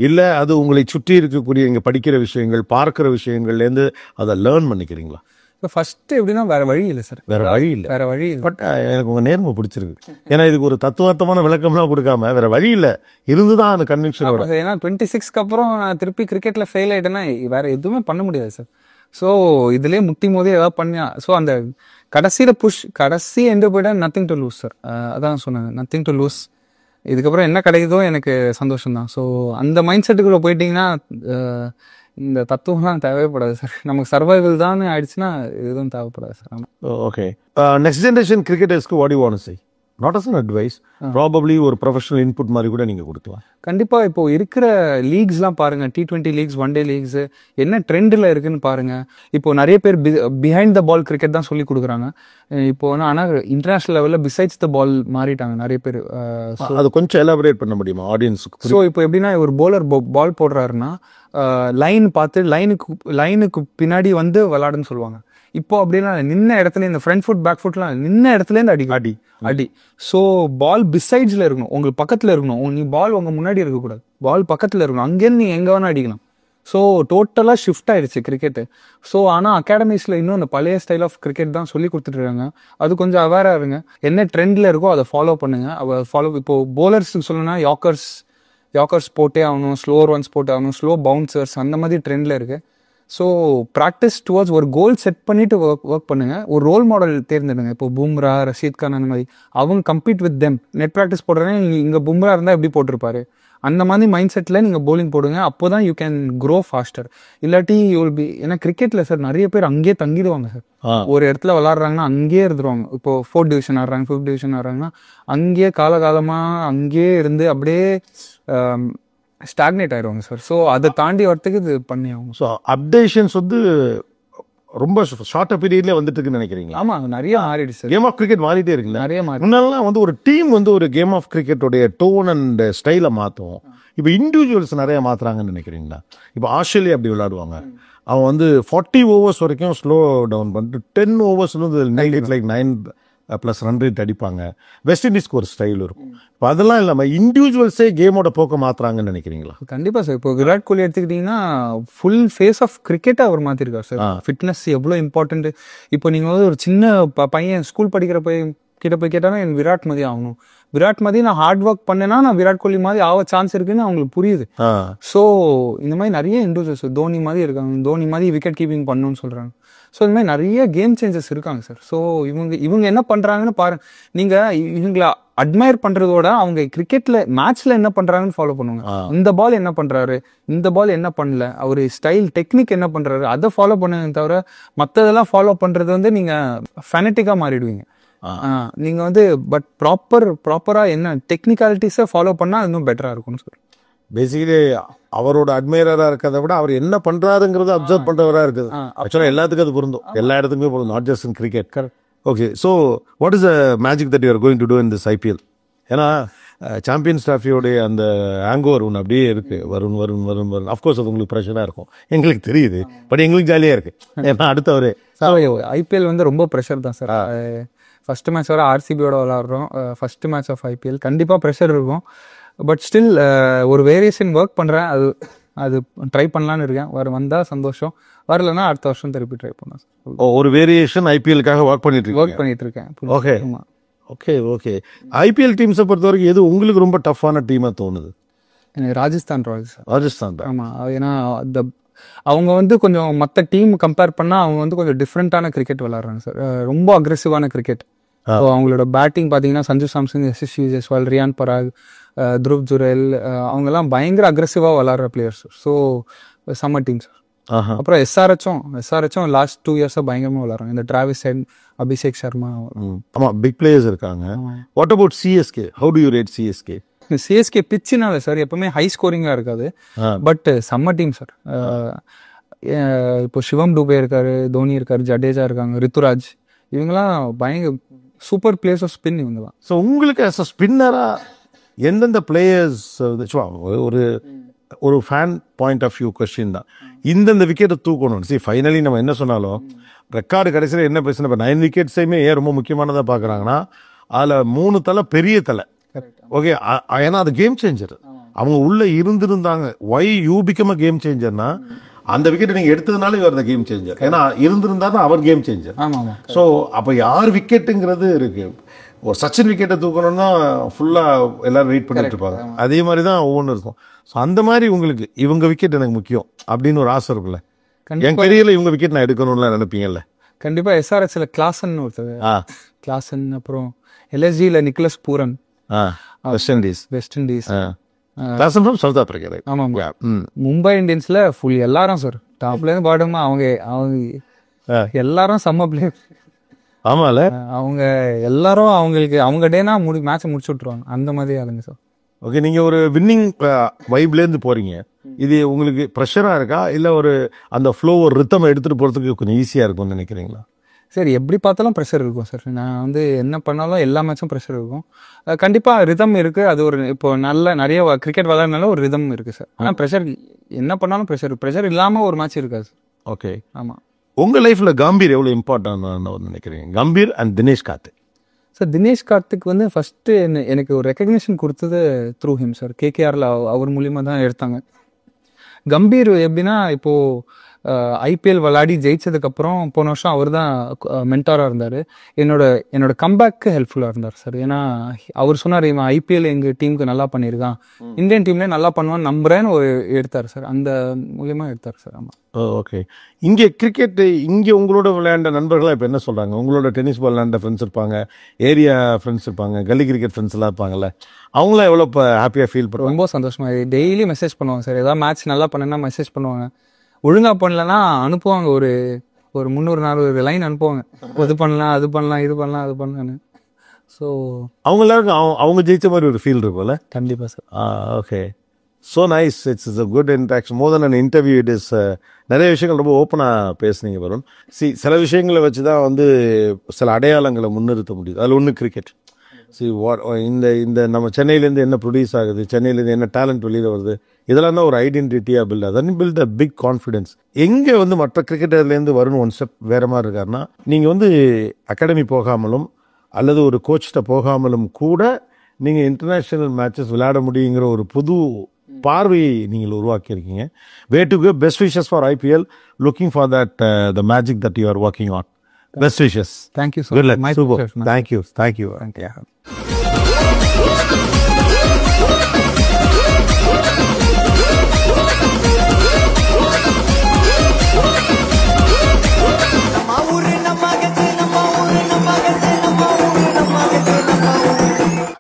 இல்லை அது உங்களை சுற்றி இருக்கக்கூடிய நீங்கள் படிக்கிற விஷயங்கள் பார்க்குற விஷயங்கள்லேருந்து அதை லேர்ன் பண்ணிக்கிறீங்களா? இப்போ ஃபர்ஸ்ட் எப்படின்னா வேற வழி இல்லை சார், வேற வழி இல்லை, வேற வழி இல்லை. பட் எனக்கு உங்கள் நேர்மை பிடிச்சிருக்கு. ஏன்னா இதுக்கு ஒரு தத்துவார்த்தமான விளக்கம்லாம் கொடுக்காம வேற வழி இல்லை இருந்து தான் அந்த கன்விக்ஷனோட. ஏன்னா 26க்கு அப்புறம் நான் திருப்பி கிரிக்கெட்டில் ஃபெயில் ஆகிட்டேன்னா வேற எதுவுமே பண்ண முடியாது சார். ஸோ இதுலேயே முட்டி மோதி ஏதாவது பண்ணியா, ஸோ அந்த கடைசியில் கடைசி எண்டு போய்ட்டா நத்திங் டு லூஸ் சார். அதான் சொன்னாங்க, நத்திங் டு லூஸ். இதுக்கப்புறம் என்ன கிடைக்குதோ எனக்கு சந்தோஷம் தான். ஸோ அந்த மைண்ட் செட்டுக்குள்ளே போயிட்டீங்கன்னா இந்த தத்துவம்லாம் தேவைப்படாது சார். நமக்கு சர்வைவல் தான் ஆயிடுச்சுன்னா எதுவும் தேவைப்படாது சார். ஓகே, நெக்ஸ்ட் ஜென்ரேஷன் கிரிக்கெட்டர்ஸ்க்கு what you want to say? Not as an advice, probably ஒரு ப்ரொஃபஷனல் இன்புட் மாதிரி கூட நீங்கள் கொடுக்கலாம். கண்டிப்பாக இப்போ இருக்கிற லீக்ஸ்லாம் பாருங்கள், T20 leaks, one day leaks என்ன ட்ரெண்டில் இருக்குன்னு பாருங்கள். இப்போ நிறைய பேர் பிஹைண்ட் த பால் கிரிக்கெட் தான் சொல்லி கொடுக்குறாங்க இப்போ. ஆனால் இன்டர்நேஷனல் லெவலில் பிசைட்ஸ் த பால் மாறிட்டாங்க நிறைய பேர். அது கொஞ்சம் எலாபரேட் பண்ண முடியுமா ஆடியன்ஸுக்கு? ஸோ இப்போ எப்படின்னா, ஒரு பவுலர் பால் போடுறாருன்னா லைன் பார்த்து லைனுக்கு பின்னாடி வந்து விளாடுன்னு சொல்லுவாங்க. இப்போ அப்படின்னா நின்ன இடத்துல இந்த ஃப்ரண்ட் ஃபுட் பேக் ஃபுட்லாம் நின்ன இடத்துலேருந்து அடி. ஸோ பால் பிசைட்ஸில் இருக்கணும், உங்களுக்கு பக்கத்தில் இருக்கணும். நீ பால் உங்கள் முன்னாடி இருக்கக்கூடாது, பால் பக்கத்தில் இருக்கணும். அங்கேருந்து நீ எங்கே வேணால் அடிக்கலாம். ஸோ டோட்டலாக ஷிஃப்ட் ஆயிடுச்சு கிரிக்கெட்டு. ஸோ ஆனால் அகாடமிஸில் இன்னும் அந்த பழைய ஸ்டைல் ஆஃப் கிரிக்கெட் தான் சொல்லி கொடுத்துட்ருக்காங்க. அது கொஞ்சம் அவேராக இருங்க, என்ன ட்ரெண்டில் இருக்கோ அதை ஃபாலோ பண்ணுங்கள். இப்போ போலர்ஸுக்கு சொல்லணும்னா யாக்கர்ஸ் போட்டே ஆகணும், ஸ்லோவர் ஒன்ஸ் போட்டே ஆகணும், ஸ்லோ பவுன்சர்ஸ் அந்த மாதிரி ட்ரெண்டில் இருக்குது. ஸோ ப்ராக்டிஸ் டுவர்ட்ஸ் ஒரு கோல் செட் பண்ணிட்டு ஒர்க் பண்ணுங்க. ஒரு ரோல் மாடல் தேர்ந்தெடுங்க. இப்போ பும்ரா, ரஷீத் கான் அந்த மாதிரி அவங்க compete with them. Net practice போடுறேன்னா இங்கே பும்ரா இருந்தால் எப்படி போட்டிருப்பாரு, அந்த மாதிரி மைண்ட் செட்டில் நீங்கள் போலிங் போடுங்க. அப்போ தான் யூ கேன் க்ரோ ஃபாஸ்டர். இல்லாட்டி யூ வில் பி. ஏன்னா கிரிக்கெட்டில் சார் நிறைய பேர் அங்கேயே தங்கிடுவாங்க சார். ஒரு இடத்துல விளாட்றாங்கன்னா அங்கேயே இருந்துருவாங்க. இப்போ 4th டிவிஷன் ஆடுறாங்க, 5th டிவிஷன் ஆடுறாங்கன்னா அங்கேயே காலகாலமாக அங்கேயே இருந்து அப்படியே ஸ்டாக்னேட் ஆயிடுவாங்க சார். ஸோ அதை தாண்டி வரத்துக்கு இது பண்ணி ஆகும். ஸோ அப்டேஷன்ஸ் வந்து ரொம்ப ஷார்ட் பீரியட்லேயே வந்துட்டு இருக்குன்னு நினைக்கிறீங்களா? ஆமாம், நிறைய மாறிடுச்சு சார். கேம் ஆஃப் கிரிக்கெட் மாறிட்டே இருக்குல்ல, நிறைய மாறி. முன்னாலாம் வந்து ஒரு டீம் வந்து ஒரு கேம் ஆஃப் கிரிக்கெட்டோடைய டோன் அண்ட் ஸ்டைலை மாற்றும். இப்போ இண்டிவிஜுவல்ஸ் நிறைய மாற்றுறாங்கன்னு நினைக்கிறீங்களா? இப்போ ஆஸ்திரேலியா அப்படி விளையாடுவாங்க, அவன் வந்து 40 ஓவர்ஸ் வரைக்கும் ஸ்லோ டவுன் பண்ணிட்டு 10 ஓவர்ஸ் வந்து லைக் 9+ ரன் ரேட் அடிப்பாங்க. வெஸ்ட் இண்டீஸ்க்கு ஒரு ஸ்டைல் இருக்கும். இப்போ அதெல்லாம் இல்லாமல் இண்டிவிஜுவல்ஸே கேமோட போக்க மாற்றுறாங்கன்னு நினைக்கிறீங்களா? கண்டிப்பாக சார். இப்போ விராட் கோலி எடுத்துக்கிட்டிங்கன்னா ஃபுல் ஃபேஸ் ஆஃப் கிரிக்கெட்டை அவர் மாற்றிருக்காரு சார். ஃபிட்னஸ் எவ்வளோ இம்பார்ட்டன்ட். இப்போ நீங்கள் வந்து ஒரு சின்ன பையன் ஸ்கூல் படிக்கிற கிட்ட போய் கேட்டாலும் எனக்கு விராட் மாதிரி ஆகணும், விராட் மாதிரி நான் ஹார்ட் ஒர்க் பண்ணேன்னா நான் விராட் கோலி மாதிரி ஆக சான்ஸ் இருக்குன்னு அவங்களுக்கு புரியுது. ஸோ இந்த மாதிரி நிறைய இண்டிவிஜுவல்ஸ் தோனி மாதிரி இருக்காங்க, தோனி மாதிரி விக்கெட் கீப்பிங் பண்ணணும்னு சொல்கிறாங்க. ஸோ இந்த மாதிரி நிறைய கேம் சேஞ்சர்ஸ் இருக்காங்க சார். ஸோ இவங்க என்ன பண்ணுறாங்கன்னு பாருங்க. நீங்கள் இவங்களை அட்மையர் பண்ணுறதோட அவங்க கிரிக்கெட்டில் மேட்ச்சில் என்ன பண்ணுறாங்கன்னு ஃபாலோ பண்ணுவாங்க. இந்த பால் என்ன பண்ணுறாரு, இந்த பால் என்ன பண்ணல, அவர் ஸ்டைல் டெக்னிக் என்ன பண்ணுறாரு, அதை ஃபாலோ பண்ணுங்க தவிர மற்றதெல்லாம் ஃபாலோ பண்ணுறது வந்து நீங்கள் ஃபெனட்டிக்காக மாறிடுவீங்க. நீங்கள் வந்து பட் ப்ராப்பராக என்ன டெக்னிக்காலிட்டிஸை ஃபாலோ பண்ணால் இன்னும் பெட்டராக இருக்கும்னு சார். பேசிக்கலி அவரோட அட்மையராக இருக்கிறத விட அவர் என்ன பண்ணுறாருங்கிறத அப்சர்வ் பண்ணுறவராக இருக்குது. ஆக்சுவலாக எல்லாத்துக்கும் அது பொருந்தும், எல்லா இடத்துக்குமே பொருந்தும், not just in cricket. Correct. Okay, so what is the magic that you are going to do in this IPL? ஏன்னா சாம்பியன்ஸ் டிராஃபியோடைய அந்த ஹேங்கோவர் ஒன்று அப்படியே இருக்கு, வரும். அஃப்கோர்ஸ் அது உங்களுக்கு ப்ரெஷராக இருக்கும், எங்களுக்கு தெரியுது, பட் எங்களுக்கு ஜாலியாக இருக்கு. ஏன்னா அடுத்தவரே IPL வந்து ரொம்ப ப்ரெஷர் தான் சார். ஃபர்ஸ்ட் மேட்ச் வர ஆர்சிபியோட விளாட்றோம், ஃபர்ஸ்ட் மேட்ச் ஆஃப் ஐபிஎல், கண்டிப்பாக ப்ரெஷர் இருக்கும். பட் ஸ்டில் ஒரு வேரியேஷன் ஒர்க் பண்ணுறேன், அது ட்ரை பண்ணலான்னு இருக்கேன். வந்தால் சந்தோஷம், வரலன்னா அடுத்த வருஷம் திருப்பி ட்ரை பண்ணேன். ஒரு வேரியேஷன் ஐபிஎல்லுக்காக ஒர்க் பண்ணிட்டு இருக்கேன். Okay okay okay. ஐபிஎல் டீம்ஸை பொறுத்த வரைக்கும் எது உங்களுக்கு ரொம்ப டஃப்பான டீமாக தோணுது? எனக்கு ராஜஸ்தான் ராயல்ஸ். ராஜஸ்தான் தான். ஆமாம், ஏன்னா அவங்க வந்து கொஞ்சம் மற்ற டீம் கம்பேர் பண்ணால் அவங்க வந்து கொஞ்சம் டிஃப்ரெண்ட்டான கிரிக்கெட் விளாட்றாங்க சார். ரொம்ப அக்ரெசிவான கிரிக்கெட். ஸோ அவங்களோட பேட்டிங் பார்த்தீங்கன்னா சஞ்சு சாம்சன், எஸ்எஸ்வி ஜெய்ஸ்வால், ரியான் பராக், துருவ் ஜுரேல், அவங்கெல்லாம் பயங்கர அக்ரெசிவாக விளாட்ற players. So summer team sir. அப்புறம் எஸ்ஆர்ஹெச்சும் லாஸ்ட் 2 இயர்ஸாக பயங்கரமாக விளாட்றாங்க. இந்த டிராவிஸ் ஹெட், அபிஷேக் சர்மா. ஆமாம், பிக் பிளேயர்ஸ் இருக்காங்க. What about CSK? How do you rate CSK? CSK பிச்சுனால சார் எப்பவுமே ஹை ஸ்கோரிங்காக இருக்காது, பட் செம்ம டீம் சார். இப்போ சிவம் டூபே இருக்காரு, தோனி இருக்காரு, ஜடேஜா இருக்காங்க, ரித்துராஜ், இவங்கெல்லாம் பயங்கர சூப்பர் பிளேயர்ஸ் ஆஃப் ஸ்பின் இவங்க தான். ஸோ உங்களுக்கு ஆஸ் அ ஸ்பின்னரா எந்தெந்த பிளேயர்ஸ், ஒரு fan point of view question தான், இந்தந்த விக்கெட்டை தூக்கணும். ஃபைனலி நம்ம என்ன சொன்னாலும் ரெக்கார்டு கடைசியில் என்ன பிரச்சனை, இப்போ 9 விக்கெட்ஸையுமே ஏன் ரொம்ப முக்கியமானதாக பார்க்குறாங்கன்னா அதில் 3 தலை பெரிய தலை. ஓகே, ஏன்னா அது கேம் சேஞ்சர். அவங்க உள்ள இருந்திருந்தாங்க. Why you become a game சேஞ்சர்னா அந்த விக்கெட்டை நீங்கள் எடுத்ததுனால இவர் த கேம் சேஞ்சர். ஏன்னா இருந்திருந்தா தான் அவர் கேம் சேஞ்சர். ஸோ அப்போ யார் விக்கெட்டுங்கிறது இருக்கு. ஒரு சச்சின் விக்கெட்டை தூக்கணும்னா ஃபுல்லாக எல்லாரும் வெயிட் பண்ணிட்டு இருப்பாங்க. அதே மாதிரி தான் ஒவ்வொன்றும் இருக்கும். ஸோ அந்த மாதிரி உங்களுக்கு இவங்க விக்கெட் எனக்கு முக்கியம் அப்படின்னு ஒரு ஆசை இருக்குல்ல, என் கரியரில் இவங்க விக்கெட் நான் எடுக்கணும்னு நினைப்பீங்கல்ல? கண்டிப்பாக. எஸ்ஆர்எஸ்ல கிளாசன் ஒருத்தர், கிளாசன். அப்புறம் எல்எஸ்ஜியில் Nicholas Pooran, West Indies. South Africa. ஆமாம், மும்பை இந்தியன்ஸ்ல ஃபுல் எல்லாரும் சார், டாப்லேருந்து பாட்டமா அவங்க எல்லாரும் செம்ம பிளேயர். ஆமால, அவங்க எல்லாரும் அவங்க டேனா மேட்சை முடிச்சு விட்டுருவாங்க, அந்த மாதிரி ஆளுங்க சார். ஓகே, நீங்கள் ஒரு வின்னிங் வைப்லேருந்து போகிறீங்க, இது உங்களுக்கு ப்ரெஷராக இருக்கா இல்லை ஒரு அந்த ஃப்ளோ ஒரு ரித்தம் எடுத்துகிட்டு போகிறதுக்கு கொஞ்சம் ஈஸியாக இருக்கும்னு நினைக்கிறீங்களா? சரி, எப்படி பார்த்தாலும் ப்ரெஷர் இருக்கும் சார். நான் வந்து என்ன பண்ணாலும் எல்லா மேட்சும் ப்ரெஷர் இருக்கும். கண்டிப்பாக ரிதம் இருக்குது. அது ஒரு இப்போ நிறைய கிரிக்கெட் விளையாடுனால ஒரு ரிதம் இருக்குது சார். ஆனால் ப்ரெஷர் என்ன பண்ணாலும் ப்ரெஷர் இல்லாமல் ஒரு மேட்ச் இருக்காது. ஓகே, ஆமாம். உங்கள் லைஃப்பில் கம்பீர் எவ்வளோ இம்பார்ட்டன்ட் நினைக்கிறீங்க? கம்பீர் அண்ட் தினேஷ் கார்த்திக். சார், தினேஷ் கார்த்திக் வந்து ஃபஸ்ட்டு எனக்கு ஒரு ரெக்கக்னிஷன் கொடுத்தது த்ரூ ஹிம் சார். கேகேஆரில் அவர் மூலியமாக தான் எடுத்தாங்க. கம்பீர் எப்படின்னா, இப்போது ஐபிஎல் விளையாடி ஜெயிச்சதுக்கப்புறம் போன வருஷம் அவர் தான் மென்டாராக இருந்தார். என்னோட கம்பேக்கு ஹெல்ப்ஃபுல்லாக இருந்தார் சார். ஏன்னா அவர் சொன்னார், இவன் ஐபிஎல் எங்கள் டீமுக்கு நல்லா பண்ணியிருக்கான், இந்தியன் டீம்லேயே நல்லா பண்ணுவான்னு நம்புறேன்னு எடுத்தார் சார். அந்த மூலியமாக எடுத்தார் சார். ஆமாம். ஓகே, இங்கே கிரிக்கெட்டு இங்கே உங்களோட விளையாண்ட நண்பர்களாக இப்போ என்ன சொல்கிறாங்க? உங்களோட டென்னிஸ் பால் விளையாண்ட ஃப்ரெண்ட்ஸ் இருப்பாங்க, ஏரியா ஃப்ரெண்ட்ஸ் இருப்பாங்க, கல்லி கிரிக்கெட் ஃப்ரெண்ட்ஸ் எல்லாம் இருப்பாங்கல்ல, அவங்களாம் எவ்வளோ இப்போ ஹாப்பியாக ஃபீல் பண்ணுவாங்க? ரொம்ப சந்தோஷமாக டெய்லி மெசேஜ் பண்ணுவாங்க சார். ஏதாவது மேட்ச் நல்லா பண்ணேன்னா மெசேஜ் பண்ணுவாங்க, ஒழுங்காக பண்ணலன்னா அனுப்புவாங்க. ஒரு 300-400 லைன் அனுப்புவாங்க, இது பண்ணலாம், அது பண்ணலாம், இது பண்ணலாம், அது பண்ணலான்னு. ஸோ அவங்க எல்லாருக்கும் அவங்க ஜெயிச்ச மாதிரி ஒரு ஃபீல் இருக்கும்ல? கண்டிப்பாக sir. Okay, so nice. It's a good interaction. More then an interview, it is நிறைய விஷயங்கள் ரொம்ப ஓப்பனாக பேசுனீங்க வருண். சில விஷயங்களை வச்சு தான் வந்து சில அடையாளங்களை முன்னிறுத்த முடியுது. அதில் ஒன்று கிரிக்கெட். இந்த நம்ம சென்னையிலேருந்து என்ன ப்ரொடியூஸ் ஆகுது, சென்னையிலேருந்து என்ன டேலண்ட் வெளியில் வருது, இதெல்லாம் தான் ஒரு ஐடென்டிட்டியாக பில்ட் ஆகுது. தென் பில்ட் அ பிக் கான்ஃபிடென்ஸ். எங்கே வந்து மற்ற கிரிக்கெட்டர்லேருந்து வருண் ஒன் ஸ்டெப் வேறு மாதிரி இருக்காருன்னா, நீங்கள் வந்து அகாடமி போகாமலும் அல்லது ஒரு கோச்சிட்ட போகாமலும் கூட நீங்கள் இன்டர்நேஷ்னல் மேட்சஸ் விளையாட முடியுங்கிற ஒரு புது பார்வையை நீங்கள் உருவாக்கியிருக்கீங்க. Way to go, best wishes for IPL. Looking for that the magic that you are working on. Best wishes. Thank you so much. Good luck. My Super. pleasure, Thank you.